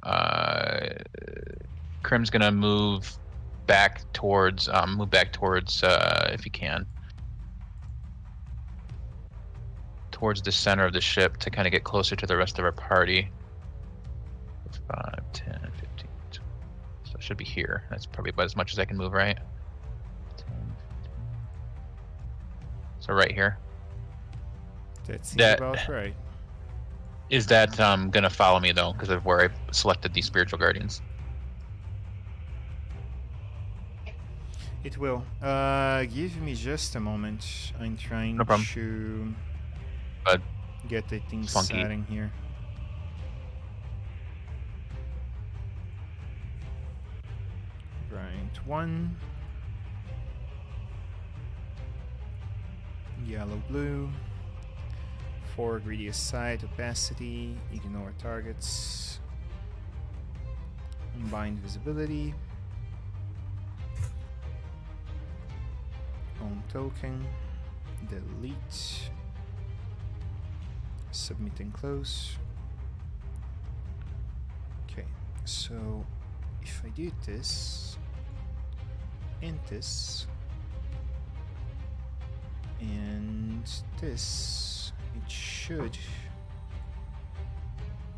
Speaker 2: Crim's gonna move back towards, if he can, towards the center of the ship to kind of get closer to the rest of our party. 5, 10, 15. So it should be here. That's probably about as much as I can move, right? 10, 15. So right here.
Speaker 1: That seems
Speaker 2: That-
Speaker 1: about right.
Speaker 2: Is that gonna follow me though, because of where I selected these spiritual guardians?
Speaker 1: It will. Give me just a moment. I'm trying
Speaker 2: No problem.
Speaker 1: to
Speaker 2: But
Speaker 1: get the thing
Speaker 2: funky.
Speaker 1: setting here. Right, 1. Yellow, blue. 4 greedy aside, opacity, ignore targets. Combined visibility. On token. Delete. Submit and close. Okay, so if I do this and this and this, it should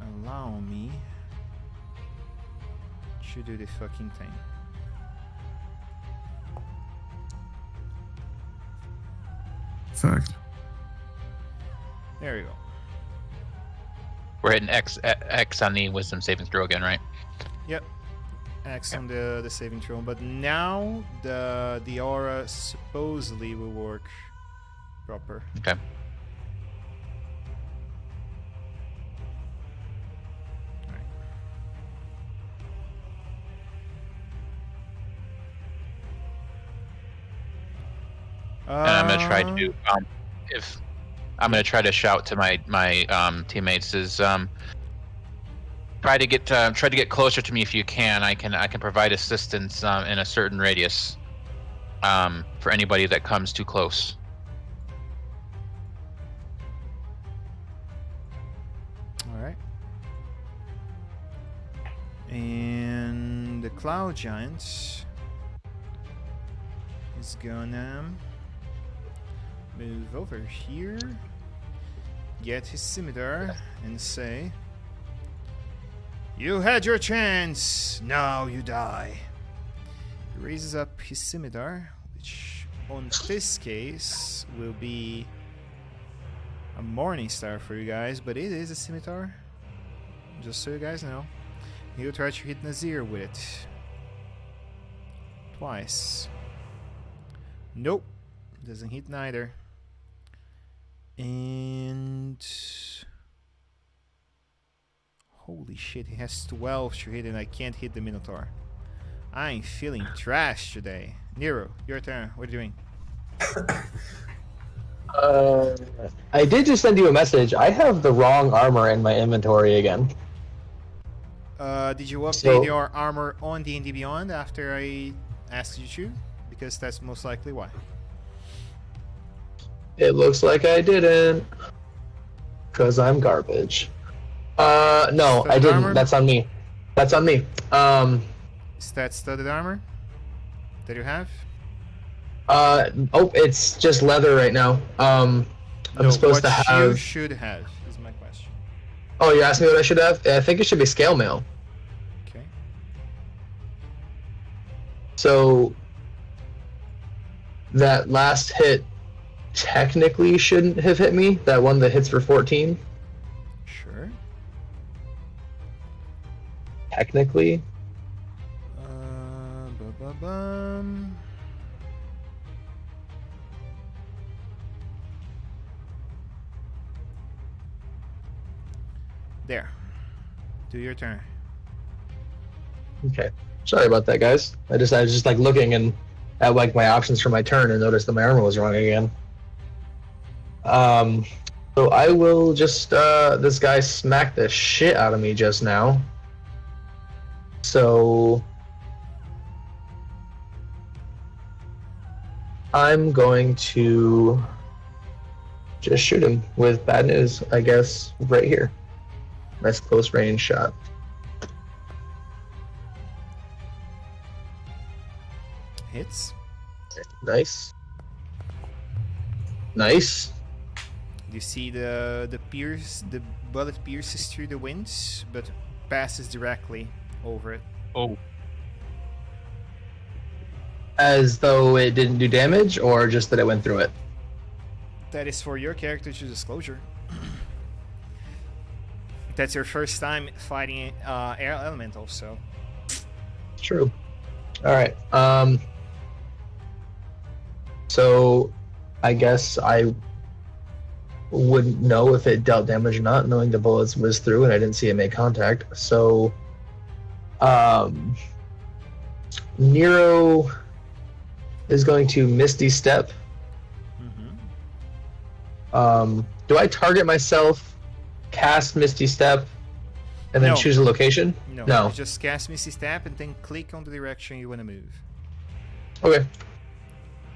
Speaker 1: allow me to do the fucking thing.
Speaker 5: Fact.
Speaker 1: There we go.
Speaker 2: We're hitting X on the wisdom saving throw again, right?
Speaker 1: Yep. X on the saving throw, but now the aura supposedly will work proper.
Speaker 2: Okay. And I'm gonna try to if I'm gonna try to shout to my teammates is try to get closer to me if you can. I can provide assistance in a certain radius for anybody that comes too close.
Speaker 1: All right. And the cloud giant is gonna move over here, get his scimitar, and say, "You had your chance, now you die." He raises up his scimitar, which on this case will be a morning star for you guys, but it is a scimitar, just so you guys know. He'll try to hit Nazir with it. Twice. Nope. Doesn't hit neither. And holy shit, he has 12 to hit and I can't hit the Minotaur. I'm feeling trash today. Nero, your turn. What are you doing?
Speaker 8: I did just send you a message. I have the wrong armor in my inventory again.
Speaker 1: Did you update
Speaker 8: So-
Speaker 1: your armor on D&D Beyond after I asked you to? Because that's most likely why.
Speaker 8: It looks like I didn't. Because I'm garbage. No,
Speaker 1: Studded
Speaker 8: I didn't.
Speaker 1: armor?
Speaker 8: That's on me. That's on me.
Speaker 1: Is that studded armor that you have?
Speaker 8: Oh, it's just leather right now. I'm
Speaker 1: No,
Speaker 8: supposed
Speaker 1: what
Speaker 8: to
Speaker 1: you
Speaker 8: have.
Speaker 1: should have is my question.
Speaker 8: Oh, you asked me what I should have? I think it should be scale mail.
Speaker 1: Okay.
Speaker 8: So that last hit technically shouldn't have hit me. That one that hits for 14.
Speaker 1: Sure.
Speaker 8: Technically.
Speaker 1: Ba-ba-bum. There. Do your turn.
Speaker 8: Okay. Sorry about that, guys. I was just like looking and at like my options for my turn and noticed that my armor was wrong again. So I will just this guy smacked the shit out of me just now. So I'm going to just shoot him with bad news, I guess, right here. Nice close range shot.
Speaker 1: Hits.
Speaker 8: Nice. Nice.
Speaker 1: You see the bullet pierces through the winds, but passes directly over it.
Speaker 2: Oh.
Speaker 8: As though it didn't do damage, or just that it went through it?
Speaker 1: That is for your character to disclosure. That's your first time fighting air elemental, so.
Speaker 8: True. Alright. So I guess I wouldn't know if it dealt damage or not, knowing the bullets whizzed through and I didn't see it make contact. So Nero is going to Misty Step. Do I target myself, cast Misty Step, and then
Speaker 1: No.
Speaker 8: choose a location?
Speaker 1: No. You just cast Misty Step and then click on the direction you want to move.
Speaker 8: Okay.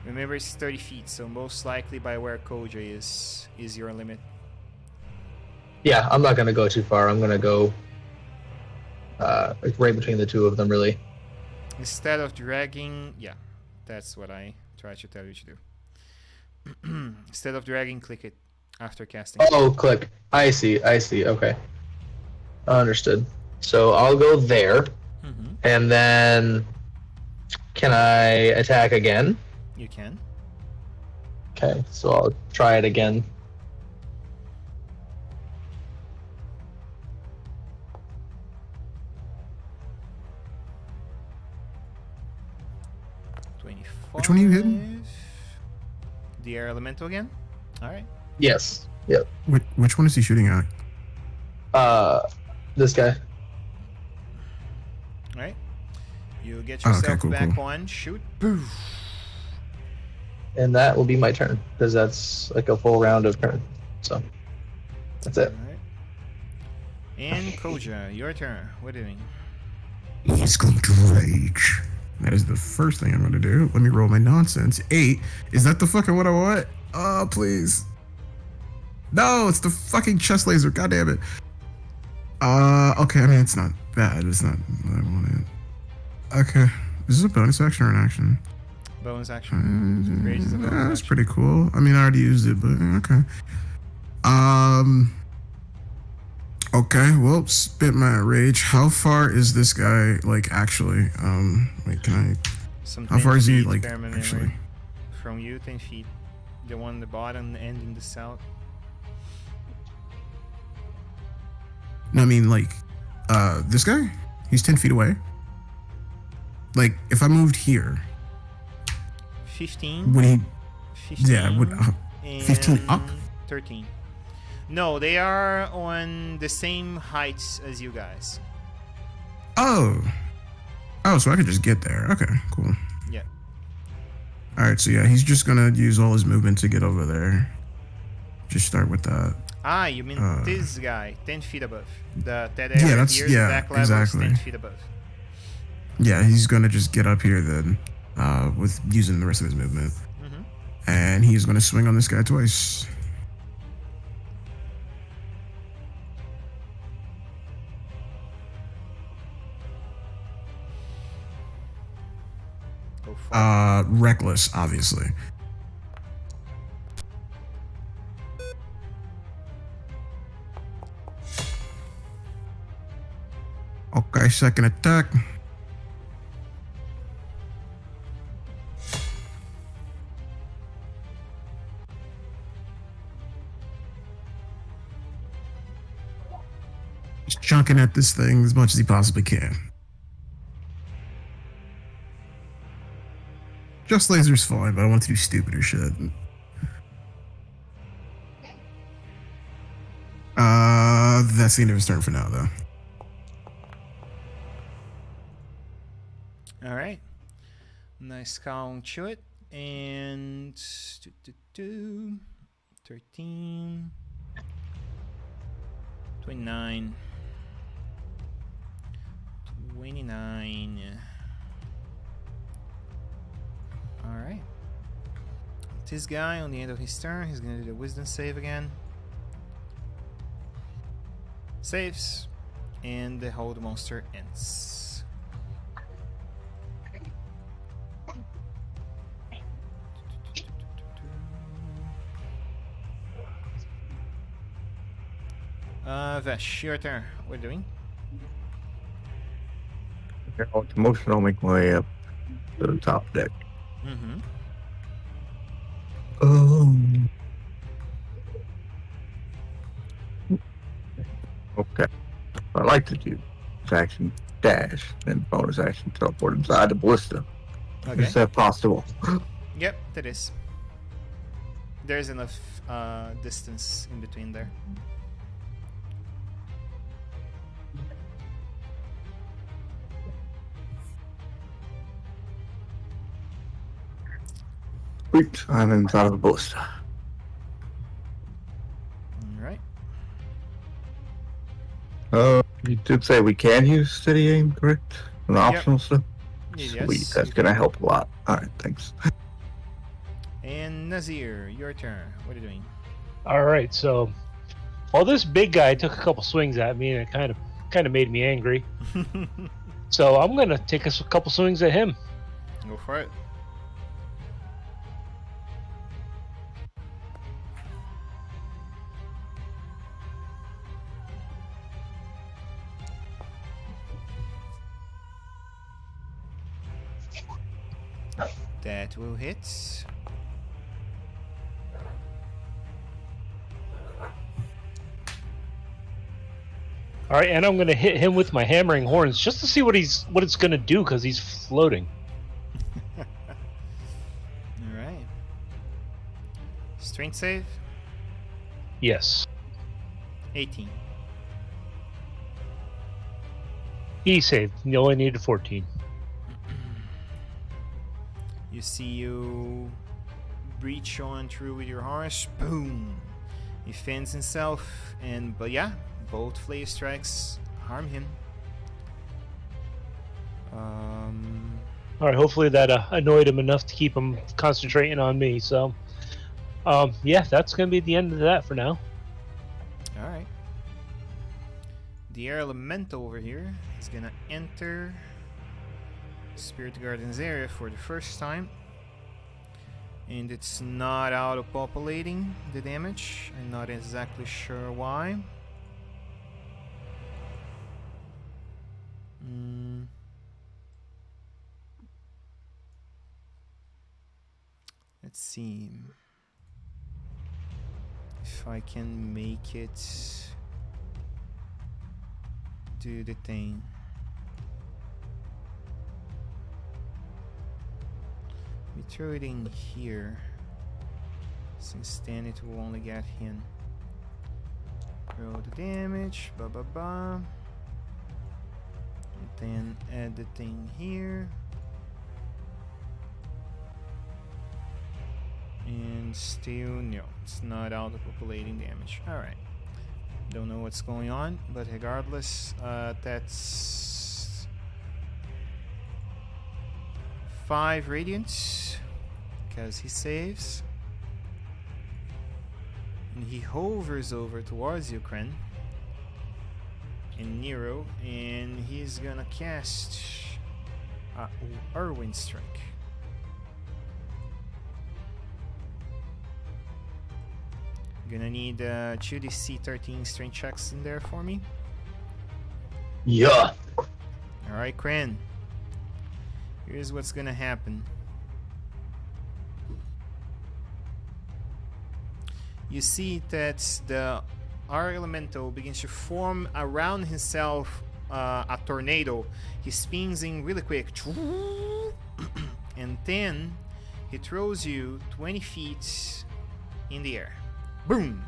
Speaker 1: Remember, it's 30 feet, so most likely by where Koja is your limit.
Speaker 8: Yeah, I'm not gonna go too far. I'm gonna go like right between the two of them, really.
Speaker 1: Instead of dragging, yeah, that's what I try to tell you to do. Instead of dragging, click it after casting.
Speaker 8: Oh, click. I see. Okay. Understood. So I'll go there, and then can I attack again?
Speaker 1: You can.
Speaker 8: Okay, so I'll try it again.
Speaker 5: Which one are you hitting?
Speaker 1: The air elemental again? Alright.
Speaker 8: Yes. Yep.
Speaker 5: Which one is he shooting at?
Speaker 8: This guy.
Speaker 1: Alright. You get
Speaker 5: Oh,
Speaker 1: yourself
Speaker 5: okay, cool,
Speaker 1: back
Speaker 5: cool.
Speaker 1: on, shoot. Poof.
Speaker 8: And that will be my turn, because that's like a full round of turn. So, that's it.
Speaker 1: Alright. And Koja, your turn. What are you doing?
Speaker 6: He's going to rage.
Speaker 5: That is the first thing I'm going to do. Let me roll my nonsense. 8. Is that the fucking what I want? Oh, please. No, it's the fucking chest laser. God damn it. Okay. I mean, it's not bad. It's not what I wanted. Okay. Is this a bonus action or an action?
Speaker 1: Bonus action. Rage is a bonus
Speaker 5: That's
Speaker 1: action.
Speaker 5: pretty cool. I mean, I already used it, but okay. Okay, well, spit my rage. How far is this guy, like, actually? Wait, can I...
Speaker 1: Some
Speaker 5: How
Speaker 1: 10
Speaker 5: far is he,
Speaker 1: feet
Speaker 5: like,
Speaker 1: permanently.
Speaker 5: actually?
Speaker 1: From you, 10 feet. The one in the bottom and in the south.
Speaker 5: No, I mean, like, this guy? He's 10 feet away? Like, if I moved here,
Speaker 1: 15.
Speaker 5: would he...
Speaker 1: 15.
Speaker 5: Yeah, would... 15 up?
Speaker 1: 13. No, they are on the same heights as you guys.
Speaker 5: Oh. Oh, so I could just get there. Okay, cool.
Speaker 1: Yeah.
Speaker 5: Alright, so yeah, he's just gonna use all his movement to get over there. Just start with that.
Speaker 1: Ah, you mean this guy, 10 feet above. That area
Speaker 5: Yeah, that's-
Speaker 1: here,
Speaker 5: yeah,
Speaker 1: the back level
Speaker 5: exactly.
Speaker 1: is 10 feet above.
Speaker 5: Yeah, he's gonna just get up here then, with using the rest of his movement.
Speaker 1: Mm-hmm.
Speaker 5: And he's gonna swing on this guy twice.
Speaker 1: Go for it.
Speaker 5: Reckless, obviously. Okay, second attack. Just chunking at this thing as much as he possibly can. Just laser's fine, but I want to do stupider shit. That's the end of his turn for now, though.
Speaker 1: All right. Nice count to it. And 13, 29, 29. All right. This guy on the end of his turn, he's gonna do the wisdom save again. Saves, and the hold monster ends. Vesh, your turn. What are you doing?
Speaker 3: With motion, I'll make my way up to the top deck.
Speaker 1: Mm-hmm.
Speaker 3: Okay. What I like to do is action dash and bonus action teleport inside the ballista.
Speaker 1: Okay.
Speaker 3: Is that possible?
Speaker 1: Yep, that is. There's enough distance in between there.
Speaker 3: Sweet. I'm inside of the ballista.
Speaker 1: Alright.
Speaker 3: You did say we can use steady aim, correct? An optional stuff?
Speaker 1: Yes,
Speaker 3: Sweet. That's gonna help a lot. Alright, thanks.
Speaker 1: And Nazir, your turn. What are you doing?
Speaker 4: All right, so well, this big guy took a couple swings at me, and it kind of made me angry. So I'm gonna take a couple swings at him.
Speaker 1: Go for it. That will hit.
Speaker 4: All right, and I'm gonna hit him with my hammering horns just to see what it's gonna do because he's floating.
Speaker 1: Alright. Strength save?
Speaker 4: Yes,
Speaker 1: 18.
Speaker 4: he saved. He only needed 14.
Speaker 1: You see you breach on through with your horse. Boom! He fends himself, but yeah, both flay strikes harm him.
Speaker 4: All right, hopefully that annoyed him enough to keep him concentrating on me. So, yeah, that's gonna be the end of that for now.
Speaker 1: Alright. The air elemental over here is gonna enter Spirit Garden's area for the first time. And it's not auto-populating the damage. I'm not exactly sure why. Let's see if I can make it do the thing. We throw it in here, since then it will only get him. Roll the damage, blah blah blah. And then add the thing here. And still, no, it's not auto-populating damage. Alright. Don't know what's going on, but regardless, that's 5 radiance, because he saves. And he hovers over towards you, Kren. And Nero, and he's gonna cast Irwin Strike. Gonna need 2d c 13 strength checks in there for me.
Speaker 8: Yeah.
Speaker 1: Alright, Kren. Here's what's gonna happen. You see that the our elemental begins to form around himself a tornado. He spins in really quick. And then he throws you 20 feet in the air. Boom!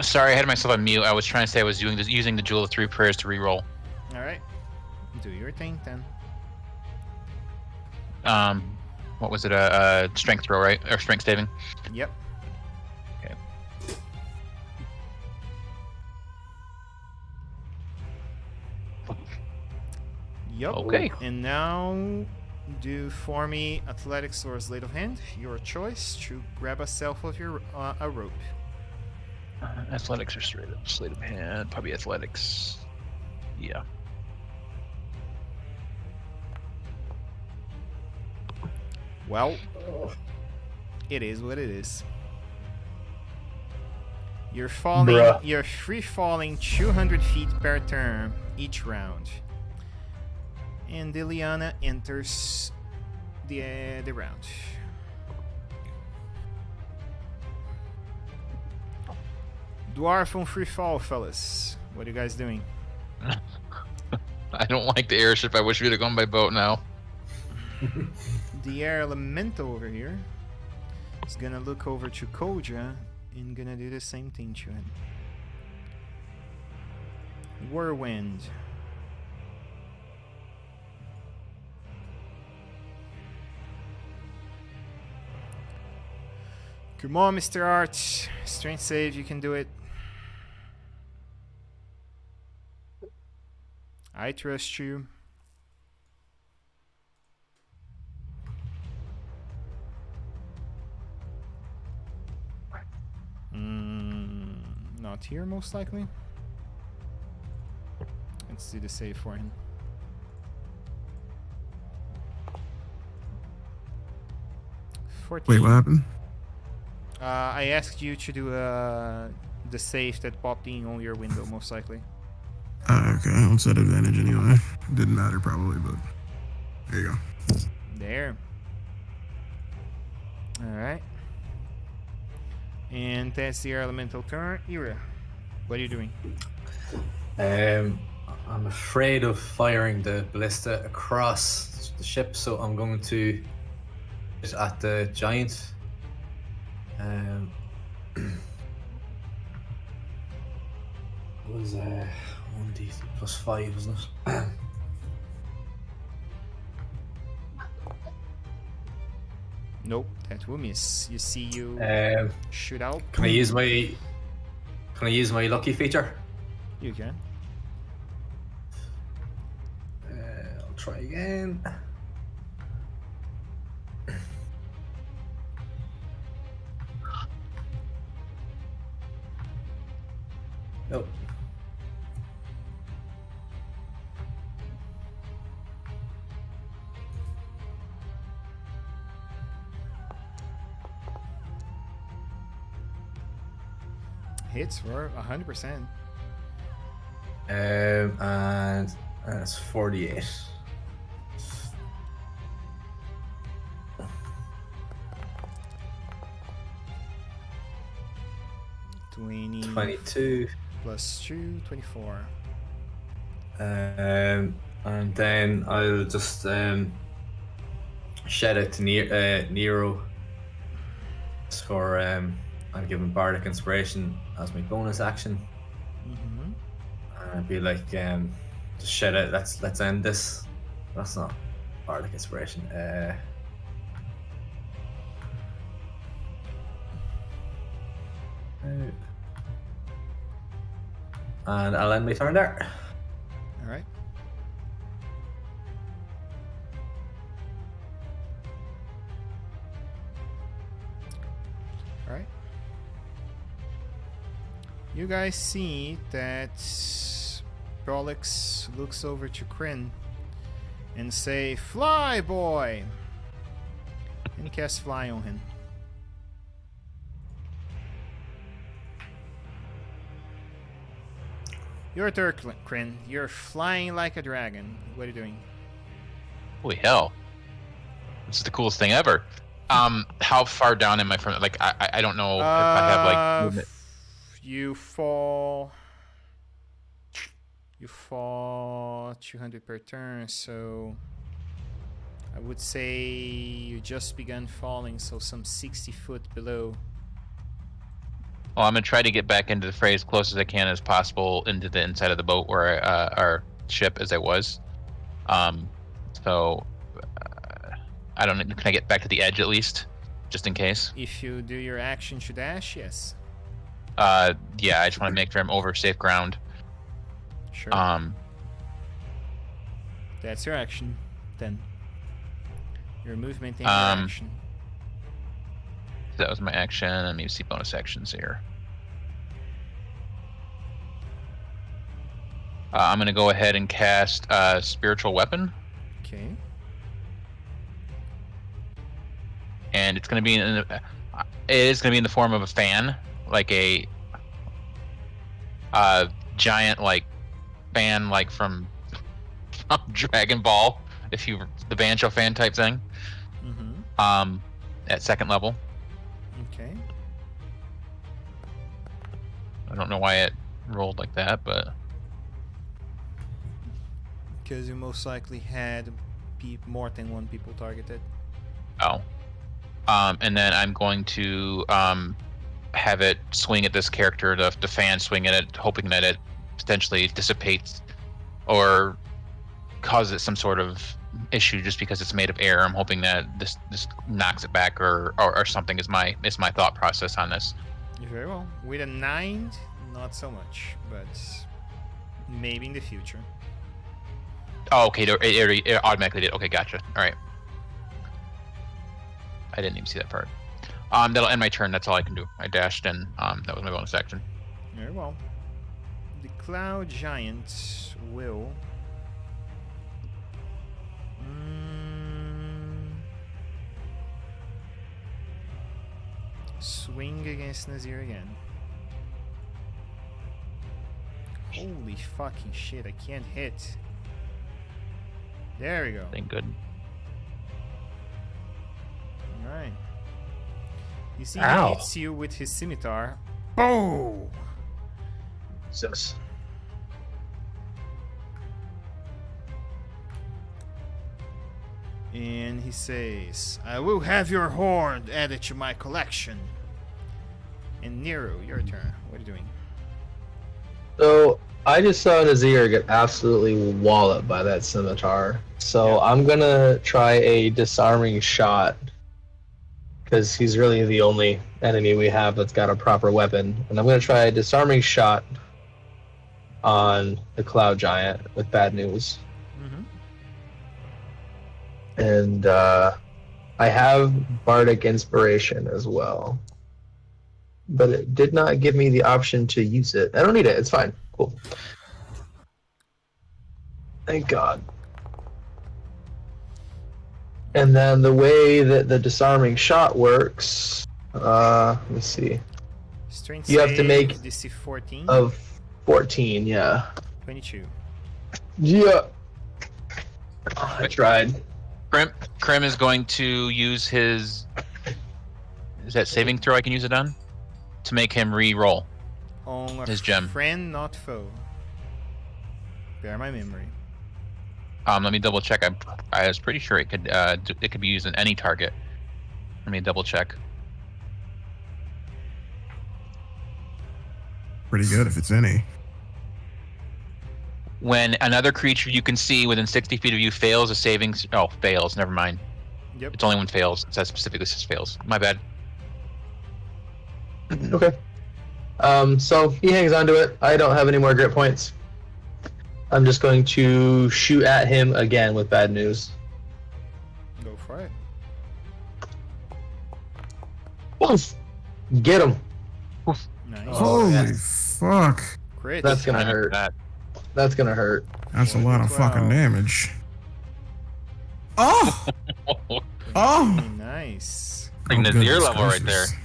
Speaker 2: Sorry, I had myself on mute. I was trying to say I was using the Jewel of Three Prayers to reroll.
Speaker 1: Alright. Do your thing then.
Speaker 2: What was it? A strength throw, right? Or strength saving?
Speaker 1: Yep.
Speaker 2: Okay.
Speaker 1: Yep.
Speaker 2: Okay.
Speaker 1: And now do for me athletics or sleight of hand, your choice, to grab a self of your a rope.
Speaker 2: Athletics or sleight of hand? Probably athletics. Yeah.
Speaker 1: Well, it is what it is. You're falling.
Speaker 8: Bruh.
Speaker 1: You're free falling 200 feet per turn each round. And Liliana enters the round. Dwarf on free fall, fellas. What are you guys doing?
Speaker 2: I don't like the airship. I wish we'd have gone by boat now.
Speaker 1: The air elemental over here is gonna look over to Koja and gonna do the same thing to him. Whirlwind. Come on, Mr. Arch. Strength save, you can do it. I trust you. Not here, most likely. Let's do the save for him.
Speaker 5: Wait, what happened?
Speaker 1: I asked you to do the save that popped in on your window, most likely.
Speaker 5: Okay, I don't set advantage anyway. Didn't matter probably, but there you go.
Speaker 1: There. Alright. And that's the air elemental turn. Ira, what are you doing?
Speaker 7: I'm afraid of firing the ballista across the ship, so I'm going to hit at the giant. 1d plus 5, wasn't it?
Speaker 1: Nope, that will miss. You see you shoot out.
Speaker 7: Can I use my lucky feature?
Speaker 1: You can.
Speaker 7: I'll try again. Nope.
Speaker 1: Hits for 100%.
Speaker 7: And that's 48. 22.
Speaker 1: Plus 2, 24.
Speaker 7: And then I'll just shed it to Nero just for I'll give him Bardic Inspiration as my bonus action.
Speaker 1: Mm-hmm.
Speaker 7: And I'd be like, just shed it. Let's end this. That's not Bardic Inspiration. And I'll end my turn there.
Speaker 1: All right. All right. You guys see that Prolix looks over to Kryn and say, "Fly, boy!" and cast Fly on him. Your turn, Kryn. You're flying like a dragon. What are you doing?
Speaker 2: Holy hell! This is the coolest thing ever. How far down am I from? Like, I don't know if I have like movement.
Speaker 1: You fall. You fall 200 per turn, so I would say you just begun falling, so some 60 foot below.
Speaker 2: Well, I'm gonna try to get back into the fray as close as I can as possible into the inside of the boat where our ship as I was. So I don't know. Can I get back to the edge at least, just in case?
Speaker 1: If you do your action to dash, yes.
Speaker 2: Yeah. I just want to make sure I'm over safe ground.
Speaker 1: Sure. That's your action, then. Your movement and your action.
Speaker 2: That was my action. Let me see bonus actions here. I'm gonna go ahead and cast Spiritual Weapon.
Speaker 1: Okay.
Speaker 2: And it's gonna be it is gonna be in the form of a fan, like a giant like fan like from Dragon Ball, the Banjo fan type thing.
Speaker 1: Mm-hmm.
Speaker 2: At second level.
Speaker 1: Okay.
Speaker 2: I don't know why it rolled like that, but
Speaker 1: Because you most likely had more than one people targeted.
Speaker 2: oh. And then I'm going to have it swing at this character, the fan swing at it, hoping that it potentially dissipates or causes some sort of issue just because it's made of air. I'm hoping that this knocks it back or something is my thought process on this.
Speaker 1: Very well. With a 9, not so much, but maybe in the future.
Speaker 2: Oh, okay. It automatically did. Okay, gotcha. All right. I didn't even see that part. That'll end my turn. That's all I can do. I dashed and that was my bonus action.
Speaker 1: Very well. The Cloud Giant will swing against Nazir again. Holy fucking shit, I can't hit. There we go.
Speaker 2: Thank good.
Speaker 1: Alright. You see,
Speaker 4: Ow.
Speaker 1: he hits you with his scimitar. Boom!
Speaker 8: Jesus.
Speaker 1: And he says, I will have your horn added to my collection. And Nero, your turn. What are you doing?
Speaker 8: So I just saw Nazir get absolutely walloped by that scimitar. So I'm gonna try a disarming shot because he's really the only enemy we have that's got a proper weapon. And I'm gonna try a disarming shot on the Cloud Giant with bad news.
Speaker 1: Mm-hmm.
Speaker 8: And I have Bardic Inspiration as well. But it did not give me the option to use it. I don't need it. It's fine. Cool. Thank God. And then the way that the disarming shot works, let me see.
Speaker 1: Strength
Speaker 8: You have to make
Speaker 1: DC 14.
Speaker 8: Of 14, yeah.
Speaker 1: 22.
Speaker 8: Yeah. Oh, I tried.
Speaker 2: Krim is going to use his. Is that saving throw I can use it on? To make him re-roll
Speaker 1: On a
Speaker 2: his gem.
Speaker 1: friend, not foe. Bear my memory.
Speaker 2: Let me double check. I was pretty sure it could be used on any target. Let me double check.
Speaker 5: Pretty good if it's any.
Speaker 2: When another creature you can see within 60 feet of you fails a saving. Oh, fails. Never mind.
Speaker 1: Yep.
Speaker 2: It's only when fails. It says specifically says fails. My bad.
Speaker 8: Okay. So he hangs on to it. I don't have any more grit points. I'm just going to shoot at him again with bad news.
Speaker 1: Go for it.
Speaker 8: Oof. Get him.
Speaker 1: Nice.
Speaker 8: Oh,
Speaker 5: Holy
Speaker 8: yes.
Speaker 5: fuck.
Speaker 1: Crit.
Speaker 8: That's gonna
Speaker 2: Time after
Speaker 8: hurt.
Speaker 2: that.
Speaker 8: That's gonna hurt.
Speaker 5: That's a lot of
Speaker 1: 12.
Speaker 5: fucking damage. Oh! Oh!
Speaker 1: Nice.
Speaker 2: Like Nazir
Speaker 5: goodness
Speaker 2: level right there.
Speaker 5: gracious.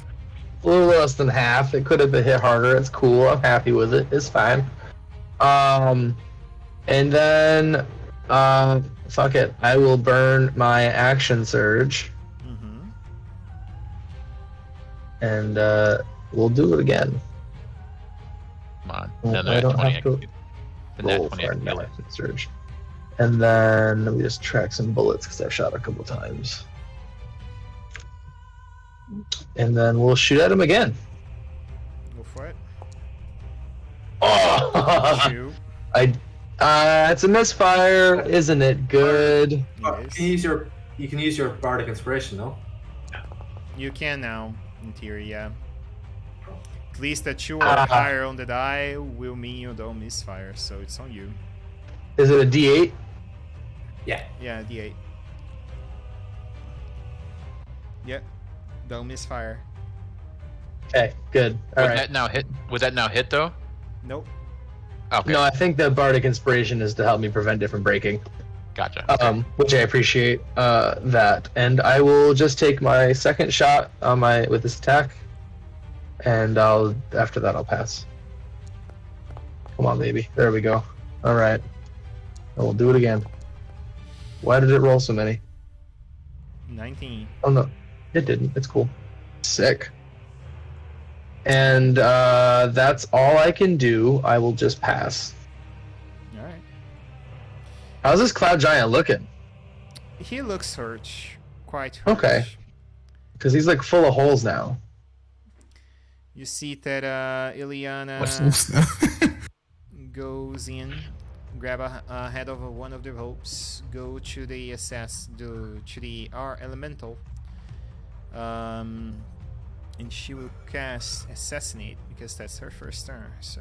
Speaker 8: A little less than half. It could have been hit harder. It's cool. I'm happy with it. It's fine. And then, fuck it. I will burn my action surge,
Speaker 1: Mm-hmm.
Speaker 8: and we'll do it again.
Speaker 2: Come on.
Speaker 8: Well,
Speaker 2: Another
Speaker 8: I don't
Speaker 2: 20.
Speaker 8: have to
Speaker 2: The net
Speaker 8: roll
Speaker 2: 20
Speaker 8: for
Speaker 2: I
Speaker 8: an
Speaker 2: can feel it.
Speaker 8: action surge. And then let me just track some bullets because I've shot a couple times. And then we'll shoot at him again.
Speaker 1: Go for it.
Speaker 8: Oh!
Speaker 1: Shoot.
Speaker 8: It's a misfire, isn't it? Good.
Speaker 1: It
Speaker 7: You
Speaker 1: is.
Speaker 7: can use your bardic inspiration, no?
Speaker 1: You can now, in theory, yeah. At least that you are higher on the die will mean you don't misfire, so it's on you.
Speaker 8: Is it a D8?
Speaker 7: Yeah.
Speaker 1: Yeah, D8. Yep. Don't misfire.
Speaker 8: Okay, good. All
Speaker 2: Would
Speaker 8: right.
Speaker 2: that now hit? Would that now hit though?
Speaker 1: Nope.
Speaker 2: Okay.
Speaker 8: No, I think the bardic inspiration is to help me prevent it from breaking.
Speaker 2: Gotcha.
Speaker 8: Which I appreciate that. And I will just take my second shot on with this attack, and after that I'll pass. Come on, baby. There we go. All right. And we'll do it again. Why did it roll so many?
Speaker 1: 19.
Speaker 8: Oh no, it didn't. It's cool. Sick. And that's all I can do. I will just pass.
Speaker 1: Alright.
Speaker 8: How's this cloud giant looking?
Speaker 1: He looks hurt. Quite hurt.
Speaker 8: Okay. Because he's like full of holes now.
Speaker 1: You see that Ileana
Speaker 5: What's this now?
Speaker 1: goes in, grab a head of one of the ropes, go to the to the R elemental, and she will cast assassinate because that's her first turn. So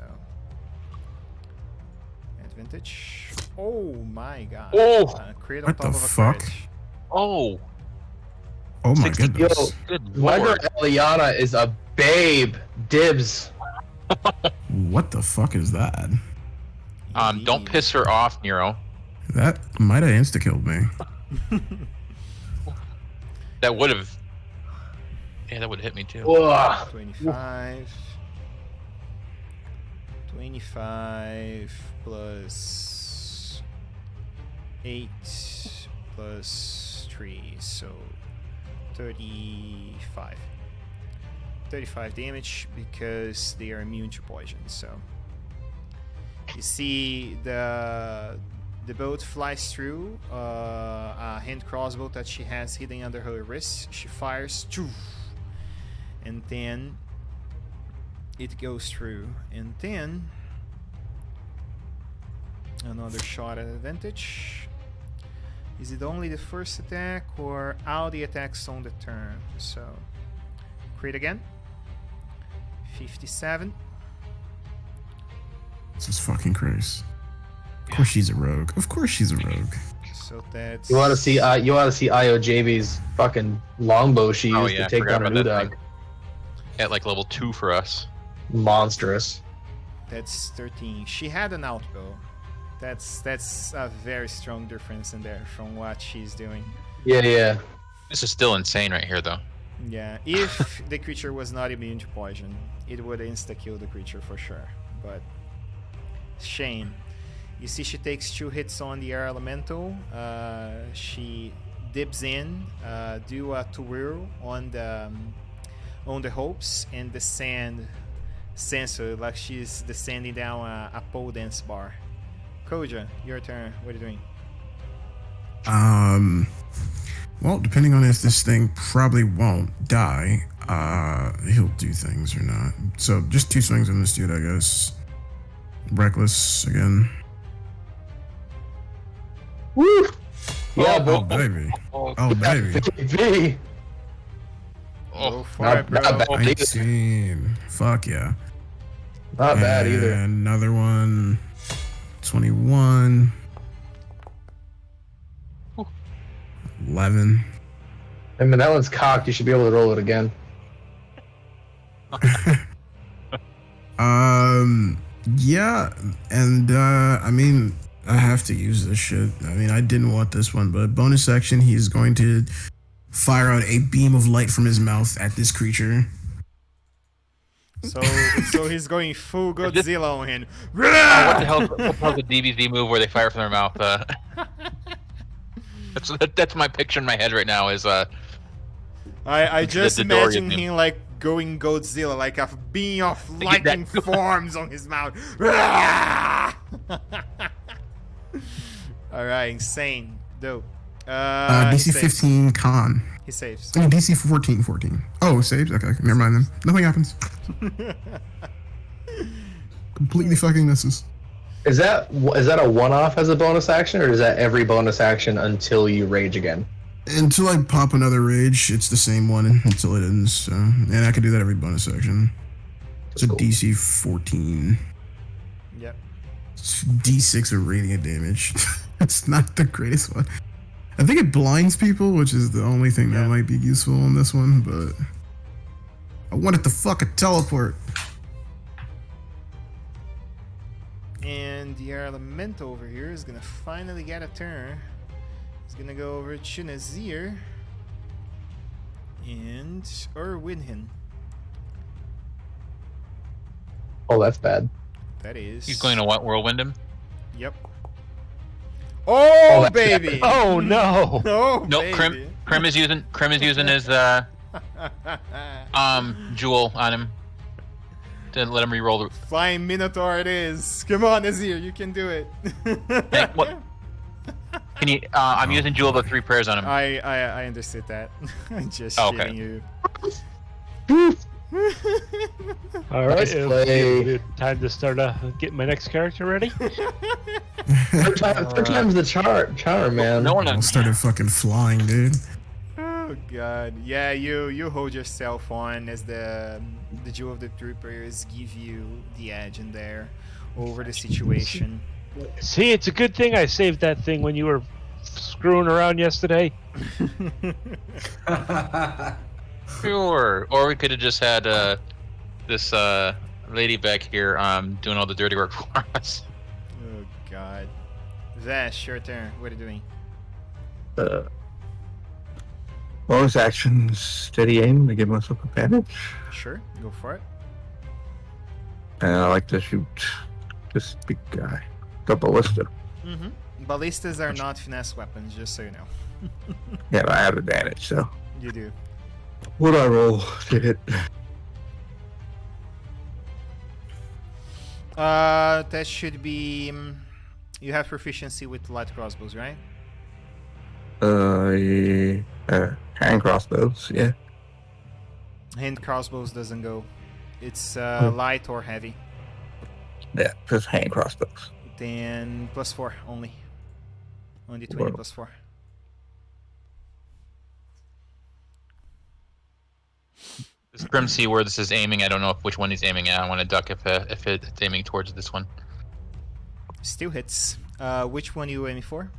Speaker 1: advantage. Oh my god!
Speaker 2: Oh!
Speaker 1: Crit on
Speaker 5: What
Speaker 1: top
Speaker 5: the
Speaker 1: of a
Speaker 5: fuck?
Speaker 1: crit.
Speaker 2: Oh!
Speaker 5: Oh my
Speaker 2: 60
Speaker 5: goodness.
Speaker 2: Good
Speaker 8: My girl
Speaker 2: lord.
Speaker 8: Eliana is a babe. Dibs.
Speaker 5: What the fuck is that?
Speaker 2: Don't
Speaker 1: Indeed.
Speaker 2: piss her off, Nero.
Speaker 5: That might have insta-killed me.
Speaker 2: That would have. Yeah, that would have hit me too.
Speaker 8: Ugh.
Speaker 1: 25. 25 plus 8 plus 3, so 35. 35 damage because they are immune to poison. So you see the bolt flies through a hand crossbow that she has hidden under her wrist. She fires, and then it goes through, and then another shot at advantage. Is it only the first attack or all the attacks on the turn? So crit again. 57.
Speaker 5: This is fucking crazy. Of course she's a rogue. Of course she's a rogue.
Speaker 1: So that's
Speaker 8: You want to see IOJB's fucking longbow she used
Speaker 2: Oh, yeah, I
Speaker 8: to take
Speaker 2: forgot
Speaker 8: down a
Speaker 2: about that
Speaker 8: Nudog.
Speaker 2: thing. At like level 2 for us.
Speaker 8: Monstrous.
Speaker 1: that's 13. She had an outbow. That's a very strong difference in there from what she's doing.
Speaker 8: Yeah.
Speaker 2: This is still insane right here, though.
Speaker 1: Yeah, if the creature was not immune to poison, it would insta-kill the creature for sure. But shame. You see she takes 2 hits on the air elemental. She dips in, do a twirl on the hopes and descend sensor like she's descending down a pole dance bar. Koja, your turn. What are you doing?
Speaker 5: Well, depending on if this thing probably won't die, he'll do things or not. So just 2 swings on this dude, I guess. Reckless again.
Speaker 8: Woo! Yeah,
Speaker 5: Oh,
Speaker 8: boy.
Speaker 5: baby.
Speaker 2: Oh,
Speaker 5: Oh, baby.
Speaker 8: V.
Speaker 1: Go for
Speaker 8: not-
Speaker 1: it, bro.
Speaker 8: not bad.
Speaker 5: 19. Fuck yeah.
Speaker 8: Not bad either.
Speaker 5: And another one. 21. 11.
Speaker 8: I mean, that one's cocked. You should be able to roll it again.
Speaker 5: Yeah, and I mean, I have to use this shit. I mean, I didn't want this one, but bonus action, he's going to fire out a beam of light from his mouth at this creature.
Speaker 1: So he's going full Godzilla on him.
Speaker 2: What the hell? What the hell's the DBZ move where they fire from their mouth? That's my picture in my head right now. Is
Speaker 1: I just
Speaker 2: the Dory
Speaker 1: imagine
Speaker 2: thing.
Speaker 1: him like going Godzilla, like a beam of lightning forms on his mouth. Alright, insane. Dope. He
Speaker 5: DC
Speaker 1: saves.
Speaker 5: 15 con.
Speaker 1: He saves.
Speaker 5: I mean, DC 14. Oh, saves? Okay, never mind then. Nothing happens. Completely fucking misses.
Speaker 8: Is that a one-off as a bonus action, or is that every bonus action until you rage again?
Speaker 5: Until I pop another rage, it's the same one until it ends. So, and I can do that every bonus action. It's a
Speaker 8: Cool.
Speaker 5: DC 14.
Speaker 1: Yep.
Speaker 5: It's D6 of radiant damage. It's not the greatest one. I think it blinds people, which is the only thing that might be useful on this one, but I wanted to fucking teleport.
Speaker 1: And the elemental over here is gonna finally get a turn. He's gonna go over to Nazir and Erwinhin.
Speaker 8: Oh, that's bad.
Speaker 1: That is.
Speaker 2: he's going to what? Whirlwind him?
Speaker 1: Yep. Oh,
Speaker 8: that's
Speaker 1: baby!
Speaker 4: Oh no!
Speaker 1: Oh,
Speaker 2: No,
Speaker 1: baby!
Speaker 2: Krim is using his jewel on him to let him reroll the.
Speaker 1: Flying Minotaur it is. Come on, Nazir, you can do it.
Speaker 2: What? Can you? I'm using Jewel of the Three Prayers on him.
Speaker 1: I understood that. I'm just
Speaker 2: Oh, okay.
Speaker 1: shitting you.
Speaker 4: All right,
Speaker 8: Nice play.
Speaker 4: time to start getting my next character ready.
Speaker 8: Third time's the charm, man.
Speaker 2: No one.
Speaker 5: I started fucking flying, dude.
Speaker 1: Oh god. Yeah, you hold yourself on as the Jewel of the Troopers give you the edge in there over the situation.
Speaker 4: See, it's a good thing I saved that thing when you were screwing around yesterday.
Speaker 2: Sure. Or we could have just had this lady back here doing all the dirty work for us.
Speaker 1: Oh god. Vash, your turn. What are you doing?
Speaker 3: Bonus action, steady aim to give myself advantage.
Speaker 1: Sure, go for it.
Speaker 3: And I like to shoot this big guy, the ballista.
Speaker 1: Mm-hmm. Ballistas are not finesse weapons, just so you know.
Speaker 3: Yeah, but I have advantage, so.
Speaker 1: You do.
Speaker 3: What do I roll to hit?
Speaker 1: That should be. You have proficiency with light crossbows, right?
Speaker 3: Hand crossbows, yeah.
Speaker 1: Hand crossbows doesn't go. It's light or heavy.
Speaker 3: Yeah, just hand crossbows.
Speaker 1: Then +4 only. Only 20
Speaker 3: Whoa.
Speaker 1: +4.
Speaker 2: Does Krim see where this is aiming? I don't know which one he's aiming at. I want to duck if it's aiming towards this one.
Speaker 1: Still hits. Which one are you aiming for?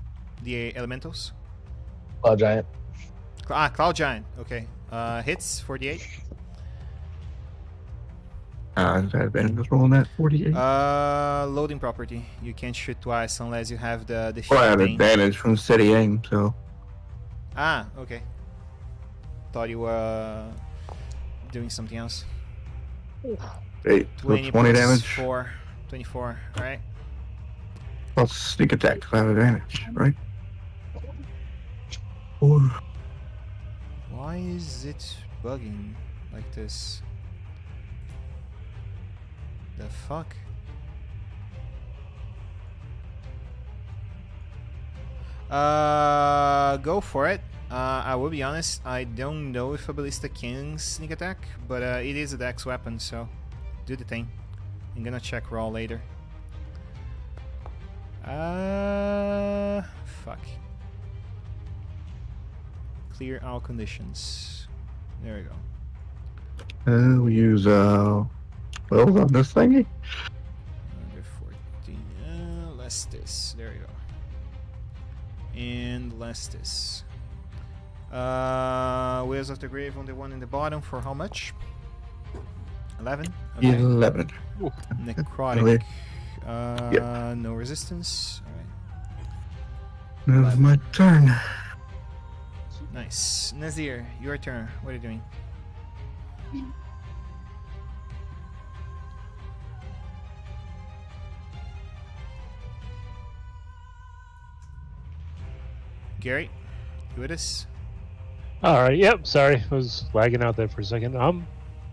Speaker 1: The elementals?
Speaker 8: Cloud Giant.
Speaker 1: Cloud Giant. Okay. Hits 48.
Speaker 3: Is that advantage rolling at 48?
Speaker 1: Loading property. You can't shoot twice unless you have the
Speaker 3: Well, I have
Speaker 1: thing.
Speaker 3: advantage from steady aim, so.
Speaker 1: Ah, okay. Thought you were doing something else.
Speaker 3: 8, so 20
Speaker 1: plus
Speaker 3: damage.
Speaker 1: 4. 24. Alright.
Speaker 3: Plus sneak attack, so I have advantage, right? 4.
Speaker 1: Why is it bugging like this? The fuck? Go for it. I will be honest, I don't know if a ballista can sneak attack, but it is a dex weapon, so do the thing. I'm gonna check raw later. Fuck. Clear all conditions. There we go.
Speaker 3: We use, wells on this thingy?
Speaker 1: Under 14. Less this. There we go. And less this. Wheels of the Grave on the one in the bottom for how much? 11? Okay.
Speaker 3: 11.
Speaker 1: Necrotic.
Speaker 3: Yep.
Speaker 1: No resistance. Alright.
Speaker 3: Now's my turn.
Speaker 1: Nice. Nazir, your turn. What are you doing? Gary, you with us?
Speaker 4: All right. Yep. Sorry, I was lagging out there for a second. I'm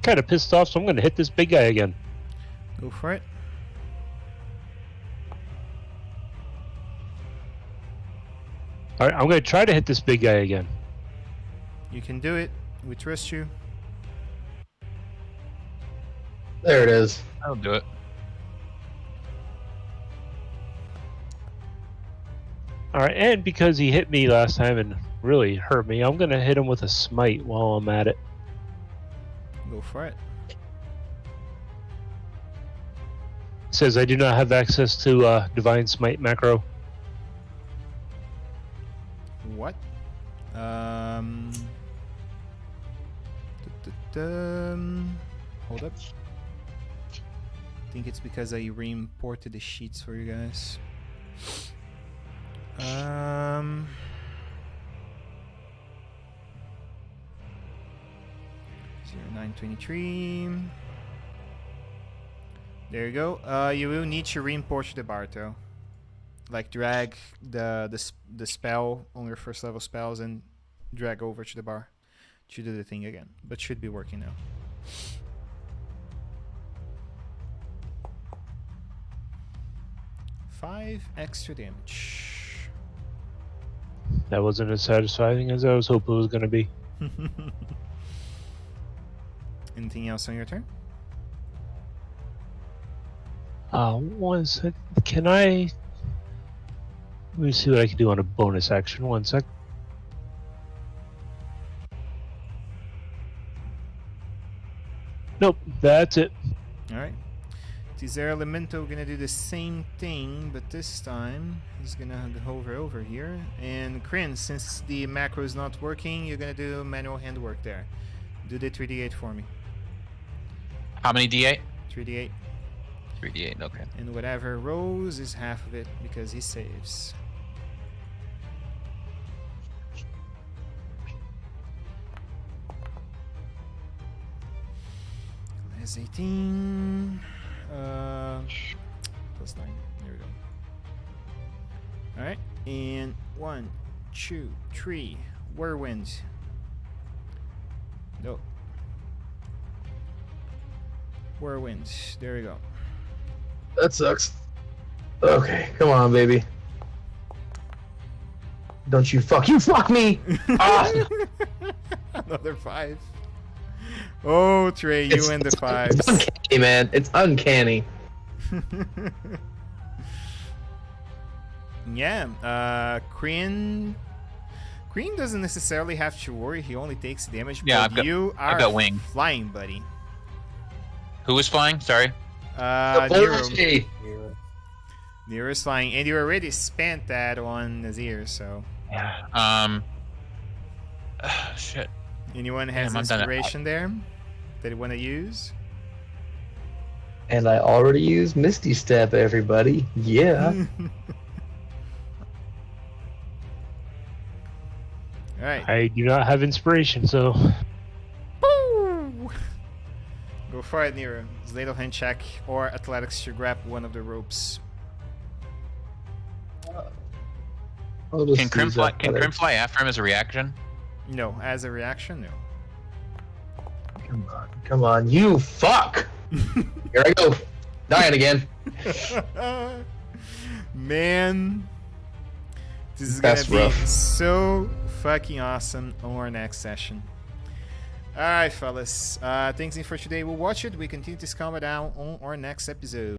Speaker 4: kind of pissed off, so I'm going to hit this big guy again.
Speaker 1: Go for it.
Speaker 4: All right. I'm going to try to hit this big guy again.
Speaker 1: You can do it. We trust you.
Speaker 8: There it is.
Speaker 2: I'll do it.
Speaker 4: All right. And because he hit me last time and really hurt me, I'm going to hit him with a smite while I'm at it.
Speaker 1: Go for it.
Speaker 4: It says I do not have access to Divine Smite macro.
Speaker 1: What? Hold up. I think it's because I re-imported the sheets for you guys. 0923. There you go. You will need to re-import the bar though. Like drag the spell on your first level spells and drag over to the bar to do the thing again. But should be working now. Five extra damage.
Speaker 4: That wasn't as satisfying as I was hoping it was going to be.
Speaker 1: Anything else on your turn?
Speaker 4: One sec. Can I... Let me see what I can do on a bonus action. One sec. Nope, that's it.
Speaker 1: Alright. Tizera Elemento gonna do the same thing, but this time he's gonna hover over here. And Kryn, since the macro is not working, you're gonna do manual handwork there. Do the 3d8 for me.
Speaker 2: How many D8?
Speaker 1: 3d8.
Speaker 2: 3D8, okay.
Speaker 1: And whatever rolls is half of it because he saves. That's 18. Plus 9. There we go. Alright. And 1, 2, 3. Whirlwind. No. Whirlwind. There we go.
Speaker 8: That sucks. Okay, come on, baby. Don't you fuck me! Ah!
Speaker 1: Another 5. Oh, Trey, you and the 5s.
Speaker 8: It's uncanny, man. It's uncanny.
Speaker 1: Yeah, Kryn doesn't necessarily have to worry. He only takes damage.
Speaker 2: Yeah,
Speaker 1: but you are
Speaker 2: I've got wing.
Speaker 1: flying, buddy.
Speaker 2: Who was flying? Sorry.
Speaker 1: Nero.
Speaker 8: Hey.
Speaker 1: Nero's flying, and you already spent that on Nazir, so.
Speaker 2: Yeah. Shit.
Speaker 1: Anyone has
Speaker 2: Damn, I'm done.
Speaker 1: inspiration there that you want to use?
Speaker 8: And I already used Misty Step, everybody. Yeah.
Speaker 1: All right.
Speaker 4: I do not have inspiration, so...
Speaker 1: Woo! Go for it, Nero. Sleight of hand check or athletics to grab one of the ropes.
Speaker 2: Can Krim fly after him as a reaction?
Speaker 1: No, as a reaction, no.
Speaker 8: Come on, you fuck! Here I go. Dying again.
Speaker 1: Man. This is
Speaker 8: That's
Speaker 1: gonna be
Speaker 8: rough.
Speaker 1: so fucking awesome on our next session. Alright, fellas. Thanks for today. We'll watch it. We continue this combat down on our next episode.